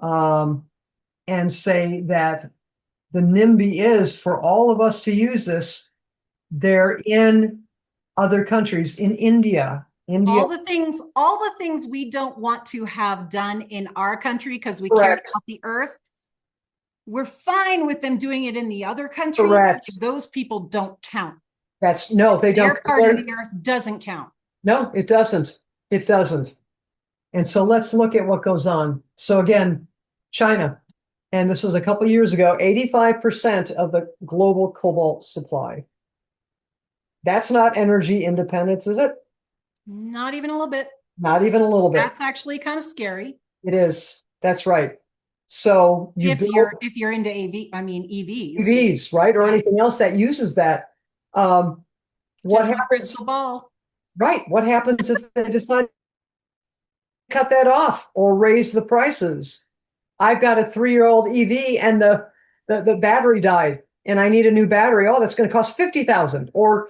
and say that the NIMBY is for all of us to use this. They're in other countries, in India. All the things we don't want to have done in our country because we care Correct. about the earth. We're fine with them doing it in the other countries. Correct. Those people don't count. No, they don't. Their part of the earth doesn't count. No, it doesn't. It doesn't. And so let's look at what goes on. So again, China, and this was a couple years ago, 85% of the global cobalt supply. That's not energy independence, is it? Not even a little bit. Not even a little bit. That's actually kind of scary. It is. That's right. So If you're into EVs. EVs, right? Or anything else that uses that. What happens? Crystal ball. Right. What happens if they decide to cut that off or raise the prices? I've got a 3-year-old EV and the battery died and I need a new battery. Oh, that's going to cost $50,000 or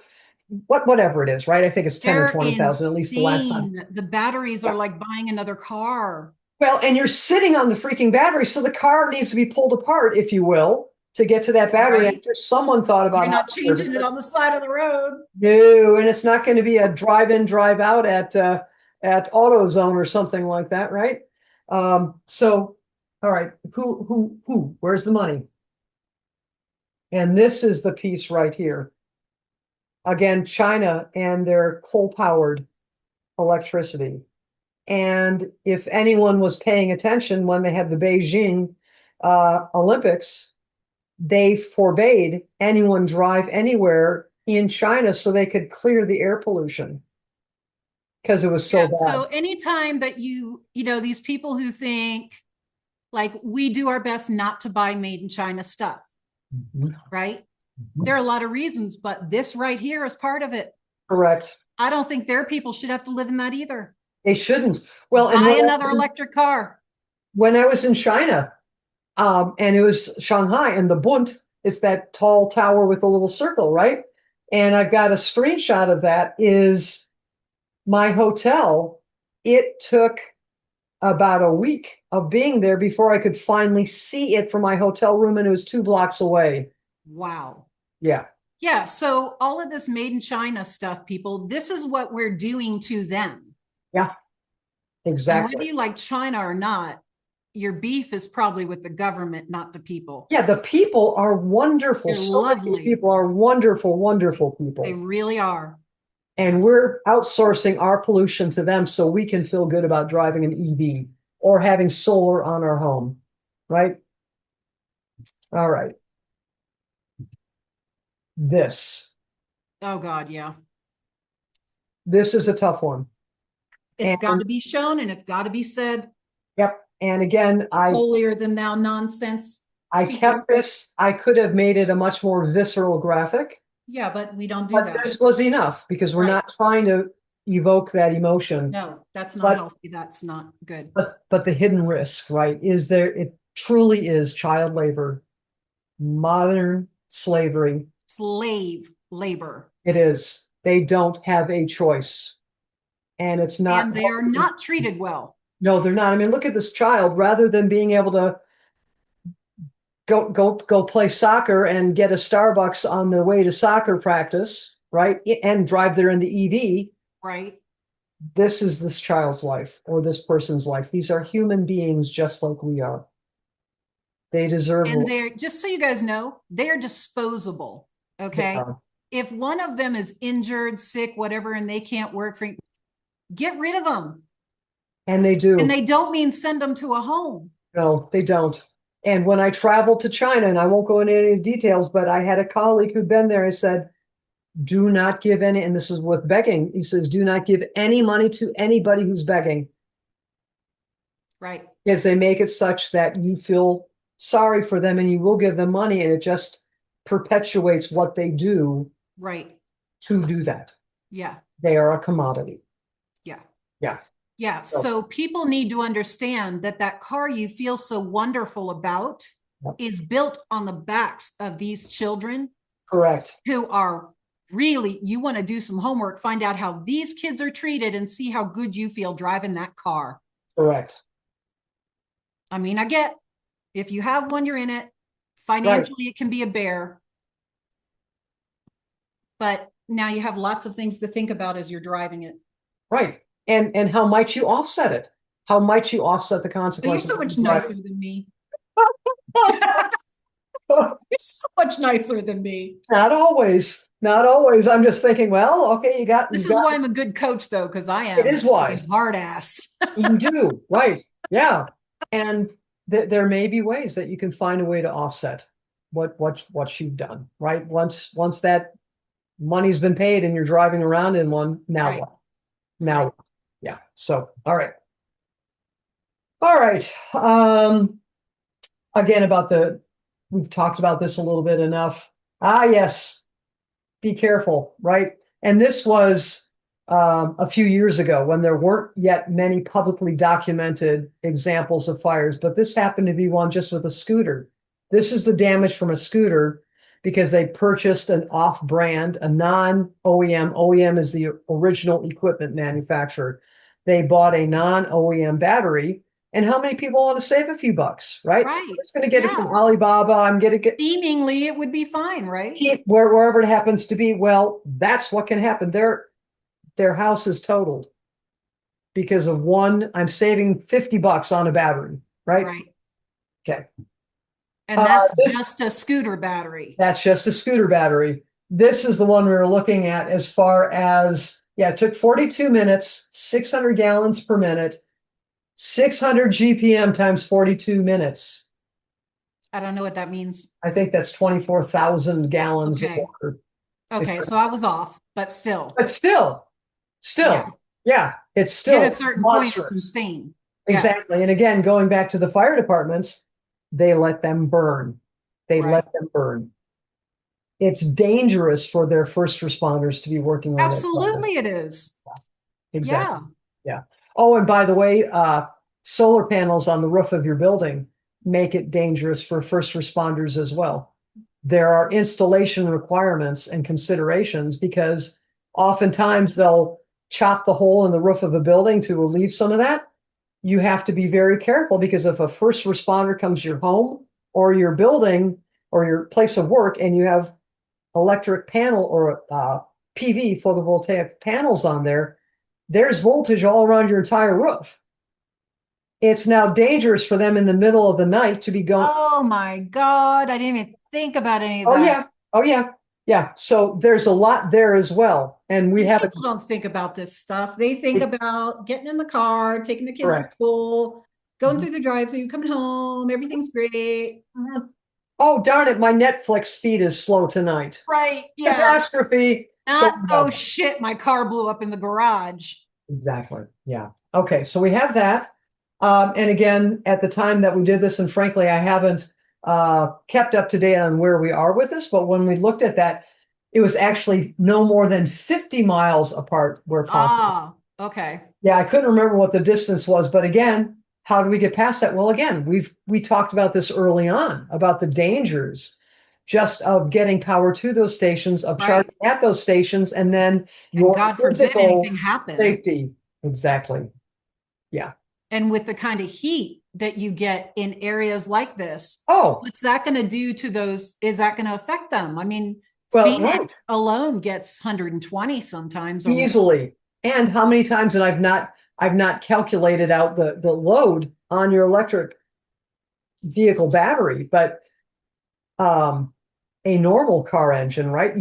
whatever it is, right? I think it's 10 or They're 20,000, at least the last time. insane. The batteries are like buying another car. Well, and you're sitting on the freaking battery, so the car needs to be pulled apart, if you will, to get to that battery. Right. After someone thought about You're how not to changing service it on the side of the road. No, and it's not going to be a drive-in, drive-out at AutoZone or something like that, right? So, all right, who? Where's the money? And this is the piece right here. Again, China and their coal-powered electricity. And if anyone was paying attention when they had the Beijing Olympics, they forbade anyone drive anywhere in China so they could clear the air pollution because it was so bad. So anytime that these people who think like we do our best not to buy made in China stuff, right? There are a lot of reasons, but this right here is part of it. Correct. I don't think their people should have to live in that either. They shouldn't. Well, and buy another electric car. When I was in China, and it was Shanghai, and the Bund, it's that tall tower with a little circle, right? And I've got a screenshot of that, is my hotel. It took about a week of being there before I could finally see it from my hotel room, and it was 2 blocks away. Wow. Yeah. Yeah. So all of this made in China stuff, people, this is what we're doing to them. Yeah, exactly. And whether you like China or not, your beef is probably with the government, not the people. Yeah, the people are wonderful. They're lovely. Many people are wonderful, wonderful people. They really are. And we're outsourcing our pollution to them so we can feel good about driving an EV or having solar on our home, right? All right. This. Oh, God, yeah. This is a tough one. It's got to be shown and it's got to be said. Yep. And again, holier than thou nonsense. I kept this. I could have made it a much more visceral graphic. Yeah, but we don't do that. This was enough because we're not trying to evoke that emotion. No, that's not healthy. That's not good. But the hidden risk, right, is there, it truly is child labor, modern slavery. Slave labor. It is. They don't have a choice. And it's not. And they are not treated well. No, they're not. I mean, look at this child. Rather than being able to go play soccer and get a Starbucks on their way to soccer practice, right, and drive there in the EV, right? This is this child's life or this person's life. These are human beings just like we are. They deserve. And they're, just so you guys know, they're disposable. Okay. If one of them is injured, sick, whatever, and they can't work for, get rid of them. And they do. And they don't mean send them to a home. No, they don't. And when I traveled to China, and I won't go into any of the details, but I had a colleague who'd been there. I said, do not give any, and this is with begging. He says, do not give any money to anybody who's begging. Right. Because they make it such that you feel sorry for them and you will give them money, and it just perpetuates what they do. Right. To do that. Yeah. They are a commodity. Yeah. Yeah. Yeah. So people need to understand that that car you feel so wonderful about is built on the backs of these children. Correct. Who are really, you want to do some homework, find out how these kids are treated and see how good you feel driving that car. Correct. I mean, I get, if you have one, you're in it. Financially, it can be a bear. But now you have lots of things to think about as you're driving it. Right. And how might you offset it? How might you offset the consequences? You're so much nicer than me. You're so much nicer than me. Not always. Not always. I'm just thinking, well, okay, you got. This is why I'm a good coach, though, because I am. It is why. A hard ass. You do. Right. Yeah. And there may be ways that you can find a way to offset what you've done. Right. Once that money's been paid and you're driving around in one, now what? Now, yeah. So, all right. All right. Again, we've talked about this a little bit enough. Yes. Be careful, right? And this was a few years ago when there weren't yet many publicly documented examples of fires, but this happened to be one just with a scooter. This is the damage from a scooter because they purchased an off-brand, a non-OEM. OEM is the original equipment manufacturer. They bought a non-OEM battery. And how many people want to save a few bucks, right? So Right. I'm just going to get it from Yeah. Alibaba. I'm going to get Seemingly, it would be fine, right? wherever it happens to be. Well, that's what can happen. Their house is totaled because of one. I'm saving $50 on a battery, right? Right. Okay. And that's This- just a scooter battery. That's just a scooter battery. This is the one we were looking at as far as, yeah, it took 42 minutes, 600 gallons per minute, 600 GPM times 42 minutes. I don't know what that means. I think that's 24,000 gallons of Okay. water. Okay, so I was off, but still. But still, yeah, it's still At a certain point, it's monstrous. insane. Yeah. Exactly. And again, going back to the fire departments, they let them burn. They Right. let them burn. It's dangerous for their first responders to be working on it. Absolutely, it is. Exactly. Yeah. Oh, and by the way, solar panels on the roof of your building make it dangerous for first responders as well. There are installation requirements and considerations because oftentimes they'll chop the hole in the roof of a building to relieve some of that. You have to be very careful because if a first responder comes to your home or your building or your place of work and you have electric panel or PV photovoltaic panels on there, there's voltage all around your entire roof. It's now dangerous for them in the middle of the night to be going. Oh my God, I didn't even think about any of that. Oh yeah. Oh yeah. Yeah. So there's a lot there as well. And we haven't. People don't think about this stuff. They think about getting in the car, taking the kids Correct. to school, going through the drive-through, coming home, everything's great. Oh, darn it. My Netflix feed is slow tonight. Right. Yeah. Catastrophe. Not, So- oh shit, my car blew up in the garage. Exactly. Yeah. Okay. So we have that. And again, at the time that we did this, and frankly, I haven't kept up to date on where we are with this, but when we looked at that, it was actually no more than 50 miles apart where possible. Ah, okay. Yeah, I couldn't remember what the distance was, but again, how do we get past that? Well, again, we talked about this early on about the dangers just of getting power to those stations, of Right. charging at those stations, and then And your God forbid physical anything happen. safety. Exactly. And with the kind of heat that you get in areas like this, Oh, what's that going to do to those? Is that going to affect them? I mean, well, Phoenix right. alone gets 120 sometimes. or more. Easily. And how many times, and I've not calculated out the load on your electric vehicle battery, but a normal car engine, right?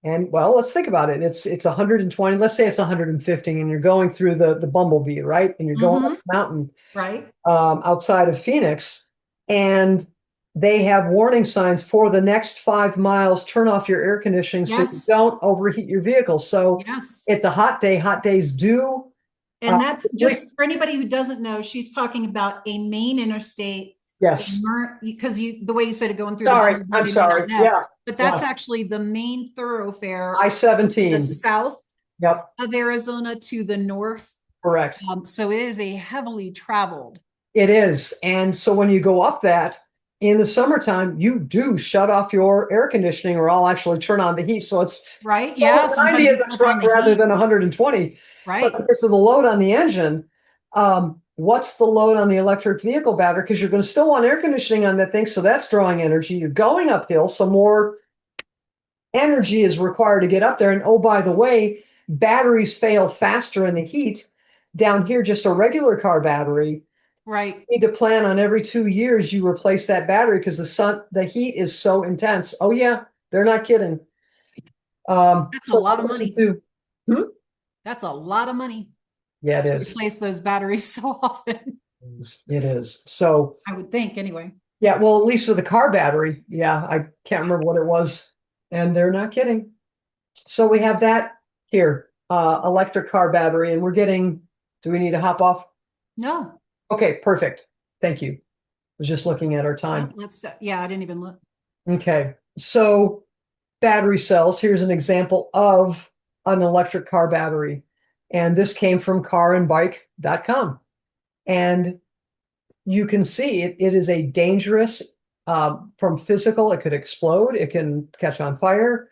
Well, let's think about it. It's 120, let's say it's 150, and you're going through the Bumblebee, right? And you're going up the mountain Right. outside of Phoenix, and they have warning signs for the next 5 miles, turn off your air conditioning so you Yes. don't overheat your vehicle. So Yes. it's a hot day. Hot days do. And that's just for anybody who doesn't know, she's talking about a main interstate. Yes. Because the way you said it going through. Sorry. the I'm sorry. Yeah. But that's actually the main thoroughfare. I-17. The south Yep. of Arizona to the north. Correct. So it is a heavily traveled. It is. And so when you go up that in the summertime, you do shut off your air conditioning or I'll actually turn on the heat. So it's Right. Yeah. 90 in the truck rather than 120. Right. But because of the load on the engine, what's the load on the electric vehicle battery? Because you're going to still want air conditioning on that thing. So that's drawing energy. You're going uphill. So more energy is required to get up there. And oh, by the way, batteries fail faster in the heat. Down here, just a regular car battery. Right. You need to plan on every 2 years you replace that battery because the heat is so intense. Oh yeah, they're not kidding. That's a lot of money. That's a lot of money. Yeah, it to is. replace those batteries so often. It is. So I would think anyway. yeah, well, at least with a car battery, yeah, I can't remember what it was, and they're not kidding. So we have that here, electric car battery, and we're getting. Do we need to hop off? No. Okay, perfect. Thank you. I was just looking at our time. Yeah, I didn't even look. Okay, so battery cells. Here's an example of an electric car battery. And this came from carandbike.com. And you can see it is a dangerous from physical, it could explode, it can catch on fire.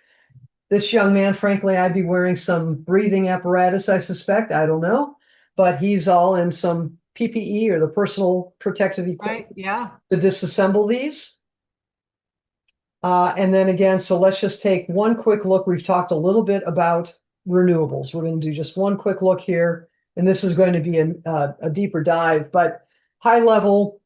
This young man, frankly, I'd be wearing some breathing apparatus, I suspect. I don't know. But he's all in some PPE or the personal protective equipment Right. Yeah. to disassemble these. And then again, so let's just take one quick look. We've talked a little bit about renewables. We're going to do just one quick look here. And this is going to be a deeper dive, but high level,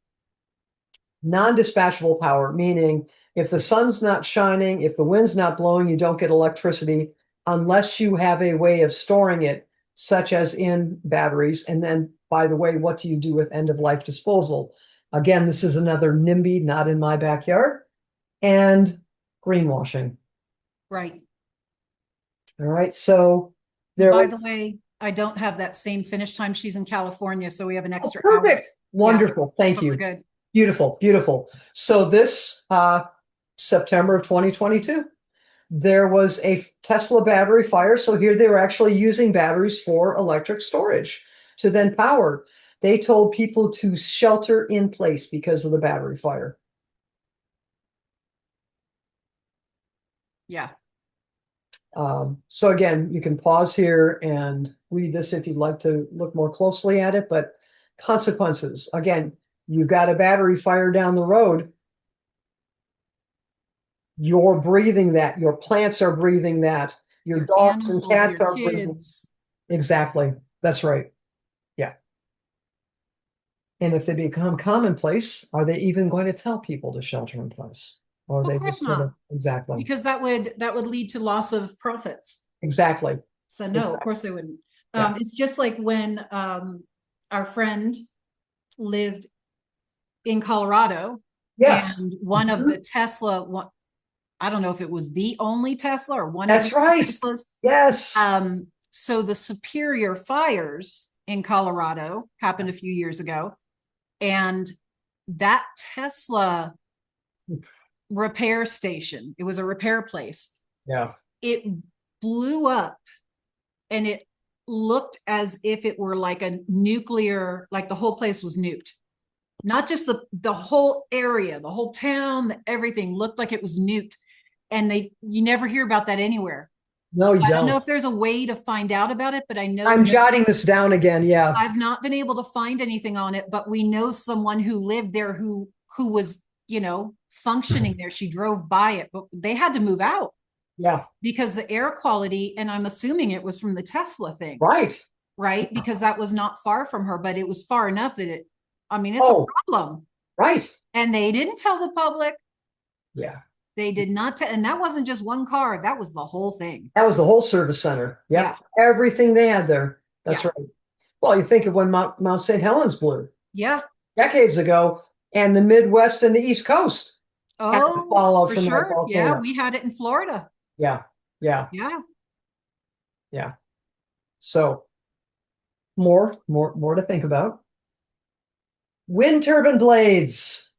non-dispatchable power, meaning if the sun's not shining, if the wind's not blowing, you don't get electricity unless you have a way of storing it, such as in batteries. And then, by the way, what do you do with end-of-life disposal? Again, this is another NIMBY, not in my backyard, and greenwashing. Right. All right, so there. By the way, I don't have that same finish time. She's in California, so we have an extra Perfect. hour. Wonderful. Yeah, Thank so you. we're good. Beautiful, beautiful. So this September of 2022, there was a Tesla battery fire. So here they were actually using batteries for electric storage to then power. They told people to shelter in place because of the battery fire. Yeah. So again, you can pause here and read this if you'd like to look more closely at it, but consequences. Again, you've got a battery fire down the road. You're breathing that. Your plants are breathing that. Your dogs and animals, cats your are breathing. kids. Exactly. That's right. Yeah. And if they become commonplace, are they even going to tell people to shelter in place? Or are Of they course just sort of, not. exactly. Because that would lead to loss of profits. Exactly. So no, Exactly. of course they wouldn't. Yeah. It's just like when our friend lived in Colorado. Yes. And one of Mhm. the Tesla, I don't know if it was the only Tesla or one That's of the right. Teslas. Yes. So the Superior fires in Colorado happened a few years ago, and that Tesla repair station, it was a repair place. Yeah. It blew up, and it looked as if it were like a nuclear, like the whole place was nuked. Not just the whole area, the whole town, everything looked like it was nuked. And you never hear about that anywhere. No, you I don't know don't. if there's a way to find out about it, but I know I'm jotting this down again. Yeah. I've not been able to find anything on it, but we know someone who lived there who was, functioning there. She drove by it, but they had to move out Yeah. because the air quality, and I'm assuming it was from the Tesla thing. Right. Right? Because that was not far from her, but it was far enough that it's Oh. a problem. Right. And they didn't tell the public. Yeah. They did not tell, and that wasn't just one car, that was the whole thing. That was the whole service center. Yep. Yeah. Everything they had there. That's Yeah. right. Well, you think of when Mount St. Helens blew Yeah. decades ago, and the Midwest and the East Coast had the Oh, fallout for from that sure. Yeah, volcano. we had it in Florida. Yeah. Yeah. Yeah. Yeah. So more to think about. Wind turbine blades.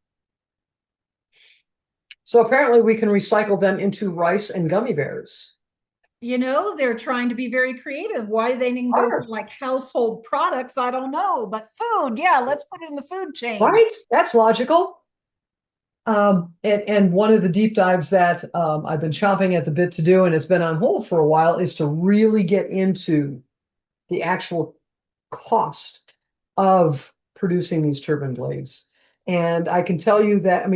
So apparently we can recycle them into rice and gummy bears. They're trying to be very creative. Why they didn't go for like household products, I don't know. But food, yeah, let's put it in the food chain. Right? That's logical. And one of the deep dives that I've been chomping at the bit to do, and it's been on hold for a while, is to really get into the actual cost of producing these turbine blades. And I can tell you that,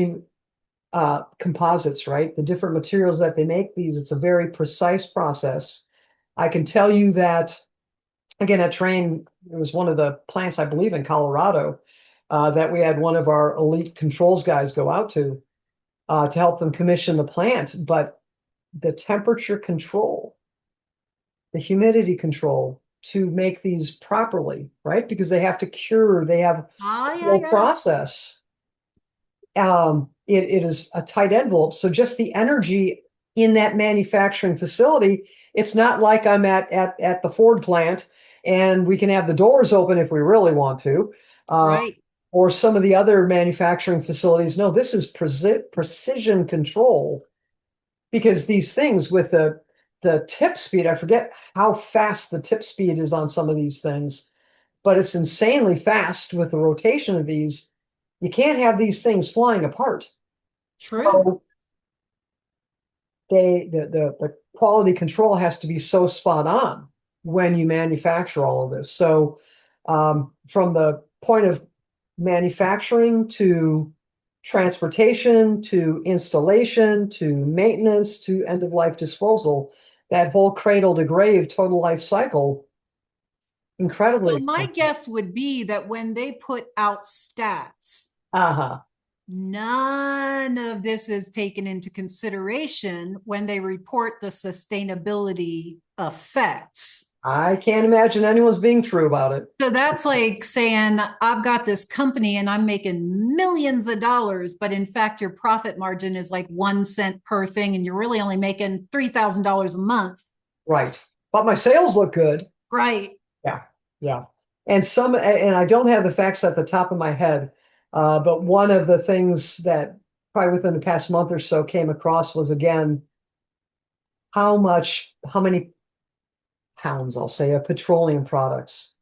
composites, right? The different materials that they make these, it's a very precise process. I can tell you that, again, at Train, it was one of the plants, I believe, in Colorado, that we had one of our elite controls guys go out to help them commission the plant. But the temperature control, the humidity control to make these properly, right? Because they have to cure, they have a whole process. It is a tight envelope. So just the energy in that manufacturing facility, it's not like I'm at the Ford plant and we can have the doors open if we really want to. Right. Or some of the other manufacturing facilities. No, this is precision control, because these things with the tip speed, I forget how fast the tip speed is on some of these things, but it's insanely fast with the rotation of these. You can't have these things flying apart. True. So the quality control has to be so spot on when you manufacture all of this. So from the point of manufacturing to transportation to installation to maintenance to end of life disposal, that whole cradle to grave total life cycle, incredibly So my expensive. guess would be that when they put out stats, Uh-huh. none of this is taken into consideration when they report the sustainability effects. I can't imagine anyone's being true about it. So that's like saying, I've got this company and I'm making millions of dollars, but in fact, your profit margin is like 1 cent per thing, and you're really only making $3,000 a month. Right. But my sales look good. Right. Yeah. Yeah. And I don't have the facts at the top of my head, but one of the things that probably within the past month or so came across was, again, how many pounds, I'll say, of petroleum products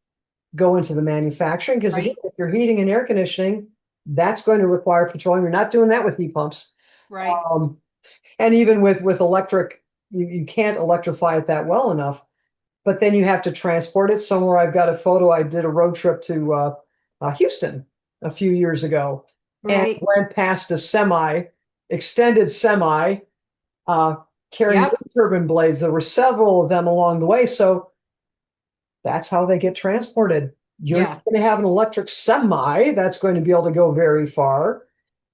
go into the manufacturing. Because again, Right. if you're heating and air conditioning, that's going to require petroleum. You're not doing that with heat pumps. Right. And even with electric, you can't electrify it that well enough. But then you have to transport it somewhere. I've got a photo. I did a road trip to Houston a few years ago and Right. went past a extended semi, carrying Yep. wind turbine blades. There were several of them along the way. So that's how they get transported. You're Yeah. not going to have an electric semi that's going to be able to go very far.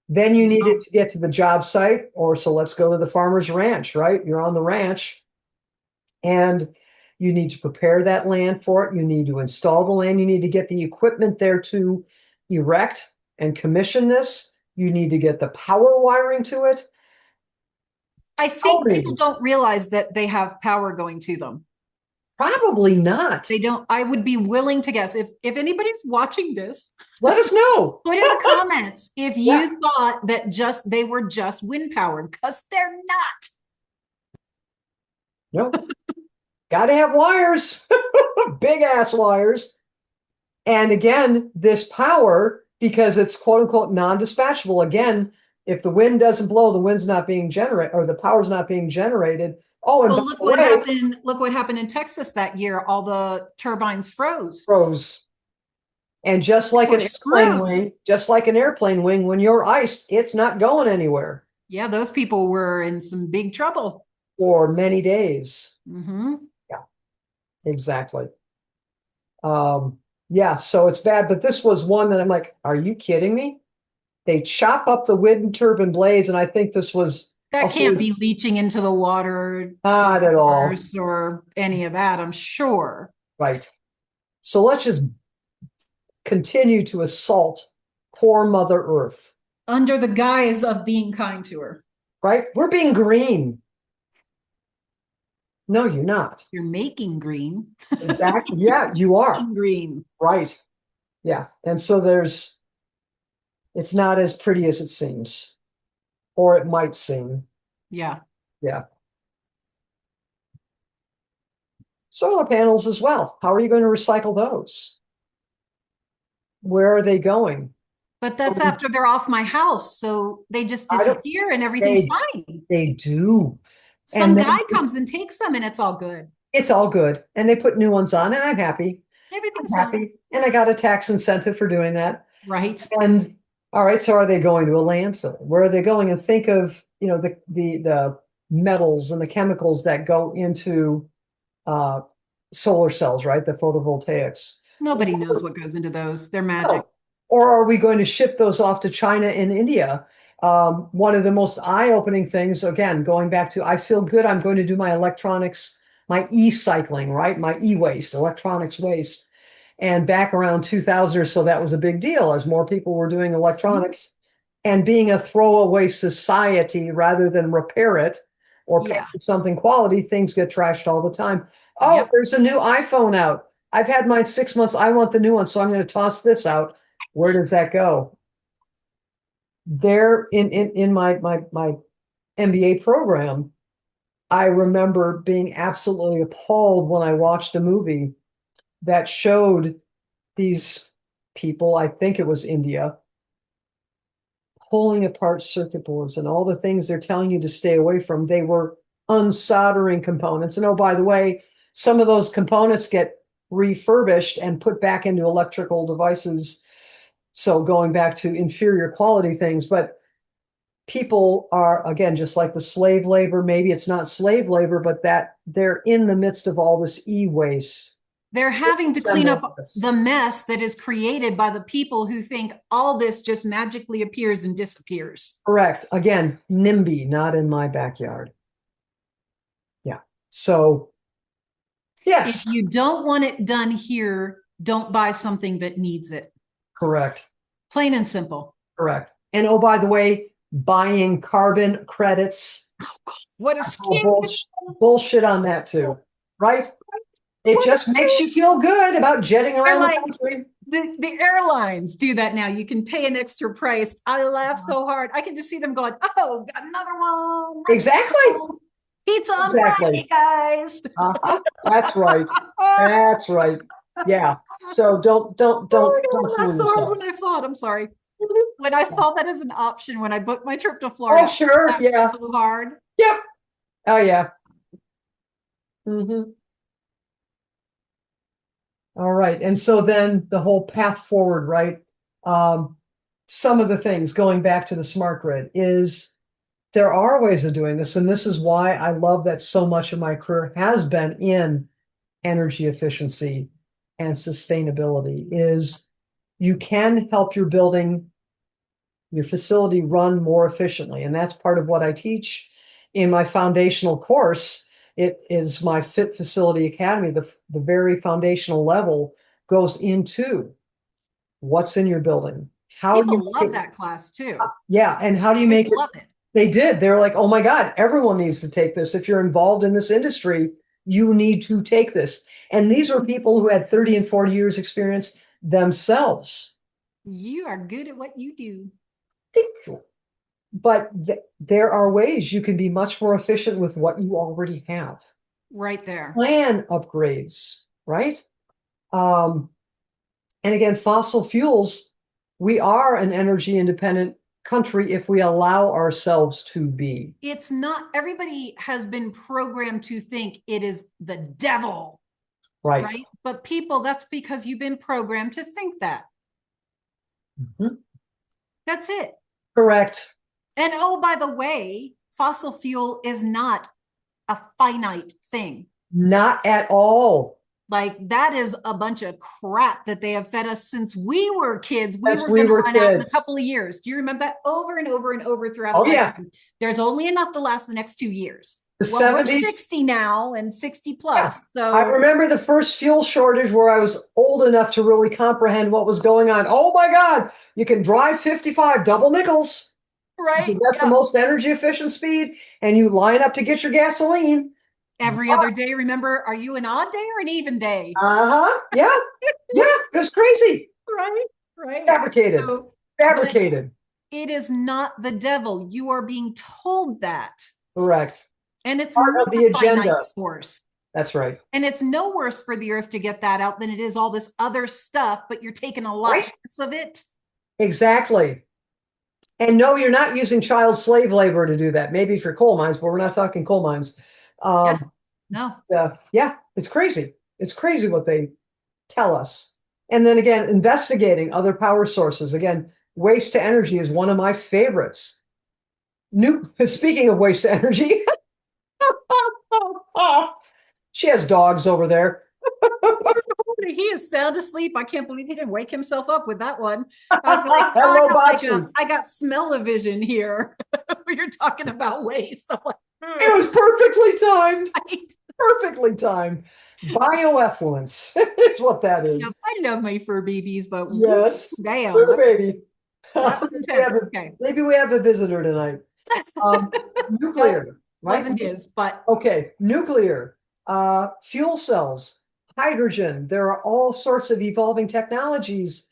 Then you need No. it to get to the job site, or so let's go to the farmer's ranch, right? You're on the ranch and you need to prepare that land for it. You need to install the land. You need to get the equipment there to erect and commission this. You need to get the power wiring to it. I think people don't realize that they have power going to them. Probably not. They don't. I would be willing to guess, if anybody's watching this, let us know. put in the comments if you Yeah. thought that they were just wind powered, because they're not. Nope. Got to have wires, big ass wires. And again, this power, because it's quote unquote non-dispatchable. Again, if the wind doesn't blow, the wind's not being generated, or the power's not being generated. Oh, and Well, by look the what way, happened. Look what happened in Texas that year. All the turbines froze. froze. And just like an airplane wing, when you're iced, it's not going anywhere Yeah, those people were in some big trouble. for many days. Mm-hmm. Yeah, exactly. Yeah, so it's bad. But this was one that I'm like, are you kidding me? They chop up the wind turbine blades, and I think this was That can't be leaching into the water not at all or any of that, I'm sure. right. So let's just continue to assault poor Mother Earth. Under the guise of being kind to her. Right? We're being green. No, you're not. You're making green. Exactly. Yeah, you are. Green. Right. Yeah. And so it's not as pretty as it seems, or it might seem. Yeah. Yeah. Solar panels as well. How are you going to recycle those? Where are they going? But that's after they're off my house. So they just disappear and everything's fine. They do. Some guy comes and takes them and it's all good. It's all good. And they put new ones on and I'm happy. Everything's happy. And I got a tax incentive for doing that. Right. And all right, so are they going to a landfill? Where are they going? And think of, the metals and the chemicals that go into solar cells, right? The photovoltaics. Nobody knows what goes into those. They're magic. Or are we going to ship those off to China and India? One of the most eye-opening things, again, going back to, I feel good, I'm going to do my electronics, my e-cycling, right? My e-waste, electronics waste. And back around 2000 or so, that was a big deal as more people were doing electronics. And being a throwaway society rather than repair it or pay for something quality, things get trashed all the time. Oh, there's a new iPhone out. I've had mine 6 months. I want the new one, so I'm going to toss this out. Where does that go? There in my MBA program, I remember being absolutely appalled when I watched a movie that showed these people, I think it was India, pulling apart circuit boards and all the things they're telling you to stay away from. They were unsoldering components. And oh, by the way, some of those components get refurbished and put back into electrical devices. So going back to inferior quality things, but people are, again, just like the slave labor, maybe it's not slave labor, but that they're in the midst of all this e-waste. They're having to clean up the mess that is created by the people who think all this just magically appears and disappears. Correct. Again, NIMBY, not in my backyard. Yeah. So, yes. If you don't want it done here, don't buy something that needs it. Correct. Plain and simple. Correct. And oh, by the way, buying carbon credits. What a scam. Bullshit on that too, right? It just makes you feel good about jetting around the country. The airlines do that now. You can pay an extra price. I laugh so hard. I can just see them going, oh, got another one. Exactly. Pizza on Friday, guys. That's right. That's right. Yeah. So don't. I laughed so hard when I saw it. I'm sorry. When I saw that as an option when I booked my trip to Florida. Oh, sure. Yeah. So hard. Yep. Oh, yeah. Mm-hmm. All right. And so then the whole path forward, right? Some of the things going back to the smart grid is there are ways of doing this. And this is why I love that so much of my career has been in energy efficiency and sustainability is you can help your building, your facility run more efficiently. And that's part of what I teach in my foundational course. It is my Fit Facility Academy. The very foundational level goes into what's in your building. How do you love that class too? Yeah. And how do you make it? Love it. They did. They're like, oh my God, everyone needs to take this. If you're involved in this industry, you need to take this. And these are people who had 30 and 40 years experience themselves. You are good at what you do. But there are ways you can be much more efficient with what you already have. Right there. Plan upgrades, right? And again, fossil fuels, we are an energy independent country if we allow ourselves to be. It's not, everybody has been programmed to think it is the devil. Right? But people, that's because you've been programmed to think that. Mm-hmm. That's it. Correct. And oh, by the way, fossil fuel is not a finite thing. Not at all. Like that is a bunch of crap that they have fed us since we were kids. We Since were going to run out in a couple of years. Do you remember that over and over and over throughout? Oh, yeah. There's only enough to last the next 2 years. Well, we're 60 now and 60 plus. Yeah. So I remember the first fuel shortage where I was old enough to really comprehend what was going on. Oh my God, you can drive 55 double nickels. Right. That's the most energy efficient speed. And you line up to get your gasoline. Every other day, remember, are you an odd day or an even day? Yeah. Yeah. It was crazy. Right. Fabricated. Fabricated. It is not the devil. You are being told that. Correct. And it's part not of the agenda source. That's right. And it's no worse for the earth to get that out than it is all this other stuff, but you're taking a lot of it. Exactly. And no, you're not using child slave labor to do that. Maybe for coal mines, but we're not talking coal mines. No. Yeah, it's crazy. It's crazy what they tell us. And then again, investigating other power sources. Again, waste to energy is one of my favorites. Speaking of waste to energy, she has dogs over there. He is sound asleep. I can't believe he didn't wake himself up with that one. I was like, hello, I got smell-o-vision here. You're talking about waste. Like, it was perfectly timed. Right. Perfectly timed. Bioeffluence is what that is. I love my fur babies, but yes, damn, fur baby. Okay. Maybe we have a visitor tonight. Nuclear. Right? Wasn't his, but okay. Nuclear, fuel cells, hydrogen. There are all sorts of evolving technologies.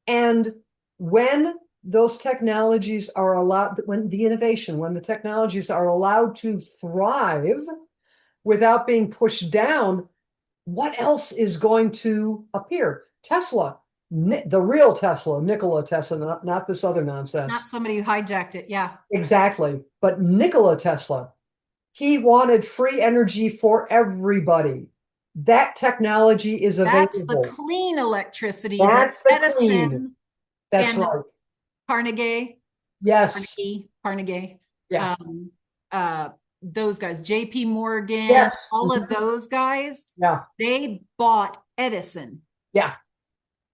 And when those technologies are allowed, when the technologies are allowed to thrive without being pushed down, what else is going to appear? Tesla The real Tesla, Nikola Tesla, not this other Not nonsense. somebody who hijacked it. Yeah. Exactly. But Nikola Tesla, he wanted free energy for everybody. That technology is That's the available. clean electricity that That's the clean. Edison That's and right. Yes. Carnegie, Yeah. those guys, JP Morgan, Yes. all of those guys, Yeah. they bought Edison Yeah.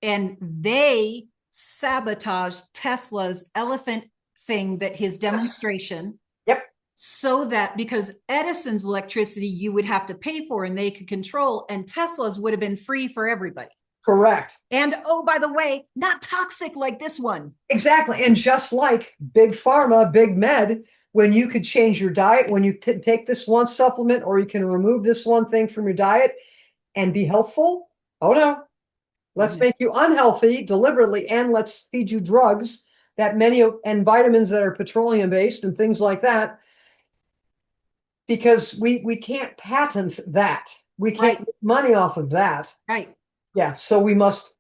and they sabotaged Tesla's elephant thing, that his demonstration. Yep. So that because Edison's electricity you would have to pay for and they could control, and Tesla's would have been free for everybody. Correct. And oh, by the way, not toxic like this one. Exactly. And just like big pharma, big med, when you could change your diet, when you take this one supplement or you can remove this one thing from your diet and be healthful. Oh no, let's make you unhealthy deliberately, and let's feed you drugs that and vitamins that are petroleum based and things like that. Because we can't patent that. We can't make money off of that. Right. Yeah. So we must.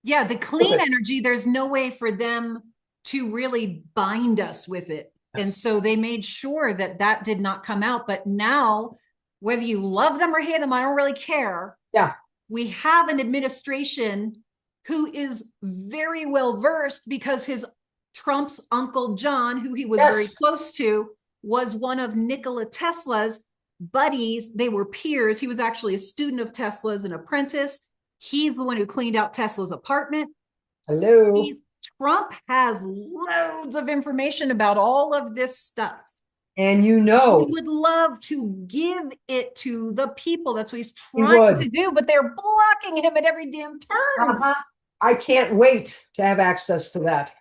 Yeah. The clean energy, there's no way for them to really bind us with it. Yes. And so they made sure that that did not come out. But now, whether you love them or hate them, I don't really care. Yeah. We have an administration who is very well versed because Trump's uncle John, who he was very close to, was one of Nikola Tesla's buddies. They were peers. He was actually a student of Tesla's, an apprentice. He's the one who cleaned out Tesla's apartment. Hello. Trump has loads of information about all of this stuff. And he would love to give it to the people. That's what he's trying to do, but they're blocking him at every damn turn. I can't wait to have access to that.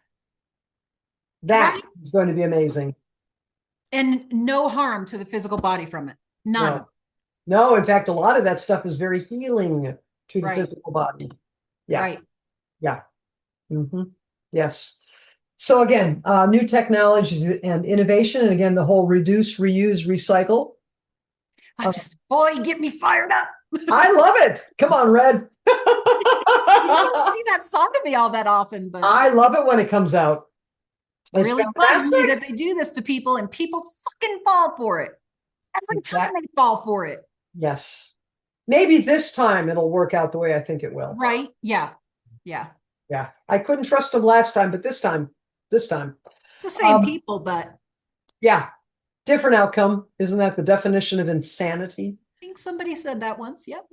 That is going to be amazing. And no harm to the physical body from it. None. No, in fact, a lot of that stuff is very healing to the physical body. Yeah. Right. Yeah. Mm-hmm. Yes. So again, new technologies and innovation. And again, the whole reduce, reuse, recycle. Boy, get me fired up. I love it. Come on, Red. You don't see that song to me all that often, but I love it when it comes out. It really bugs me that they do this to people and people fucking fall for it. Every time they fall for it. Yes. Maybe this time it'll work out the way I think it will. Right. Yeah. Yeah. Yeah. I couldn't trust them last time, but this time. It's the same people, but. Yeah. Different outcome. Isn't that the definition of insanity? I think somebody said that once. Yep.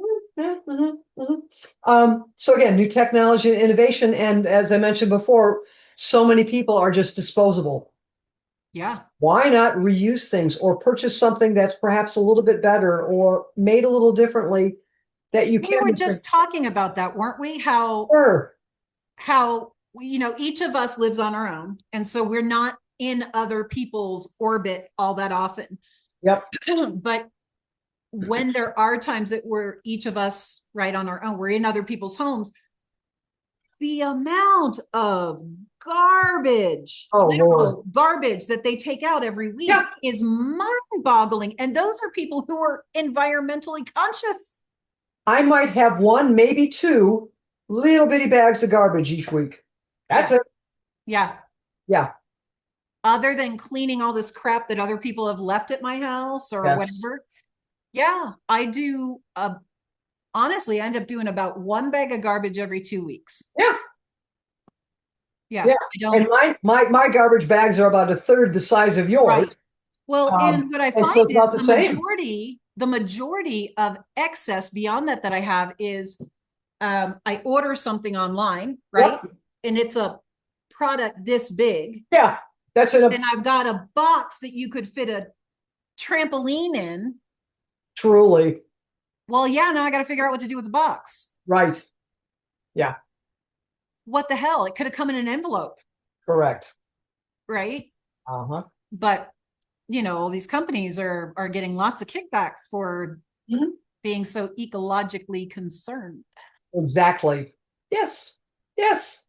So again, new technology and innovation. And as I mentioned before, so many people are just disposable. Yeah. Why not reuse things or purchase something that's perhaps a little bit better or made a little differently that you can. We were just talking about that, weren't we? How each of us lives on our own. And so we're not in other people's orbit all that often. Yep. But when there are times that we're each of us right on our own, we're in other people's homes, the amount of garbage, garbage that they take out every week is mind-boggling. And those are people who are environmentally conscious. I might have one, maybe two little bitty bags of garbage each week. That's it. Yeah. Yeah. Other than cleaning all this crap that other people have left at my house or whatever. Yeah, I do. Honestly, I end up doing about one bag of garbage every 2 weeks. Yeah. Yeah. I don't. And my garbage bags are about a third the size of yours. Right. Well, and what I find is the majority of excess beyond that I have is I order something online, right? Yep. And it's a product this big. Yeah. That's it. And I've got a box that you could fit a trampoline in. Truly. Well, yeah, now I got to figure out what to do with the box. Right. Yeah. What the hell? It could have come in an envelope. Correct. Right? Uh-huh. But, all these companies are getting lots of kickbacks for being so ecologically concerned. Exactly. Yes. Yes.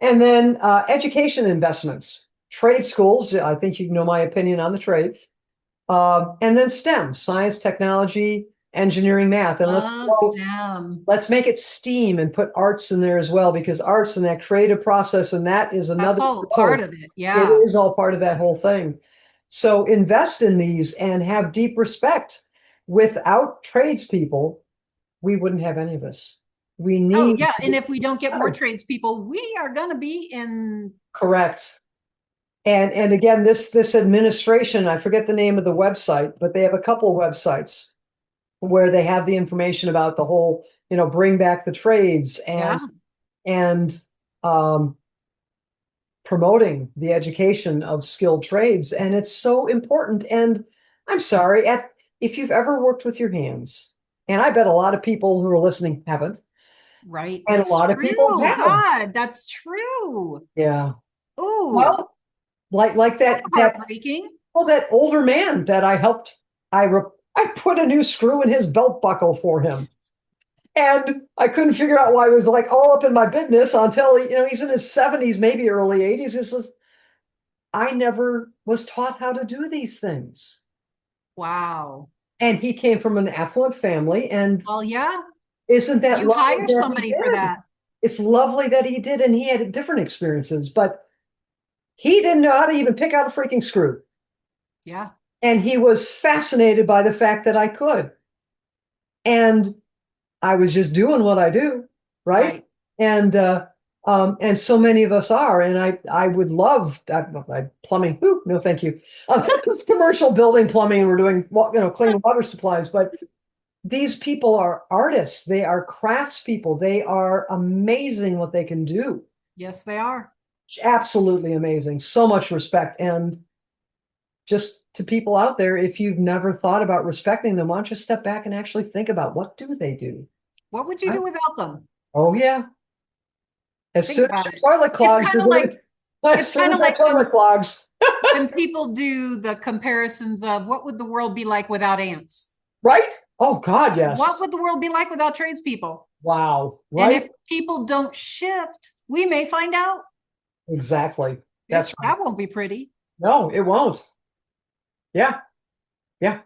And then education investments. Trade schools. I think you know my opinion on the trades. And then STEM, science, technology, engineering, math, and STEM. let's make it STEAM and put arts in there as well, because arts and that creative process, and that is another. That's all part of it. It Yeah. is all part of that whole thing. So invest in these and have deep respect. Without tradespeople, we wouldn't have any of this. We need. Oh yeah, and if we don't get more tradespeople, we are going to be in. Correct. And again, this administration, I forget the name of the website, but they have a couple websites where they have the information about the whole, bring back the trades and promoting the education of skilled trades. And it's so important. And I'm sorry, if you've ever worked with your hands, and I bet a lot of people who are listening haven't. Right. And a lot of people have. God, that's true. Yeah. Oh, well, like that heartbreaking. That older man that I helped, I put a new screw in his belt buckle for him. And I couldn't figure out why it was like all up in my business until he's in his 70s, maybe early 80s. He says, I never was taught how to do these things. Wow. And he came from an affluent family. And well, yeah. Isn't that you hire somebody for that? It's lovely that he did, and he had different experiences, but he didn't know how to even pick out a freaking screw. Yeah. And he was fascinated by the fact that I could. And I was just doing what I do, right? And so many of us are. And I would love plumbing. Ooh, no, thank you. This is commercial building plumbing, and we're doing clean water supplies. But these people are artists. They are craftspeople. They are amazing what they can do. Yes, they are. Absolutely amazing. So much respect. And just to people out there, if you've never thought about respecting them, why don't you step back and actually think about what do they do? What would you do without them? Oh, yeah. As soon as your toilet clogs, it's kind of like toilet clogs. When people do the comparisons of what would the world be like without ants? Right? Oh, God, yes. What would the world be like without tradespeople? Wow. Right? And if people don't shift, we may find out. Exactly. That's right. That won't be pretty. No, it won't. Yeah. Yeah.